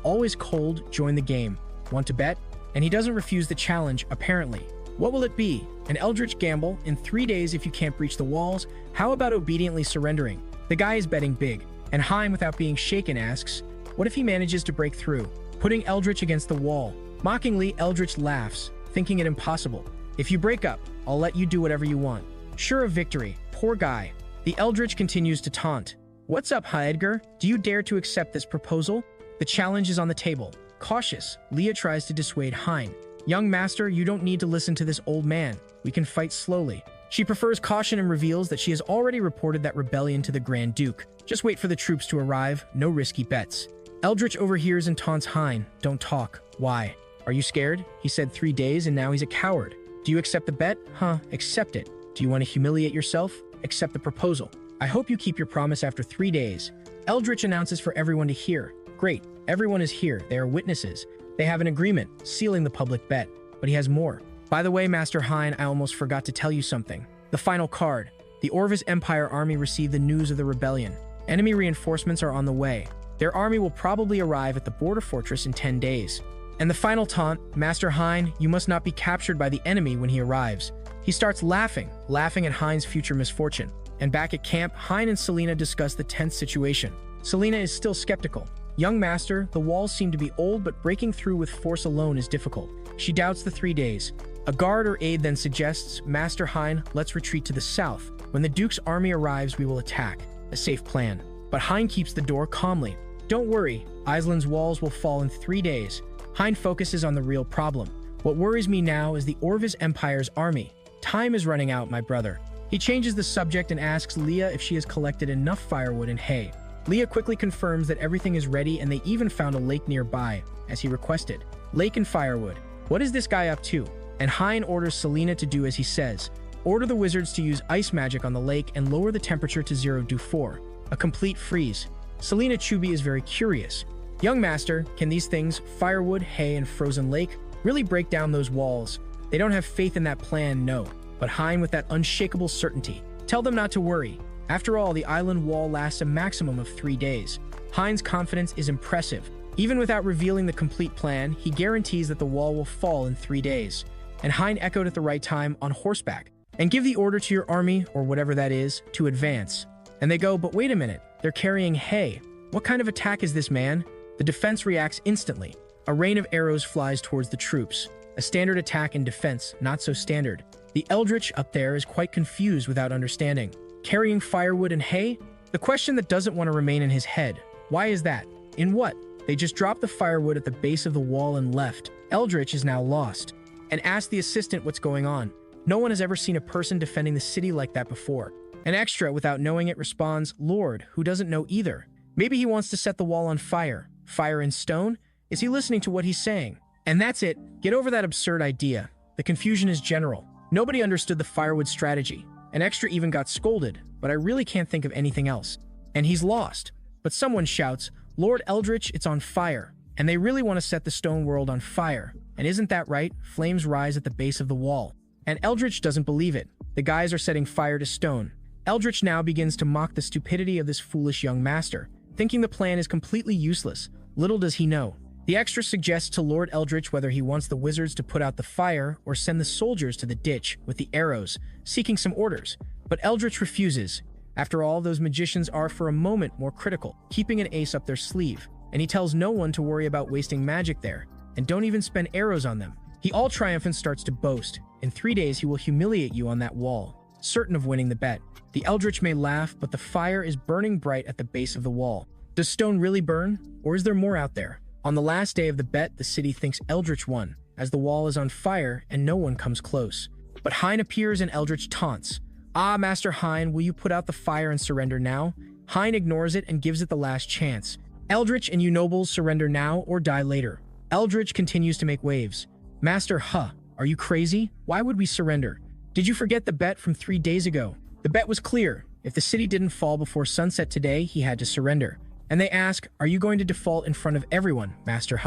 Always cold, join the game. Want to bet? And he doesn't refuse the challenge, apparently. What will it be? An Eldritch gamble? In 3 days if you can't breach the walls? How about obediently surrendering? The guy is betting big, and Hein, without being shaken, asks, what if he manages to break through, putting Eldritch against the wall? Mockingly, Eldritch laughs, thinking it impossible. If you break up, I'll let you do whatever you want. Sure of victory, poor guy. The Eldritch continues to taunt. What's up, Rein Edgar? Do you dare to accept this proposal? The challenge is on the table. Cautious, Leah tries to dissuade Hein. Young master, you don't need to listen to this old man. We can fight slowly. She prefers caution and reveals that she has already reported that rebellion to the Grand Duke. Just wait for the troops to arrive, no risky bets. Eldritch overhears and taunts Hein. Don't talk. Why? Are you scared? He said 3 days and now he's a coward. Do you accept the bet? Huh, accept it. Do you want to humiliate yourself? Accept the proposal. I hope you keep your promise after 3 days. Eldritch announces for everyone to hear. Great, everyone is here. They are witnesses. They have an agreement, sealing the public bet. But he has more. By the way, Master Hein, I almost forgot to tell you something. The final card. The Orvis Empire army received the news of the rebellion. Enemy reinforcements are on the way. Their army will probably arrive at the border fortress in 10 days. And the final taunt, Master Hein, you must not be captured by the enemy when he arrives. He starts laughing at Hein's future misfortune. And back at camp, Hein and Selena discuss the tense situation. Selena is still skeptical. Young master, the walls seem to be old, but breaking through with force alone is difficult. She doubts the 3 days. A guard or aide then suggests, Master Hein, let's retreat to the south. When the Duke's army arrives, we will attack. A safe plan. But Hein keeps the door calmly. Don't worry, Iceland's walls will fall in 3 days. Hein focuses on the real problem. What worries me now is the Orvis Empire's army. Time is running out, my brother. He changes the subject and asks Leah if she has collected enough firewood and hay. Leah quickly confirms that everything is ready and they even found a lake nearby, as he requested. Lake and firewood. What is this guy up to? And Hein orders Selena to do as he says. Order the wizards to use ice magic on the lake and lower the temperature to 0°4. A complete freeze. Selena Chubi is very curious. Young master, can these things, firewood, hay, and frozen lake, really break down those walls? They don't have faith in that plan, no. But Hein with that unshakable certainty. Tell them not to worry. After all, the island wall lasts a maximum of 3 days. Hein's confidence is impressive. Even without revealing the complete plan, he guarantees that the wall will fall in 3 days. And Hein echoed at the right time on horseback. And give the order to your army, or whatever that is, to advance. And they go, but wait a minute, they're carrying hay. What kind of attack is this, man? The defense reacts instantly. A rain of arrows flies towards the troops. A standard attack and defense, not so standard. The Eldritch up there is quite confused without understanding. Carrying firewood and hay? The question that doesn't want to remain in his head. Why is that? In what? They just dropped the firewood at the base of the wall and left. Eldritch is now lost. And asked the assistant what's going on. No one has ever seen a person defending the city like that before. An extra, without knowing it, responds, Lord, who doesn't know either. Maybe he wants to set the wall on fire. Fire and stone? Is he listening to what he's saying? And that's it. Get over that absurd idea. The confusion is general. Nobody understood the firewood strategy. An extra even got scolded, but I really can't think of anything else. And he's lost. But someone shouts, Lord Eldritch, it's on fire. And they really want to set the stone world on fire. And isn't that right? Flames rise at the base of the wall. And Eldritch doesn't believe it. The guys are setting fire to stone. Eldritch now begins to mock the stupidity of this foolish young master, thinking the plan is completely useless. Little does he know. The extra suggests to Lord Eldritch whether he wants the wizards to put out the fire or send the soldiers to the ditch with the arrows, seeking some orders. But Eldritch refuses. After all, those magicians are for a moment more critical, keeping an ace up their sleeve. And he tells no one to worry about wasting magic there, and don't even spend arrows on them. He all triumphant starts to boast. In 3 days he will humiliate you on that wall, certain of winning the bet. The Eldritch may laugh, but the fire is burning bright at the base of the wall. Does stone really burn, or is there more out there? On the last day of the bet, the city thinks Eldritch won, as the wall is on fire and no one comes close. But Hein appears and Eldritch taunts. Ah, Master Hein, will you put out the fire and surrender now? Hein ignores it and gives it the last chance. Eldritch and you nobles surrender now or die later. Eldritch continues to make waves. Master, are you crazy? Why would we surrender? Did you forget the bet from 3 days ago? The bet was clear. If the city didn't fall before sunset today, he had to surrender. And they ask, are you going to default in front of everyone, Master,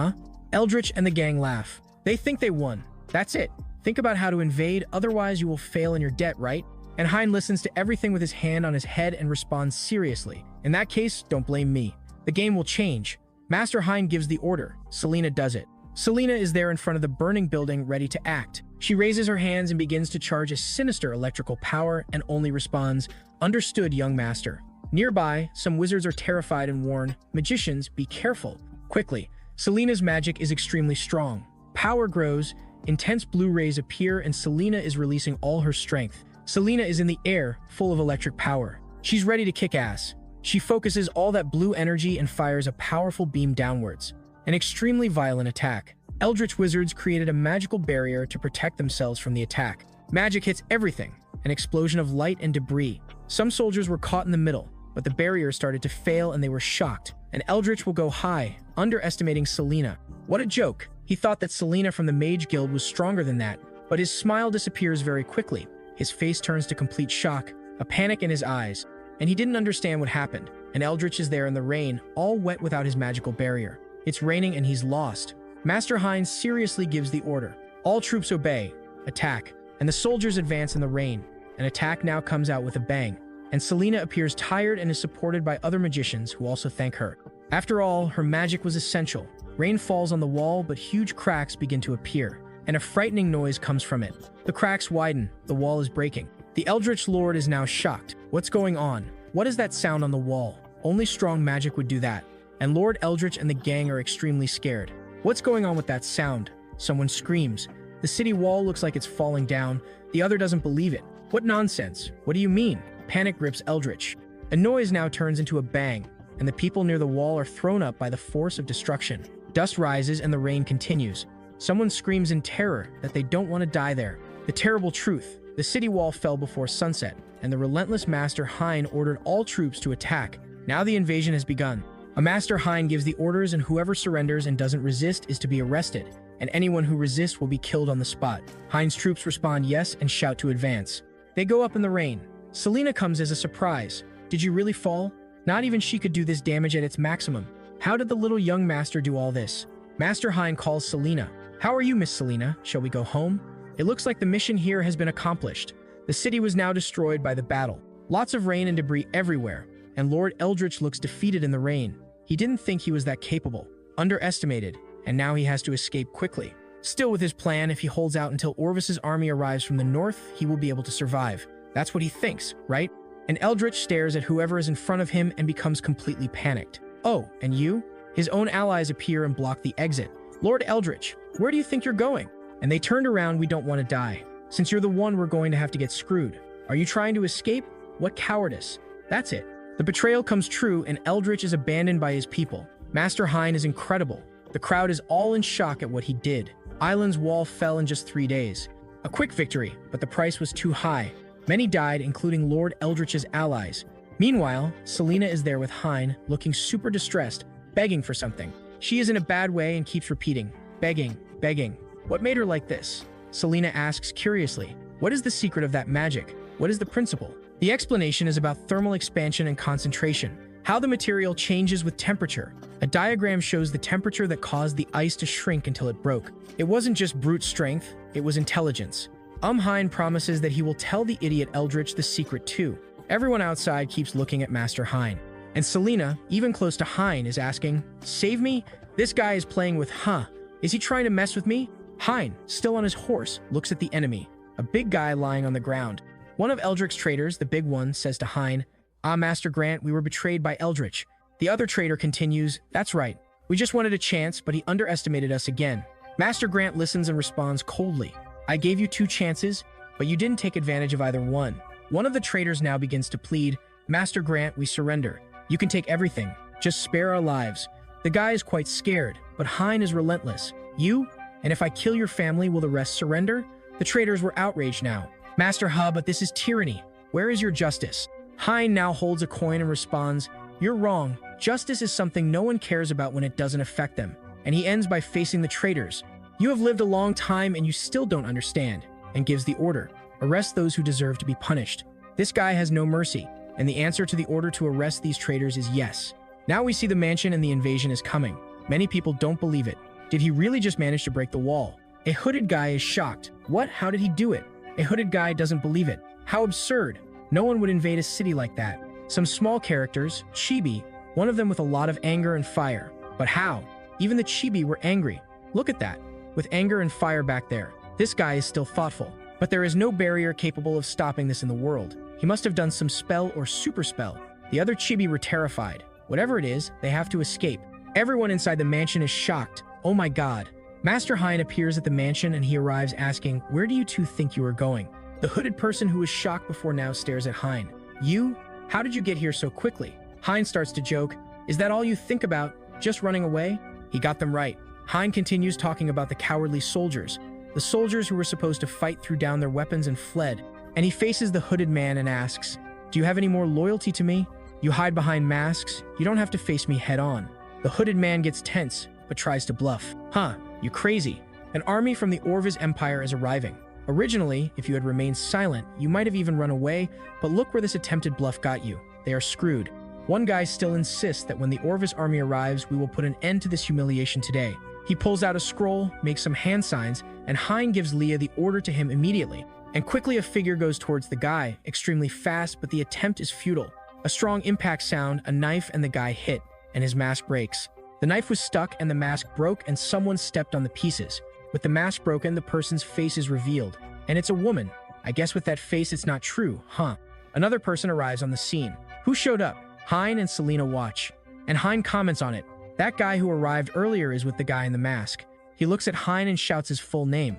Eldritch and the gang laugh. They think they won. That's it. Think about how to invade, otherwise you will fail in your debt, right? And Hein listens to everything with his hand on his head and responds seriously. In that case, don't blame me. The game will change. Master Hein gives the order. Selena does it. Selena is there in front of the burning building, ready to act. She raises her hands and begins to charge a sinister electrical power and only responds, understood, young master. Nearby, some wizards are terrified and warn, "Magicians, be careful." Quickly, Selena's magic is extremely strong. Power grows, intense blue rays appear, and Selena is releasing all her strength. Selena is in the air, full of electric power. She's ready to kick ass. She focuses all that blue energy and fires a powerful beam downwards. An extremely violent attack. Eldritch wizards created a magical barrier to protect themselves from the attack. Magic hits everything, an explosion of light and debris. Some soldiers were caught in the middle, but the barrier started to fail and they were shocked. An Eldritch will go high, underestimating Selena. What a joke! He thought that Selena from the Mage Guild was stronger than that, but his smile disappears very quickly. His face turns to complete shock, a panic in his eyes, and he didn't understand what happened. An Eldritch is there in the rain, all wet without his magical barrier. It's raining and he's lost. Master Hein seriously gives the order. All troops obey, attack, and the soldiers advance in the rain. An attack now comes out with a bang, and Selena appears tired and is supported by other magicians who also thank her. After all, her magic was essential. Rain falls on the wall, but huge cracks begin to appear, and a frightening noise comes from it. The cracks widen, the wall is breaking. The Eldritch Lord is now shocked. What's going on? What is that sound on the wall? Only strong magic would do that. And Lord Eldritch and the gang are extremely scared. What's going on with that sound? Someone screams. The city wall looks like it's falling down. The other doesn't believe it. What nonsense? What do you mean? Panic grips Eldritch. A noise now turns into a bang, and the people near the wall are thrown up by the force of destruction. Dust rises and the rain continues. Someone screams in terror that they don't want to die there. The terrible truth. The city wall fell before sunset, and the relentless Master Hein ordered all troops to attack. Now the invasion has begun. A Master Hein gives the orders, and whoever surrenders and doesn't resist is to be arrested, and anyone who resists will be killed on the spot. Hein's troops respond yes and shout to advance. They go up in the rain. Selena comes as a surprise. Did you really fall? Not even she could do this damage at its maximum. How did the little young master do all this? Master Hein calls Selena. How are you, Miss Selena? Shall we go home? It looks like the mission here has been accomplished. The city was now destroyed by the battle. Lots of rain and debris everywhere, and Lord Eldritch looks defeated in the rain. He didn't think he was that capable, underestimated, and now he has to escape quickly. Still with his plan, if he holds out until Orvis's army arrives from the north, he will be able to survive. That's what he thinks, right? And Eldritch stares at whoever is in front of him and becomes completely panicked. Oh, and you? His own allies appear and block the exit. Lord Eldritch, where do you think you're going? And they turned around. We don't want to die. Since you're the one, we're going to have to get screwed. Are you trying to escape? What cowardice. That's it. The betrayal comes true and Eldritch is abandoned by his people. Master Hein is incredible. The crowd is all in shock at what he did. Alen's wall fell in just 3 days. A quick victory, but the price was too high. Many died, including Lord Eldritch's allies. Meanwhile, Selena is there with Hein, looking super distressed, begging for something. She is in a bad way and keeps repeating, begging, begging. What made her like this? Selena asks curiously. What is the secret of that magic? What is the principle? The explanation is about thermal expansion and concentration, how the material changes with temperature. A diagram shows the temperature that caused the ice to shrink until it broke. It wasn't just brute strength, it was intelligence. Hein promises that he will tell the idiot Eldritch the secret too. Everyone outside keeps looking at Master Hein. And Selena, even close to Hein, is asking, save me? This guy is playing with Is he trying to mess with me? Hein, still on his horse, looks at the enemy, a big guy lying on the ground. One of Eldritch's traitors, the big one, says to Hein, Master Grant, we were betrayed by Eldritch. The other traitor continues, that's right. We just wanted a chance, but he underestimated us again. Master Grant listens and responds coldly. I gave you 2 chances, but you didn't take advantage of either one. One of the traitors now begins to plead, Master Grant, we surrender. You can take everything. Just spare our lives. The guy is quite scared, but Hein is relentless. You? And if I kill your family, will the rest surrender? The traitors were outraged now. Master but this is tyranny. Where is your justice? Hein now holds a coin and responds, you're wrong. Justice is something no one cares about when it doesn't affect them. And he ends by facing the traitors. You have lived a long time and you still don't understand, and gives the order. Arrest those who deserve to be punished. This guy has no mercy, and the answer to the order to arrest these traitors is yes. Now we see the mansion and the invasion is coming. Many people don't believe it. Did he really just manage to break the wall? A hooded guy is shocked. What? How did he do it? A hooded guy doesn't believe it. How absurd. No one would invade a city like that. Some small characters, Chibi, one of them with a lot of anger and fire. But how? Even the Chibi were angry. Look at that. With anger and fire back there. This guy is still thoughtful. But there is no barrier capable of stopping this in the world. He must have done some spell or super spell. The other chibi were terrified. Whatever it is, they have to escape. Everyone inside the mansion is shocked. Oh my god. Master Hein appears at the mansion and he arrives asking, "Where do you two think you are going?" The hooded person who was shocked before now stares at Hein. "You? How did you get here so quickly?" Hein starts to joke. "Is that all you think about? Just running away?" He got them right. Hein continues talking about the cowardly soldiers. The soldiers who were supposed to fight threw down their weapons and fled. And he faces the hooded man and asks, "Do you have any more loyalty to me? You hide behind masks. You don't have to face me head on." The hooded man gets tense, but tries to bluff. "Huh, you crazy. An army from the Orvis Empire is arriving. Originally, if you had remained silent, you might have even run away, but look where this attempted bluff got you. They are screwed. One guy still insists that when the Orvis army arrives, we will put an end to this humiliation today." He pulls out a scroll, makes some hand signs, and Hein gives Leah the order to him immediately. And quickly a figure goes towards the guy, extremely fast, but the attempt is futile. A strong impact sound, a knife, and the guy hit, and his mask breaks. The knife was stuck and the mask broke and someone stepped on the pieces. With the mask broken, the person's face is revealed. And it's a woman. I guess with that face it's not true, huh? Another person arrives on the scene. Who showed up? Hein and Selena watch. And Hein comments on it. That guy who arrived earlier is with the guy in the mask. He looks at Hein and shouts his full name.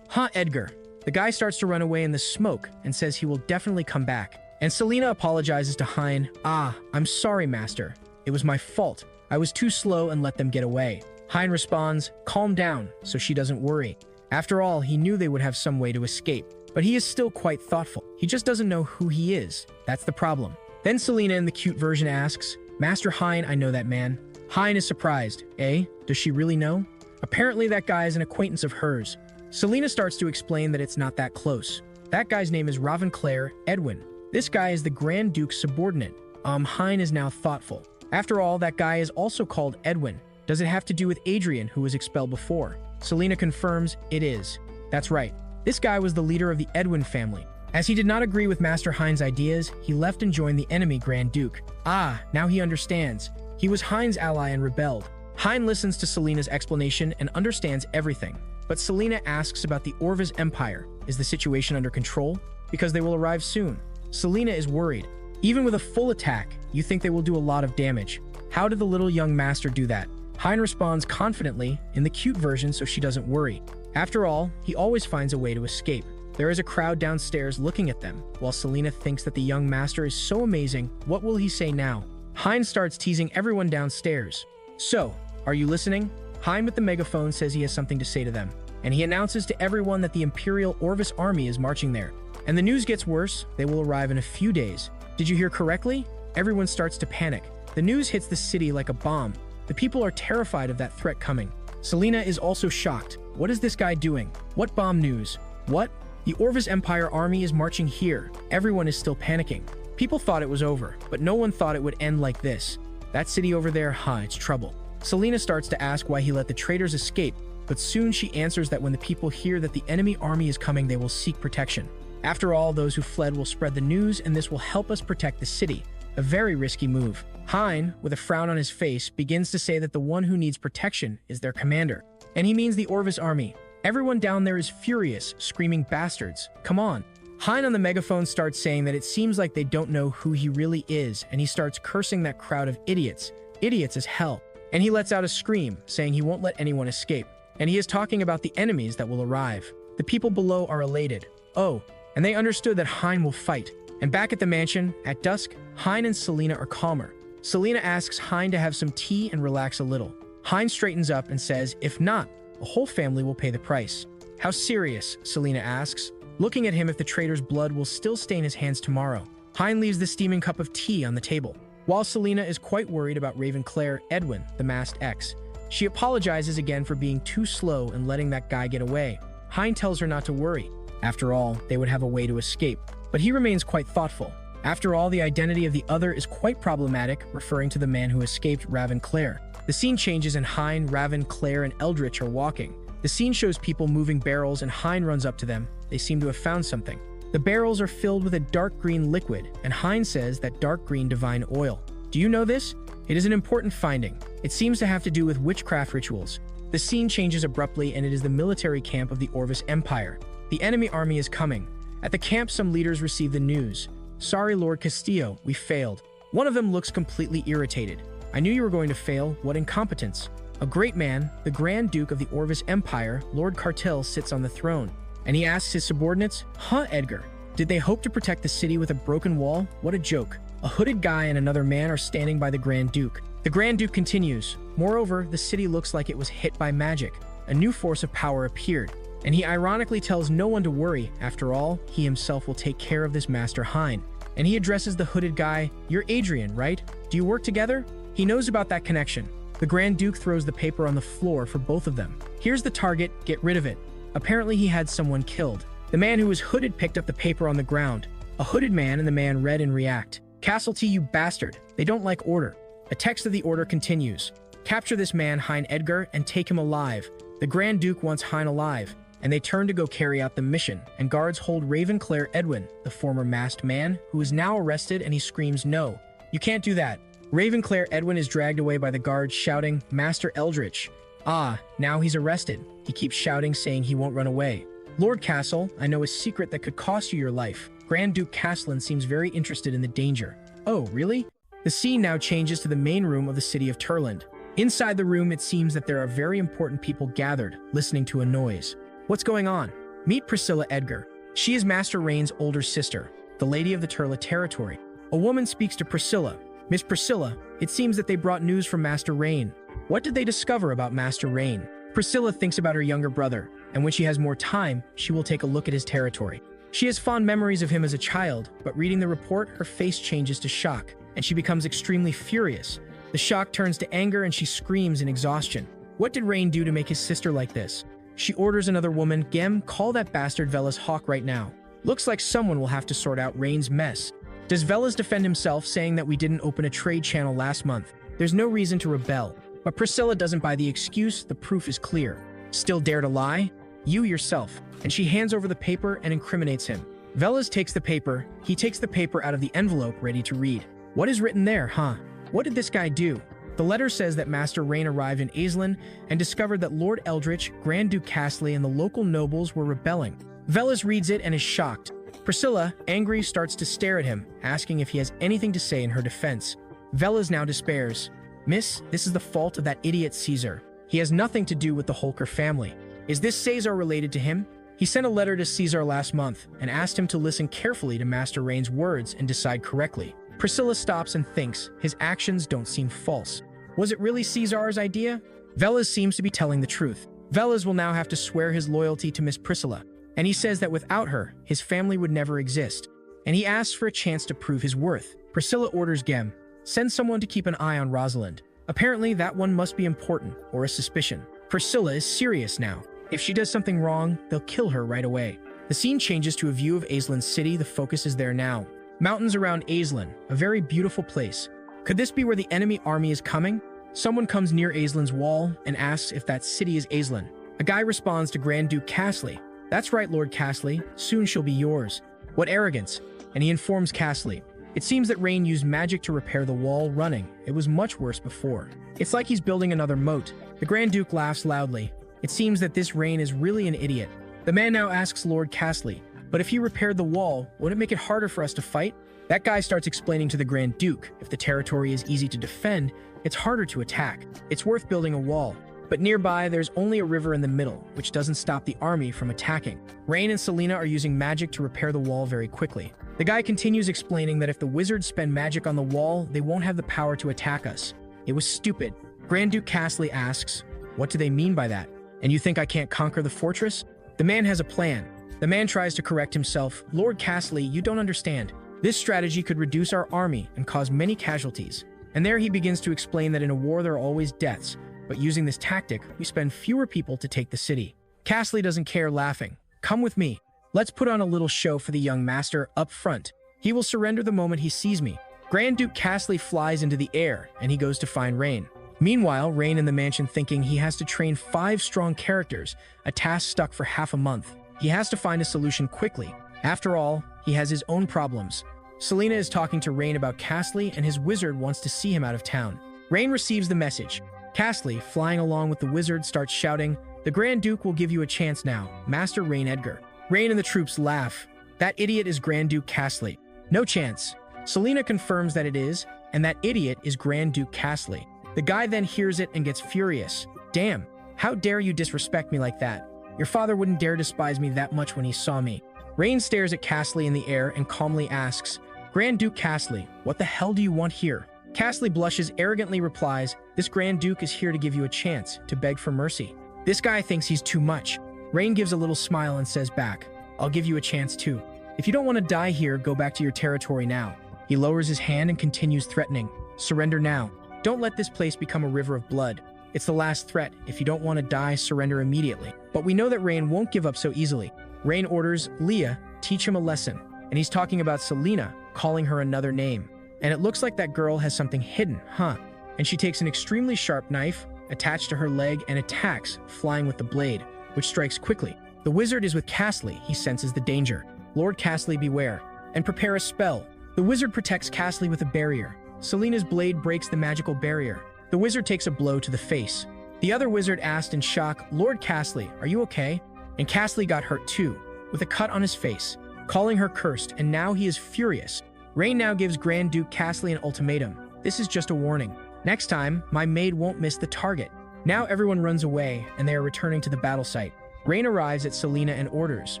Edgar. The guy starts to run away in the smoke and says he will definitely come back. And Selena apologizes to Hein. "I'm sorry, master. It was my fault. I was too slow and let them get away." Hein responds, "Calm down," so she doesn't worry. After all, he knew they would have some way to escape. But he is still quite thoughtful. He just doesn't know who he is. That's the problem. Then Selena in the cute version asks, "Master Hein, I know that man." Hein is surprised. Eh? Does she really know? Apparently that guy is an acquaintance of hers. Selena starts to explain that it's not that close. That guy's name is Claire Edwin. This guy is the Grand Duke's subordinate. Hein is now thoughtful. After all, that guy is also called Edwin. Does it have to do with Adrian, who was expelled before? Selena confirms it is. That's right. This guy was the leader of the Edwin family. As he did not agree with Master Hein's ideas, he left and joined the enemy Grand Duke. Now he understands. He was Hein's ally and rebelled. Hein listens to Selena's explanation and understands everything. But Selena asks about the Orvis Empire. Is the situation under control? Because they will arrive soon. Selena is worried. Even with a full attack, you think they will do a lot of damage. How did the little young master do that? Hein responds confidently in the cute version so she doesn't worry. After all, he always finds a way to escape. There is a crowd downstairs looking at them. While Selena thinks that the young master is so amazing, what will he say now? Hein starts teasing everyone downstairs. "So, are you listening?" Hein with the megaphone says he has something to say to them. And he announces to everyone that the Imperial Orvis army is marching there. And the news gets worse. They will arrive in a few days. Did you hear correctly? Everyone starts to panic. The news hits the city like a bomb. The people are terrified of that threat coming. Selena is also shocked. What is this guy doing? What bomb news? What? The Orvis Empire army is marching here. Everyone is still panicking. People thought it was over, but no one thought it would end like this. That city over there, it's trouble. Selena starts to ask why he let the traitors escape, but soon she answers that when the people hear that the enemy army is coming, they will seek protection. After all, those who fled will spread the news, and this will help us protect the city. A very risky move. Hein, with a frown on his face, begins to say that the one who needs protection is their commander. And he means the Orvis army. Everyone down there is furious, screaming bastards. Come on. Hein on the megaphone starts saying that it seems like they don't know who he really is, and he starts cursing that crowd of idiots. Idiots as hell. And he lets out a scream, saying he won't let anyone escape. And he is talking about the enemies that will arrive. The people below are elated. And they understood that Hein will fight. And back at the mansion, at dusk, Hein and Selena are calmer. Selena asks Hein to have some tea and relax a little. Hein straightens up and says, if not, the whole family will pay the price. How serious? Selena asks, looking at him if the traitor's blood will still stain his hands tomorrow. Hein leaves the steaming cup of tea on the table, while Selena is quite worried about Claire Edwin, the masked ex. She apologizes again for being too slow and letting that guy get away. Hein tells her not to worry. After all, they would have a way to escape. But he remains quite thoughtful. After all, the identity of the other is quite problematic, referring to the man who escaped Claire. The scene changes and Hein, Claire, and Eldritch are walking. The scene shows people moving barrels and Hein runs up to them. They seem to have found something. The barrels are filled with a dark green liquid, and Hein says that dark green divine oil. Do you know this? It is an important finding. It seems to have to do with witchcraft rituals. The scene changes abruptly and it is the military camp of the Orvis Empire. The enemy army is coming. At the camp, some leaders receive the news. Sorry, Lord Castillo, we failed. One of them looks completely irritated. I knew you were going to fail. What incompetence. A great man, the Grand Duke of the Orvis Empire, Lord Cartel, sits on the throne. And he asks his subordinates, "Huh, Edgar? Did they hope to protect the city with a broken wall? What a joke." A hooded guy and another man are standing by the Grand Duke. The Grand Duke continues, "Moreover, the city looks like it was hit by magic. A new force of power appeared." And he ironically tells no one to worry. After all, he himself will take care of this Master Hein. And he addresses the hooded guy, "You're Adrian, right? Do you work together?" He knows about that connection. The Grand Duke throws the paper on the floor for both of them. "Here's the target, get rid of it." Apparently he had someone killed. The man who was hooded picked up the paper on the ground. A hooded man and the man read and react. "Castlety, you bastard. They don't like order." A text of the order continues. "Capture this man, Rein Edgar, and take him alive." The Grand Duke wants Hein alive, and they turn to go carry out the mission, and guards hold Ravenclair Edwin, the former masked man, who is now arrested, and he screams, "No, you can't do that." Ravenclair Edwin is dragged away by the guards, shouting, "Master Eldritch." Ah, now he's arrested. He keeps shouting, saying he won't run away. "Lord Castle, I know a secret that could cost you your life." Grand Duke Castellan seems very interested in the danger. "Oh, really?" The scene now changes to the main room of the city of Turland. Inside the room, it seems that there are very important people gathered, listening to a noise. What's going on? Meet Priscilla Edgar. She is Master Rein's older sister, the Lady of the Turla territory. A woman speaks to Priscilla. "Miss Priscilla, it seems that they brought news from Master Rein. What did they discover about Master Rein?" Priscilla thinks about her younger brother, and when she has more time, she will take a look at his territory. She has fond memories of him as a child, but reading the report, her face changes to shock, and she becomes extremely furious. The shock turns to anger, and she screams in exhaustion. What did Rein do to make his sister like this? She orders another woman, "Gem, call that bastard Velas Hawk right now. Looks like someone will have to sort out Rein's mess." Does Velas defend himself, saying that we didn't open a trade channel last month? There's no reason to rebel. But Priscilla doesn't buy the excuse. The proof is clear. "Still dare to lie? You yourself." And she hands over the paper and incriminates him. Velas takes the paper. He takes the paper out of the envelope, ready to read. What is written there, huh? What did this guy do? The letter says that Master Rein arrived in Alen and discovered that Lord Eldritch, Grand Duke Castley, and the local nobles were rebelling. Velas reads it and is shocked. Priscilla, angry, starts to stare at him, asking if he has anything to say in her defense. Velas now despairs. "Miss, this is the fault of that idiot Caesar. He has nothing to do with the Holker family. Is this Caesar related to him? He sent a letter to Caesar last month and asked him to listen carefully to Master Rein's words and decide correctly." Priscilla stops and thinks. His actions don't seem false. Was it really Caesar's idea? Velas seems to be telling the truth. Velas will now have to swear his loyalty to Miss Priscilla, and he says that without her, his family would never exist. And he asks for a chance to prove his worth. Priscilla orders Gem, "Send someone to keep an eye on Rosalind. Apparently, that one must be important, or a suspicion." Priscilla is serious now. If she does something wrong, they'll kill her right away. The scene changes to a view of Aslan City. The focus is there now. Mountains around Aslan, a very beautiful place. Could this be where the enemy army is coming? Someone comes near Aslan's wall and asks if that city is Aslan. A guy responds to Grand Duke Castley. "That's right, Lord Castley. Soon she'll be yours." What arrogance. And he informs Castley. It seems that Rein used magic to repair the wall running. It was much worse before. It's like he's building another moat. The Grand Duke laughs loudly. It seems that this Rein is really an idiot. The man now asks Lord Castley, "But if he repaired the wall, would it make it harder for us to fight?" That guy starts explaining to the Grand Duke, if the territory is easy to defend, it's harder to attack. It's worth building a wall. But nearby, there's only a river in the middle, which doesn't stop the army from attacking. Rein and Selena are using magic to repair the wall very quickly. The guy continues explaining that if the wizards spend magic on the wall, they won't have the power to attack us. It was stupid. Grand Duke Castley asks, "What do they mean by that? And you think I can't conquer the fortress?" The man has a plan. The man tries to correct himself. "Lord Castley, you don't understand. This strategy could reduce our army and cause many casualties." And there he begins to explain that in a war there are always deaths, but using this tactic, we spend fewer people to take the city. Castley doesn't care, laughing. "Come with me. Let's put on a little show for the young master up front. He will surrender the moment he sees me." Grand Duke Castley flies into the air, and he goes to find Rein. Meanwhile, Rein in the mansion thinking he has to train 5 strong characters, a task stuck for half a month. He has to find a solution quickly. After all, he has his own problems. Selena is talking to Rein about Castley, and his wizard wants to see him out of town. Rein receives the message. Castley, flying along with the wizard, starts shouting, "The Grand Duke will give you a chance now, Master Rein Edgar." Rein and the troops laugh. That idiot is Grand Duke Castley. No chance. Selena confirms that it is. and that idiot is Grand Duke Castley. The guy then hears it and gets furious. Damn, how dare you disrespect me like that? Your father wouldn't dare despise me that much when he saw me. Rein stares at Castley in the air and calmly asks, Grand Duke Castley, what the hell do you want here? Castley blushes, arrogantly replies, this Grand Duke is here to give you a chance, to beg for mercy. This guy thinks he's too much. Rein gives a little smile and says back, I'll give you a chance too. If you don't want to die here, go back to your territory now. He lowers his hand and continues threatening, surrender now. Don't let this place become a river of blood. It's the last threat. If you don't want to die, surrender immediately. But we know that Rein won't give up so easily. Rein orders Leah, teach him a lesson. And he's talking about Selena, calling her another name. And it looks like that girl has something hidden, huh? And she takes an extremely sharp knife attached to her leg and attacks, flying with the blade, which strikes quickly. The wizard is with Castley. He senses the danger. Lord Castley, beware, and prepare a spell. The wizard protects Castley with a barrier. Selena's blade breaks the magical barrier. The wizard takes a blow to the face. The other wizard asked in shock, Lord Castley, are you okay? And Castley got hurt too, with a cut on his face, calling her cursed, and now he is furious. Rein now gives Grand Duke Castley an ultimatum. This is just a warning. Next time, my maid won't miss the target. Now everyone runs away, and they are returning to the battle site. Rein arrives at Selena and orders,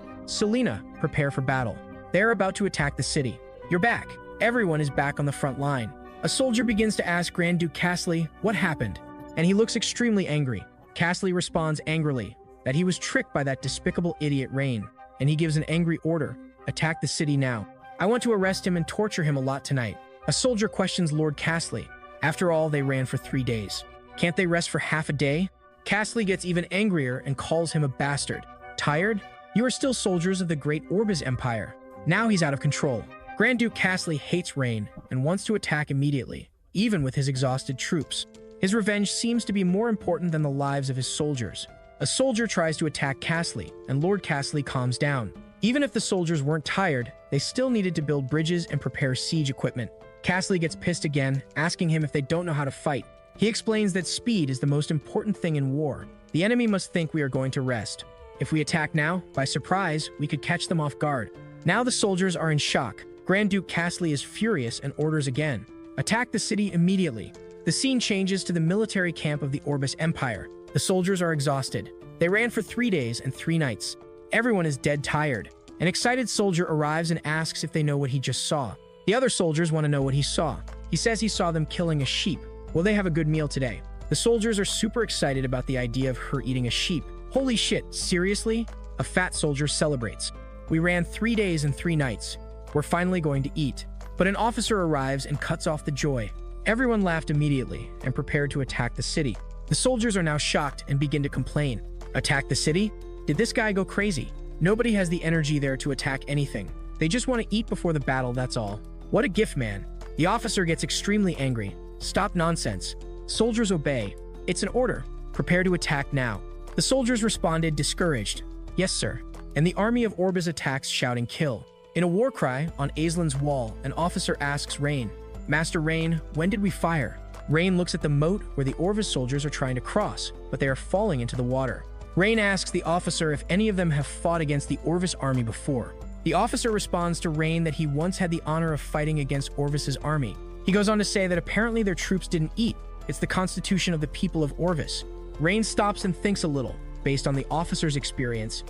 Selena, prepare for battle. They are about to attack the city. You're back. Everyone is back on the front line. A soldier begins to ask Grand Duke Castley what happened, and he looks extremely angry. Castley responds angrily that he was tricked by that despicable idiot Rein, and he gives an angry order, attack the city now. I want to arrest him and torture him a lot tonight. A soldier questions Lord Castley. After all, they ran for 3 days. Can't they rest for half a day? Castley gets even angrier and calls him a bastard. Tired? You are still soldiers of the great Orbis Empire. Now he's out of control. Grand Duke Castley hates Rein and wants to attack immediately, even with his exhausted troops. His revenge seems to be more important than the lives of his soldiers. A soldier tries to attack Castley, and Lord Castley calms down. Even if the soldiers weren't tired, they still needed to build bridges and prepare siege equipment. Castley gets pissed again, asking him if they don't know how to fight. He explains that speed is the most important thing in war. The enemy must think we are going to rest. If we attack now, by surprise, we could catch them off guard. Now the soldiers are in shock. Grand Duke Castley is furious and orders again, attack the city immediately. The scene changes to the military camp of the Orbis Empire. The soldiers are exhausted. They ran for 3 days and 3 nights. Everyone is dead tired. An excited soldier arrives and asks if they know what he just saw. The other soldiers want to know what he saw. He says he saw them killing a sheep. Will they have a good meal today? The soldiers are super excited about the idea of her eating a sheep. Holy shit, seriously? A fat soldier celebrates. We ran 3 days and 3 nights. We're finally going to eat. But an officer arrives and cuts off the joy. Everyone laughed immediately and prepared to attack the city. The soldiers are now shocked and begin to complain. Attack the city? Did this guy go crazy? Nobody has the energy there to attack anything. They just want to eat before the battle, that's all. What a gift, man. The officer gets extremely angry. Stop nonsense. Soldiers obey. It's an order. Prepare to attack now. The soldiers responded, discouraged. Yes, sir. And the army of Orbis attacks, shouting kill. In a war cry on Aislin's wall, an officer asks Rein, Master Rein, when did we fire? Rein looks at the moat where the Orbis soldiers are trying to cross, but they are falling into the water. Rein asks the officer if any of them have fought against the Orbis army before. The officer responds to Rein that he once had the honor of fighting against Orvis's army. He goes on to say that apparently their troops didn't eat. It's the constitution of the people of Orvis. Rein stops and thinks a little. Based on the officer's experience,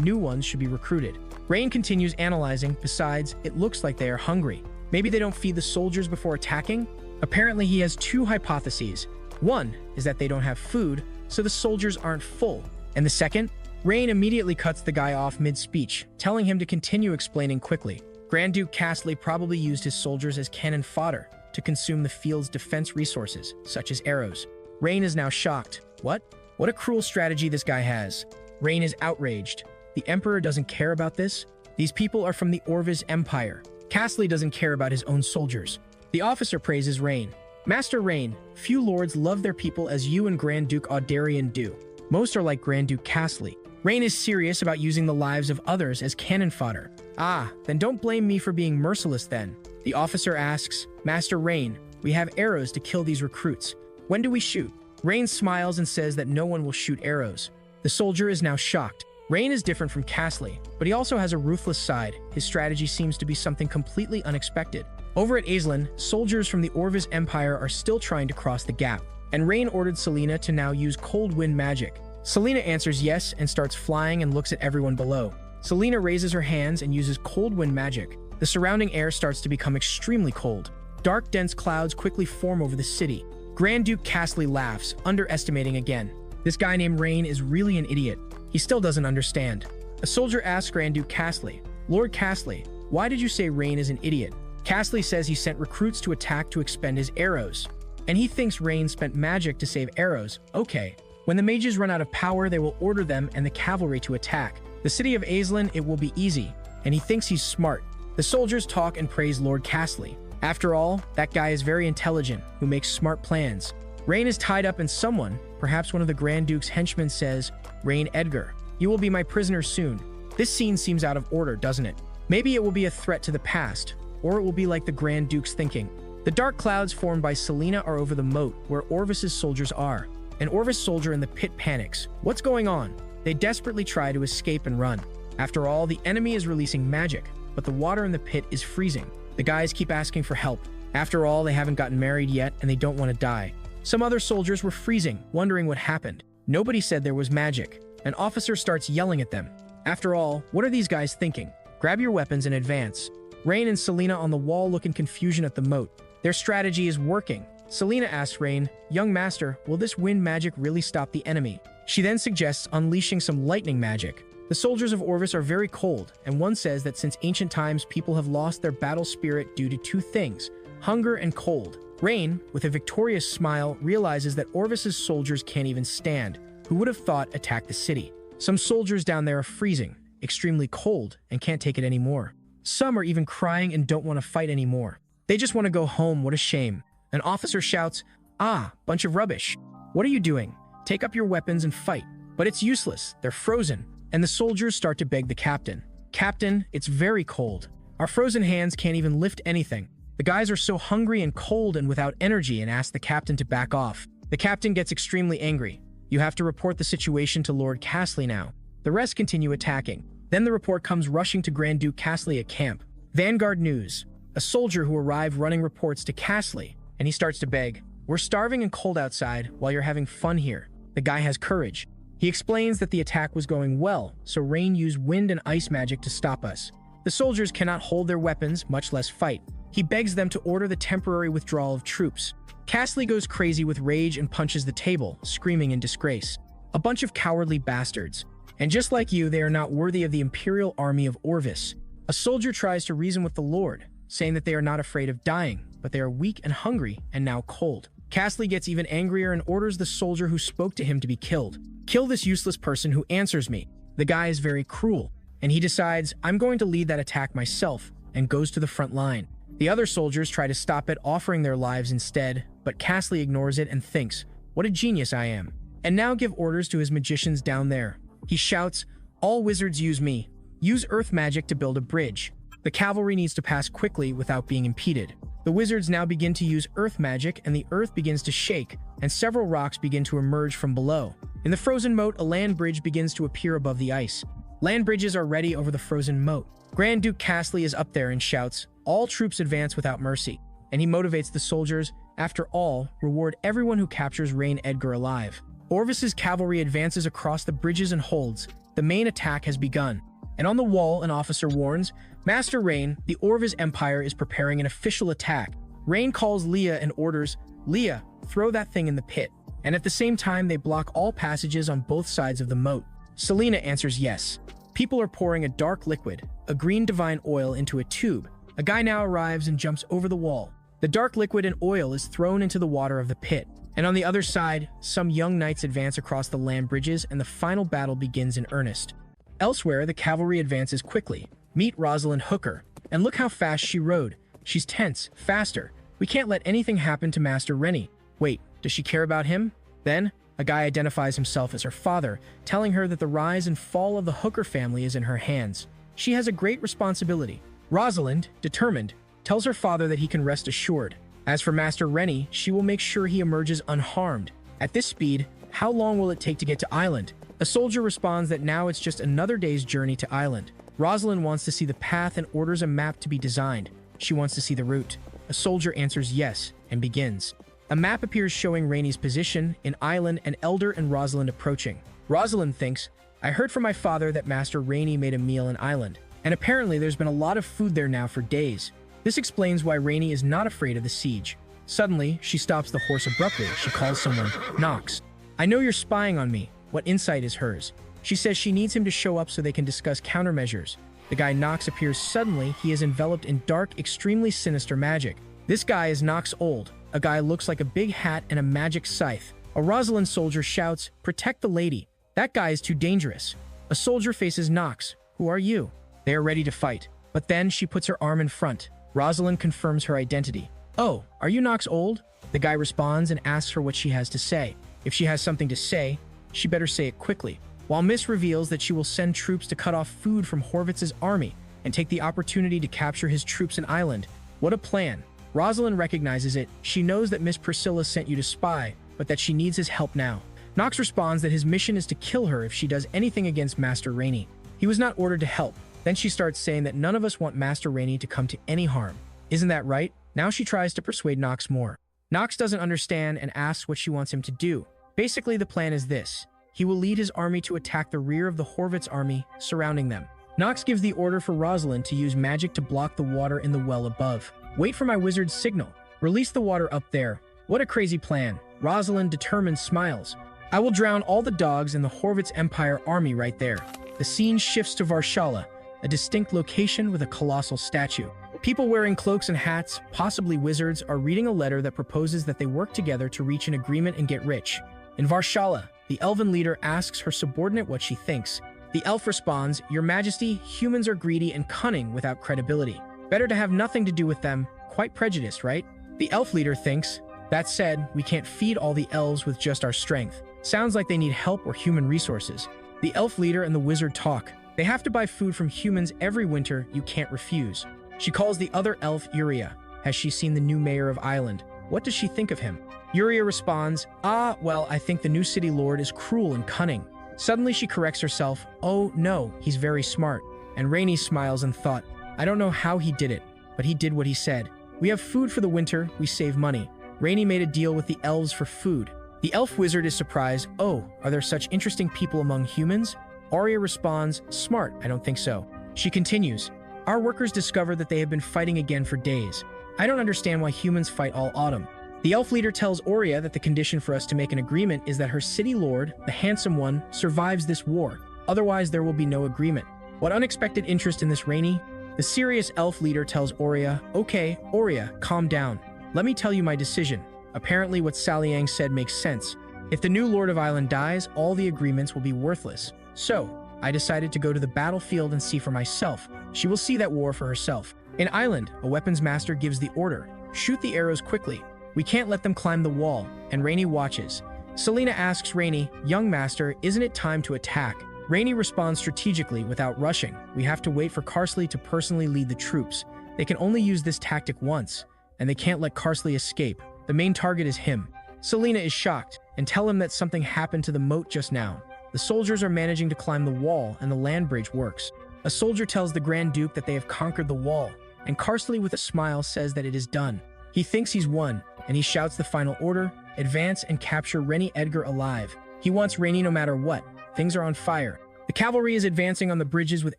new ones should be recruited. Rein continues analyzing. Besides, it looks like they are hungry. Maybe they don't feed the soldiers before attacking? Apparently he has 2 hypotheses. One is that they don't have food, so the soldiers aren't full. And the second? Rein immediately cuts the guy off mid-speech, telling him to continue explaining quickly. Grand Duke Castley probably used his soldiers as cannon fodder to consume the field's defense resources, such as arrows. Rein is now shocked. What? What a cruel strategy this guy has. Rein is outraged. The Emperor doesn't care about this? These people are from the Orvis Empire. Castley doesn't care about his own soldiers. The officer praises Rein. Master Rein, few lords love their people as you and Grand Duke Audarian do. Most are like Grand Duke Castley. Rein is serious about using the lives of others as cannon fodder. Ah, then don't blame me for being merciless then. The officer asks, Master Rein, we have arrows to kill these recruits. When do we shoot? Rein smiles and says that no one will shoot arrows. The soldier is now shocked. Rein is different from Castley, but he also has a ruthless side. His strategy seems to be something completely unexpected. Over at Alen, soldiers from the Orvis Empire are still trying to cross the gap, and Rein ordered Selena to now use cold wind magic. Selena answers yes and starts flying and looks at everyone below. Selena raises her hands and uses cold wind magic. The surrounding air starts to become extremely cold. Dark, dense clouds quickly form over the city. Grand Duke Castley laughs, underestimating again. This guy named Rein is really an idiot. He still doesn't understand. A soldier asks Grand Duke Castley, "Lord Castley, why did you say Rein is an idiot?" Castley says he sent recruits to attack to expend his arrows. And he thinks Rein spent magic to save arrows. Okay. When the mages run out of power, they will order them and the cavalry to attack. The city of Alen, it will be easy. And he thinks he's smart. The soldiers talk and praise Lord Castley. After all, that guy is very intelligent, who makes smart plans. Rein is tied up and someone, perhaps one of the Grand Duke's henchmen, says, "Rein Edgar, you will be my prisoner soon." This scene seems out of order, doesn't it? Maybe it will be a threat to the past, or it will be like the Grand Duke's thinking. The dark clouds formed by Selena are over the moat, where Orvis's soldiers are. An Orvis soldier in the pit panics. What's going on? They desperately try to escape and run. After all, the enemy is releasing magic, but the water in the pit is freezing. The guys keep asking for help. After all, they haven't gotten married yet, and they don't want to die. Some other soldiers were freezing, wondering what happened. Nobody said there was magic. An officer starts yelling at them. After all, what are these guys thinking? Grab your weapons and advance. Rein and Selena on the wall look in confusion at the moat. Their strategy is working. Selena asks Rein, "Young master, will this wind magic really stop the enemy?" She then suggests unleashing some lightning magic. The soldiers of Orvis are very cold, and one says that since ancient times people have lost their battle spirit due to two things, hunger and cold. Rein, with a victorious smile, realizes that Orvis's soldiers can't even stand. Who would have thought attack the city? Some soldiers down there are freezing, extremely cold, and can't take it anymore. Some are even crying and don't want to fight anymore. They just want to go home. What a shame. An officer shouts, "Ah, bunch of rubbish. What are you doing? Take up your weapons and fight." But it's useless. They're frozen. And the soldiers start to beg the captain. "Captain, it's very cold. Our frozen hands can't even lift anything." The guys are so hungry and cold and without energy and ask the captain to back off. The captain gets extremely angry. "You have to report the situation to Lord Castley now." The rest continue attacking. Then the report comes rushing to Grand Duke Castley at camp. Vanguard news. A soldier who arrived running reports to Castley, and he starts to beg, "We're starving and cold outside while you're having fun here." The guy has courage. He explains that the attack was going well, so Rein used wind and ice magic to stop us. The soldiers cannot hold their weapons, much less fight. He begs them to order the temporary withdrawal of troops. Castley goes crazy with rage and punches the table, screaming in disgrace. A bunch of cowardly bastards. And just like you, they are not worthy of the imperial army of Orvis. A soldier tries to reason with the Lord, saying that they are not afraid of dying, but they are weak and hungry and now cold. Castley gets even angrier and orders the soldier who spoke to him to be killed. "Kill this useless person who answers me." The guy is very cruel, and he decides, "I'm going to lead that attack myself," and goes to the front line. The other soldiers try to stop it, offering their lives instead, but Castley ignores it and thinks, "What a genius I am," and now give orders to his magicians down there. He shouts, "All wizards use me. Use earth magic to build a bridge." The cavalry needs to pass quickly without being impeded. The wizards now begin to use earth magic, and the earth begins to shake, and several rocks begin to emerge from below. In the frozen moat, a land bridge begins to appear above the ice. Land bridges are ready over the frozen moat. Grand Duke Castley is up there and shouts, "All troops advance without mercy." And he motivates the soldiers, "After all, reward everyone who captures Rein Edgar alive." Orvis's cavalry advances across the bridges and holds. The main attack has begun. And on the wall, an officer warns, "Master Rein, the Orvis Empire is preparing an official attack." Rein calls Leah and orders, "Leah, throw that thing in the pit." And at the same time, they block all passages on both sides of the moat. Selena answers yes. People are pouring a dark liquid, a green divine oil, into a tube. A guy now arrives and jumps over the wall. The dark liquid and oil is thrown into the water of the pit. And on the other side, some young knights advance across the land bridges and the final battle begins in earnest. Elsewhere, the cavalry advances quickly. Meet Rosalind Hooker. And look how fast she rode. She's tense, faster. We can't let anything happen to Master Rennie. Wait, does she care about him? Then, a guy identifies himself as her father, telling her that the rise and fall of the Hooker family is in her hands. She has a great responsibility. Rosalind, determined, tells her father that he can rest assured. As for Master Rennie, she will make sure he emerges unharmed. At this speed, how long will it take to get to Island? A soldier responds that now it's just another day's journey to Island. Rosalind wants to see the path and orders a map to be designed. She wants to see the route. A soldier answers yes and begins. A map appears showing Rainey's position in Alen and Elder and Rosalind approaching. Rosalind thinks, I heard from my father that Master Rainey made a meal in Island, and apparently there's been a lot of food there now for days. This explains why Rainey is not afraid of the siege. Suddenly, she stops the horse abruptly. She calls someone, Knox. I know you're spying on me. What insight is hers? She says she needs him to show up so they can discuss countermeasures. The guy Knox appears suddenly. He is enveloped in dark, extremely sinister magic. This guy is Knox Old. A guy looks like a big hat and a magic scythe. A Rosalind soldier shouts, protect the lady. That guy is too dangerous. A soldier faces Knox. Who are you? They are ready to fight. But then she puts her arm in front. Rosalind confirms her identity. Oh, are you Knox Old? The guy responds and asks her what she has to say. If she has something to say, she better say it quickly. While Miss reveals that she will send troops to cut off food from Horvitz's army and take the opportunity to capture his troops in Island. What a plan. Rosalind recognizes it. She knows that Miss Priscilla sent you to spy, but that she needs his help now. Knox responds that his mission is to kill her if she does anything against Master Rainey. He was not ordered to help. Then she starts saying that none of us want Master Rainey to come to any harm. Isn't that right? Now she tries to persuade Knox more. Knox doesn't understand and asks what she wants him to do. Basically, the plan is this. He will lead his army to attack the rear of the Horvitz army, surrounding them. Knox gives the order for Rosalind to use magic to block the water in the well above. Wait for my wizard's signal. Release the water up there. What a crazy plan. Rosalind, determined, smiles. I will drown all the dogs in the Horvitz Empire army right there. The scene shifts to Varshala, a distinct location with a colossal statue. People wearing cloaks and hats, possibly wizards, are reading a letter that proposes that they work together to reach an agreement and get rich. In Varshala, the elven leader asks her subordinate what she thinks. The elf responds, Your Majesty, humans are greedy and cunning without credibility. Better to have nothing to do with them. Quite prejudiced, right? The elf leader thinks, That said, we can't feed all the elves with just our strength. Sounds like they need help or human resources. The elf leader and the wizard talk. They have to buy food from humans every winter. You can't refuse. She calls the other elf Uriah. Has she seen the new mayor of Island? What does she think of him? Uriah responds, well, I think the new city lord is cruel and cunning. Suddenly she corrects herself. Oh, no, he's very smart. And Rainey smiles and thought, I don't know how he did it, but he did what he said. We have food for the winter, we save money. Rainey made a deal with the elves for food. The elf wizard is surprised. Oh, are there such interesting people among humans? Arya responds, smart, I don't think so. She continues, our workers discover that they have been fighting again for days. I don't understand why humans fight all autumn. The elf leader tells Aurea that the condition for us to make an agreement is that her city lord, the handsome one, survives this war. Otherwise, there will be no agreement. What unexpected interest in this, Rainey? The serious elf leader tells Aurea, okay, Aurea, calm down. Let me tell you my decision. Apparently what Saliang said makes sense. If the new Lord of Island dies, all the agreements will be worthless. So, I decided to go to the battlefield and see for myself. She will see that war for herself. In Island, a weapons master gives the order. Shoot the arrows quickly. We can't let them climb the wall, and Rainey watches. Selena asks Rainey, young master, isn't it time to attack? Rainey responds strategically without rushing. We have to wait for Karsley to personally lead the troops. They can only use this tactic once, and they can't let Karsley escape. The main target is him. Selena is shocked and tell him that something happened to the moat just now. The soldiers are managing to climb the wall and the land bridge works. A soldier tells the Grand Duke that they have conquered the wall, and Karsley with a smile says that it is done. He thinks he's won, and he shouts the final order, advance and capture Rein Edgar alive. He wants Rainey no matter what. Things are on fire. The cavalry is advancing on the bridges with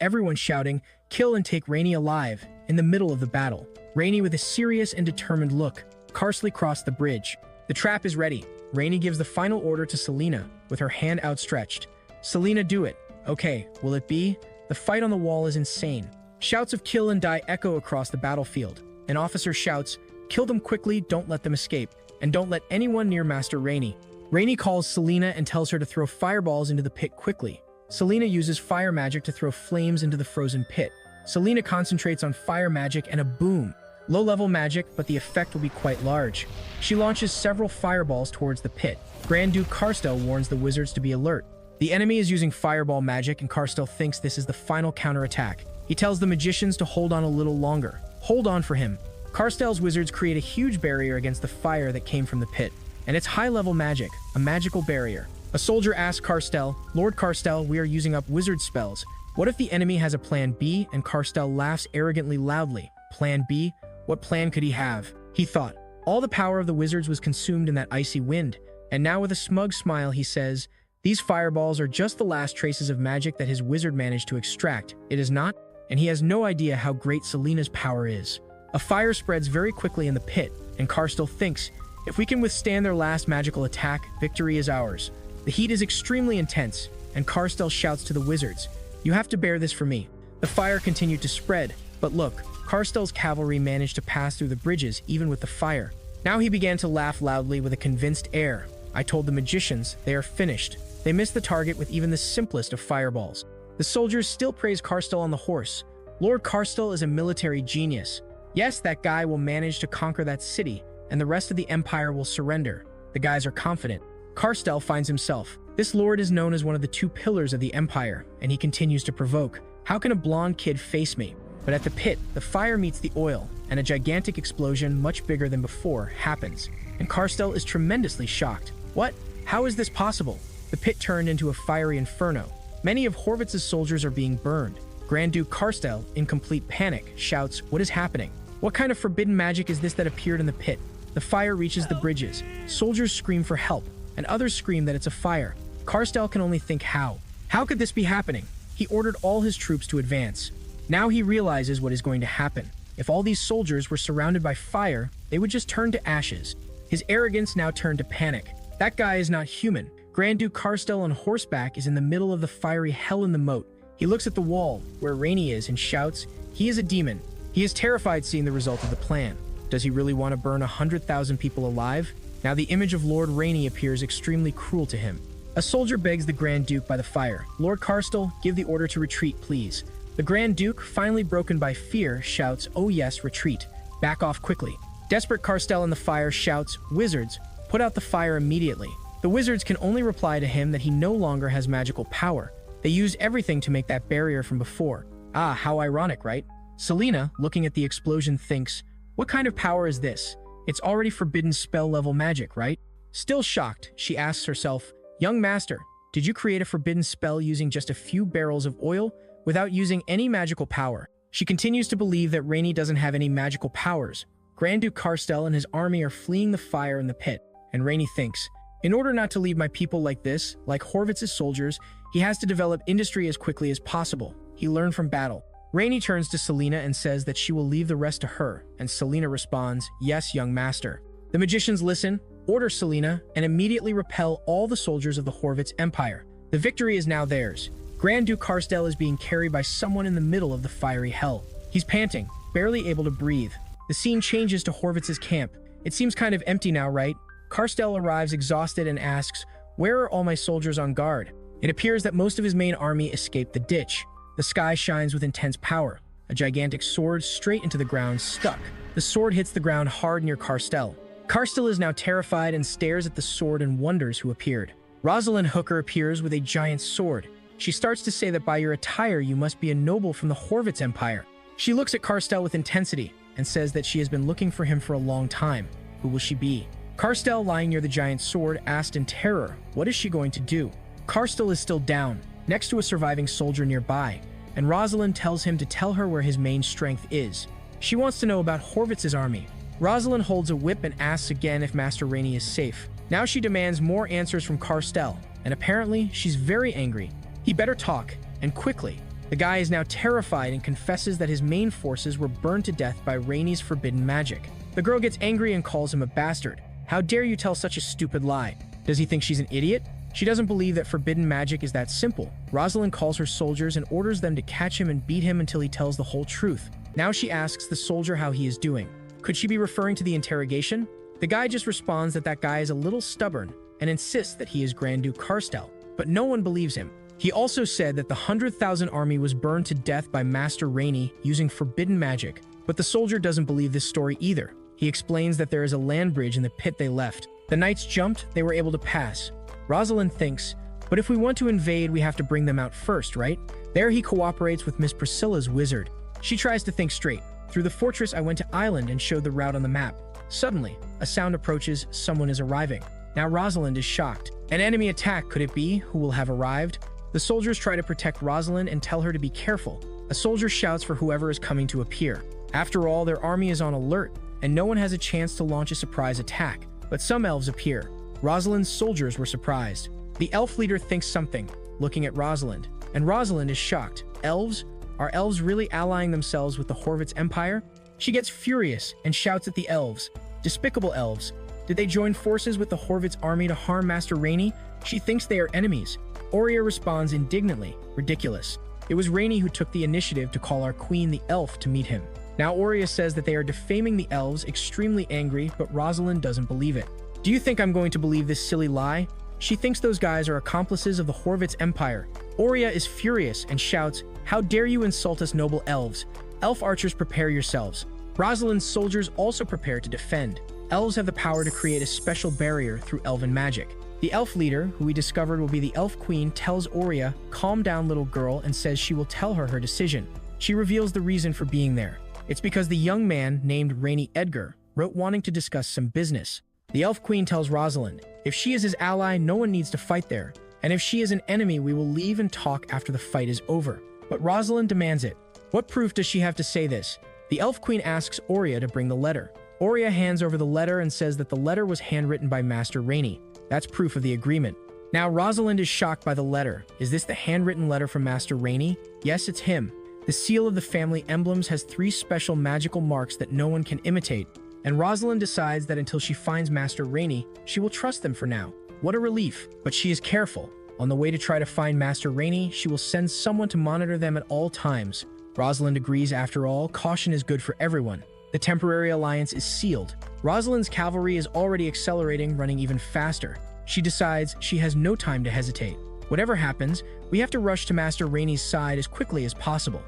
everyone shouting, kill and take Rainey alive, in the middle of the battle. Rainey with a serious and determined look. Karsley crossed the bridge. The trap is ready. Rainey gives the final order to Selena, with her hand outstretched. Selena, do it. Okay, will it be? The fight on the wall is insane. Shouts of kill and die echo across the battlefield. An officer shouts, kill them quickly, don't let them escape, and don't let anyone near Master Rainey. Rainey calls Selena and tells her to throw fireballs into the pit quickly. Selena uses fire magic to throw flames into the frozen pit. Selena concentrates on fire magic and a boom. Low-level magic, but the effect will be quite large. She launches several fireballs towards the pit. Grand Duke Karstel warns the wizards to be alert. The enemy is using fireball magic and Karstel thinks this is the final counterattack. He tells the magicians to hold on a little longer. Hold on for him. Karstel's wizards create a huge barrier against the fire that came from the pit. And it's high-level magic, a magical barrier. A soldier asks Karstel, Lord Karstel, we are using up wizard spells. What if the enemy has a plan B? And Karstel laughs arrogantly loudly. Plan B? What plan could he have? He thought. All the power of the wizards was consumed in that icy wind, and now with a smug smile he says, "These fireballs are just the last traces of magic that his wizard managed to extract. It is not?" And he has no idea how great Selena's power is. A fire spreads very quickly in the pit, and Karstel thinks, if we can withstand their last magical attack, victory is ours. The heat is extremely intense, and Karstel shouts to the wizards, "You have to bear this for me." The fire continued to spread, but look, Karstel's cavalry managed to pass through the bridges even with the fire. Now he began to laugh loudly with a convinced air. "I told the magicians, they are finished. They missed the target with even the simplest of fireballs." The soldiers still praise Karstel on the horse. Lord Karstel is a military genius. Yes, that guy will manage to conquer that city, and the rest of the empire will surrender. The guys are confident. Karstel finds himself. This lord is known as one of the two pillars of the empire, and he continues to provoke. How can a blonde kid face me? But at the pit, the fire meets the oil, and a gigantic explosion, much bigger than before, happens. And Karstel is tremendously shocked. What? How is this possible? The pit turned into a fiery inferno. Many of Horvitz's soldiers are being burned. Grand Duke Karstel, in complete panic, shouts, "What is happening? What kind of forbidden magic is this that appeared in the pit?" The fire reaches the bridges. Soldiers scream for help, and others scream that it's a fire. Karstel can only think how. How could this be happening? He ordered all his troops to advance. Now he realizes what is going to happen. If all these soldiers were surrounded by fire, they would just turn to ashes. His arrogance now turned to panic. That guy is not human. Grand Duke Karstel on horseback is in the middle of the fiery hell in the moat. He looks at the wall, where Rainey is, and shouts, he is a demon. He is terrified seeing the result of the plan. Does he really want to burn 100,000 people alive? Now the image of Lord Rainey appears extremely cruel to him. A soldier begs the Grand Duke by the fire, "Lord Karstel, give the order to retreat, please." The Grand Duke, finally broken by fear, shouts, "Oh yes, retreat. Back off quickly." Desperate Karstel in the fire shouts, "Wizards, put out the fire immediately." The wizards can only reply to him that he no longer has magical power. They used everything to make that barrier from before. Ah, how ironic, right? Selena, looking at the explosion, thinks, what kind of power is this? It's already forbidden spell-level magic, right? Still shocked, she asks herself, "Young master, did you create a forbidden spell using just a few barrels of oil without using any magical power?" She continues to believe that Rainey doesn't have any magical powers. Grand Duke Karstel and his army are fleeing the fire in the pit, and Rainey thinks, in order not to leave my people like this, like Horvitz's soldiers, he has to develop industry as quickly as possible. He learned from battle. Rainey turns to Selena and says that she will leave the rest to her, and Selena responds, "Yes, young master." The magicians listen, order Selena, and immediately repel all the soldiers of the Horvitz Empire. The victory is now theirs. Grand Duke Karstel is being carried by someone in the middle of the fiery hell. He's panting, barely able to breathe. The scene changes to Horvitz's camp. It seems kind of empty now, right? Karstel arrives exhausted and asks, "Where are all my soldiers on guard?" It appears that most of his main army escaped the ditch. The sky shines with intense power. A gigantic sword straight into the ground, stuck. The sword hits the ground hard near Karstel. Karstel is now terrified and stares at the sword and wonders who appeared. Rosalind Hooker appears with a giant sword. She starts to say that by your attire you must be a noble from the Horvitz Empire. She looks at Karstel with intensity and says that she has been looking for him for a long time. Who will she be? Karstel, lying near the giant sword, asked in terror, what is she going to do? Karstel is still down, next to a surviving soldier nearby, and Rosalind tells him to tell her where his main strength is. She wants to know about Horvitz's army. Rosalind holds a whip and asks again if Master Rainey is safe. Now she demands more answers from Karstel, and apparently she's very angry. He better talk, and quickly. The guy is now terrified and confesses that his main forces were burned to death by Rainey's forbidden magic. The girl gets angry and calls him a bastard. How dare you tell such a stupid lie? Does he think she's an idiot? She doesn't believe that forbidden magic is that simple. Rosalind calls her soldiers and orders them to catch him and beat him until he tells the whole truth. Now she asks the soldier how he is doing. Could she be referring to the interrogation? The guy just responds that that guy is a little stubborn and insists that he is Grand Duke Karstel, but no one believes him. He also said that the 100,000 army was burned to death by Master Rainey using forbidden magic, but the soldier doesn't believe this story either. He explains that there is a land bridge in the pit they left. The knights jumped, they were able to pass. Rosalind thinks, but if we want to invade, we have to bring them out first, right? There he cooperates with Miss Priscilla's wizard. She tries to think straight. Through the fortress, I went to Alen and showed the route on the map. Suddenly, a sound approaches, someone is arriving. Now Rosalind is shocked. An enemy attack, could it be? Who will have arrived? The soldiers try to protect Rosalind and tell her to be careful. A soldier shouts for whoever is coming to appear. After all, their army is on alert, and no one has a chance to launch a surprise attack. But some elves appear. Rosalind's soldiers were surprised. The elf leader thinks something, looking at Rosalind, and Rosalind is shocked. Elves? Are elves really allying themselves with the Horvitz Empire? She gets furious and shouts at the elves. Despicable elves. Did they join forces with the Horvitz army to harm Master Rainey? She thinks they are enemies. Aurea responds indignantly. Ridiculous. It was Rainey who took the initiative to call our queen the elf to meet him. Now Aurea says that they are defaming the elves, extremely angry, but Rosalind doesn't believe it. Do you think I'm going to believe this silly lie? She thinks those guys are accomplices of the Horvitz Empire. Aurea is furious and shouts, "How dare you insult us noble elves? Elf archers, prepare yourselves." Rosalind's soldiers also prepare to defend. Elves have the power to create a special barrier through elven magic. The elf leader, who we discovered will be the elf queen, tells Aurea, "Calm down, little girl," and says she will tell her decision. She reveals the reason for being there. It's because the young man named Rein Edgar wrote wanting to discuss some business. The elf queen tells Rosalind, if she is his ally, no one needs to fight there. And if she is an enemy, we will leave and talk after the fight is over. But Rosalind demands it. What proof does she have to say this? The elf queen asks Aurea to bring the letter. Aurea hands over the letter and says that the letter was handwritten by Master Rainey. That's proof of the agreement. Now Rosalind is shocked by the letter. Is this the handwritten letter from Master Rainey? Yes, it's him. The seal of the family emblems has 3 special magical marks that no one can imitate. And Rosalind decides that until she finds Master Rainey, she will trust them for now. What a relief. But she is careful. On the way to try to find Master Rainey, she will send someone to monitor them at all times. Rosalind agrees. After all, caution is good for everyone. The temporary alliance is sealed. Rosalind's cavalry is already accelerating, running even faster. She decides she has no time to hesitate. Whatever happens, we have to rush to Master Rainey's side as quickly as possible.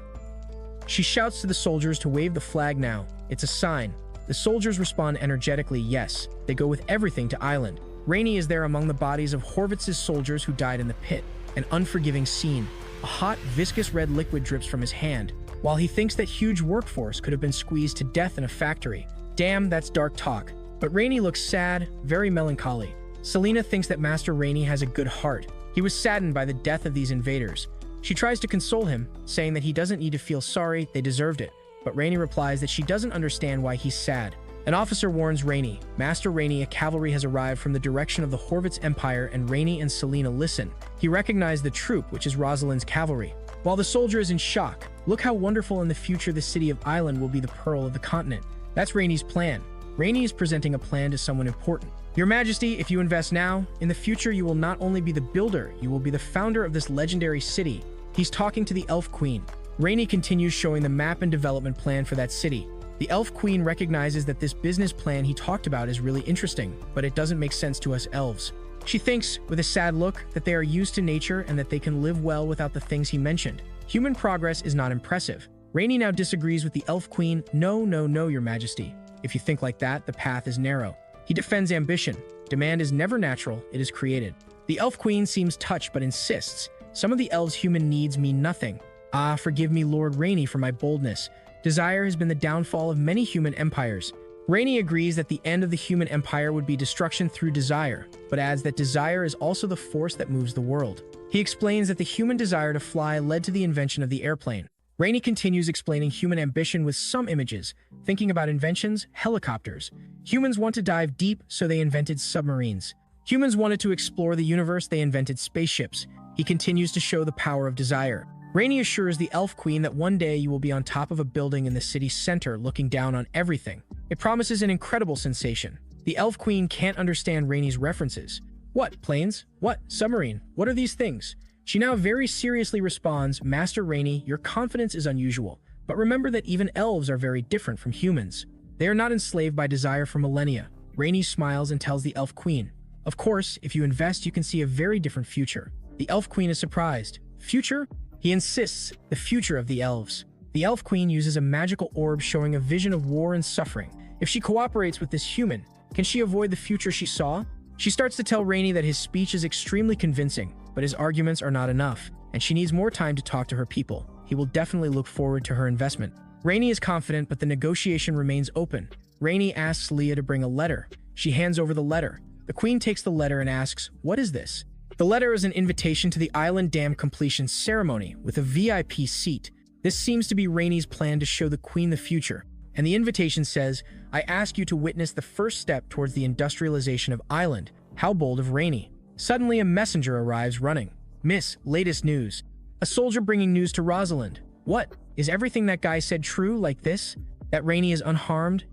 She shouts to the soldiers to wave the flag now. It's a sign. The soldiers respond energetically, yes. They go with everything to Alen. Rainey is there among the bodies of Horvitz's soldiers who died in the pit. An unforgiving scene. A hot, viscous red liquid drips from his hand, while he thinks that huge workforce could have been squeezed to death in a factory. Damn, that's dark talk. But Rainey looks sad, very melancholy. Selena thinks that Master Rainey has a good heart. He was saddened by the death of these invaders. She tries to console him, saying that he doesn't need to feel sorry, they deserved it. But Rainey replies that she doesn't understand why he's sad. An officer warns Rainey. Master Rainey, a cavalry has arrived from the direction of the Horvitz Empire, and Rainey and Selena listen. He recognized the troop, which is Rosalind's cavalry. While the soldier is in shock, look how wonderful in the future the city of Alen will be the pearl of the continent. That's Rainey's plan. Rainey is presenting a plan to someone important. Your Majesty, if you invest now, in the future you will not only be the builder, you will be the founder of this legendary city. He's talking to the Elf Queen. Rainey continues showing the map and development plan for that city. The Elf Queen recognizes that this business plan he talked about is really interesting, but it doesn't make sense to us elves. She thinks, with a sad look, that they are used to nature and that they can live well without the things he mentioned. Human progress is not impressive. Rainey now disagrees with the Elf Queen. No, Your Majesty. If you think like that, the path is narrow. He defends ambition. Demand is never natural, it is created. The Elf Queen seems touched but insists. Some of the elves' human needs mean nothing. Ah, forgive me, Lord Rainey, for my boldness. Desire has been the downfall of many human empires. Rainey agrees that the end of the human empire would be destruction through desire, but adds that desire is also the force that moves the world. He explains that the human desire to fly led to the invention of the airplane. Rainey continues explaining human ambition with some images, thinking about inventions, helicopters. Humans want to dive deep, so they invented submarines. Humans wanted to explore the universe, they invented spaceships. He continues to show the power of desire. Rainey assures the Elf Queen that one day you will be on top of a building in the city's center looking down on everything. It promises an incredible sensation. The Elf Queen can't understand Rainey's references. What, planes? What, submarine? What are these things? She now very seriously responds, Master Rainey, your confidence is unusual, but remember that even elves are very different from humans. They are not enslaved by desire for millennia. Rainey smiles and tells the Elf Queen, of course, if you invest, you can see a very different future. The Elf Queen is surprised. Future? He insists, the future of the elves. The Elf Queen uses a magical orb showing a vision of war and suffering. If she cooperates with this human, can she avoid the future she saw? She starts to tell Rainey that his speech is extremely convincing, but his arguments are not enough, and she needs more time to talk to her people. He will definitely look forward to her investment. Rainey is confident, but the negotiation remains open. Rainey asks Leah to bring a letter. She hands over the letter. The Queen takes the letter and asks, what is this? The letter is an invitation to the Island Dam completion ceremony with a VIP seat. This seems to be Rainey's plan to show the Queen the future. and the invitation says, "I ask you to witness the first step towards the industrialization of Island. How bold of Rainy." Suddenly, a messenger arrives running. "Miss, latest news. A soldier bringing news to Rosalind." "What? Is everything that guy said true like this? That Rainy is unharmed?"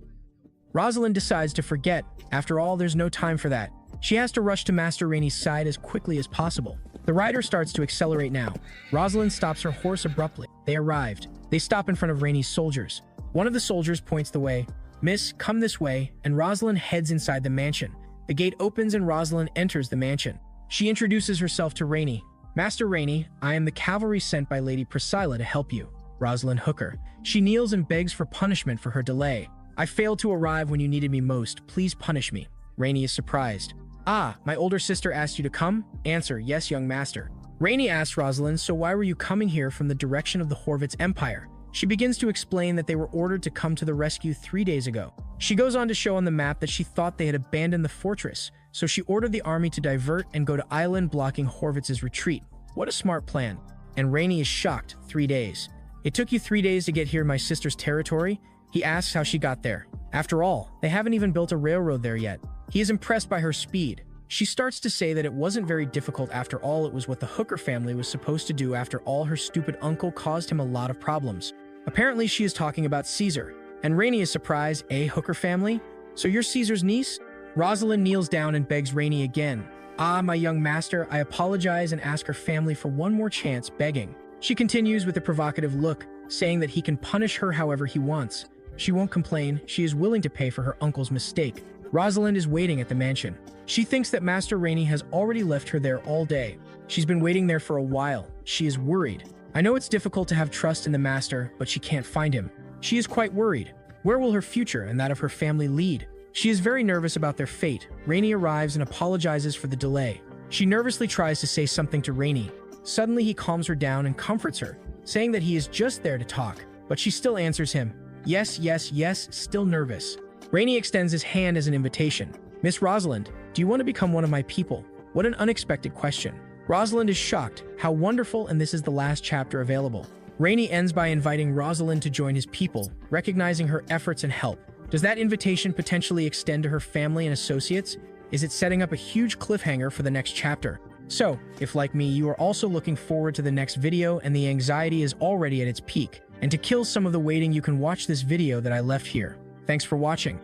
Rosalind decides to forget. After all, there's no time for that. She has to rush to Master Rainy's side as quickly as possible. The rider starts to accelerate now. Rosalind stops her horse abruptly. They arrived. They stop in front of Rainy's soldiers. One of the soldiers points the way. "Miss, come this way," and Rosalind heads inside the mansion. The gate opens and Rosalind enters the mansion. She introduces herself to Rainy. "Master Rainy, I am the cavalry sent by Lady Priscilla to help you." Rosalind Hooker. She kneels and begs for punishment for her delay. "I failed to arrive when you needed me most. Please punish me." Rainy is surprised. "Ah, my older sister asked you to come?" Answer, "Yes, young master." Rainy asks Rosalind, "So why were you coming here from the direction of the Horvitz Empire?" She begins to explain that they were ordered to come to the rescue 3 days ago. She goes on to show on the map that she thought they had abandoned the fortress, so she ordered the army to divert and go to Alen, blocking Horvitz's retreat. What a smart plan. And Rainy is shocked. 3 days. "It took you 3 days to get here in my sister's territory?" He asks how she got there. After all, they haven't even built a railroad there yet. He is impressed by her speed. She starts to say that it wasn't very difficult after all. It was what the Hooker family was supposed to do after all. Her stupid uncle caused him a lot of problems. Apparently she is talking about Caesar. And Rainy is surprised. Hooker family? So you're Caesar's niece? Rosalind kneels down and begs Rainy again. "Ah, my young master, I apologize and ask her family for one more chance," begging. She continues with a provocative look, saying that he can punish her however he wants. She won't complain. She is willing to pay for her uncle's mistake. Rosalind is waiting at the mansion. She thinks that Master Rainy has already left her there all day. She's been waiting there for a while. She is worried. I know it's difficult to have trust in the master, but she can't find him. She is quite worried. Where will her future and that of her family lead? She is very nervous about their fate. Rainy arrives and apologizes for the delay. She nervously tries to say something to Rainy. Suddenly he calms her down and comforts her, saying that he is just there to talk, but she still answers him. "Yes, yes, yes," still nervous. Rainy extends his hand as an invitation. "Miss Rosalind, do you want to become one of my people?" What an unexpected question. Rosalind is shocked. How wonderful, and this is the last chapter available. Rainy ends by inviting Rosalind to join his people, recognizing her efforts and help. Does that invitation potentially extend to her family and associates? Is it setting up a huge cliffhanger for the next chapter? So, if like me, you are also looking forward to the next video and the anxiety is already at its peak, and to kill some of the waiting, you can watch this video that I left here. Thanks for watching.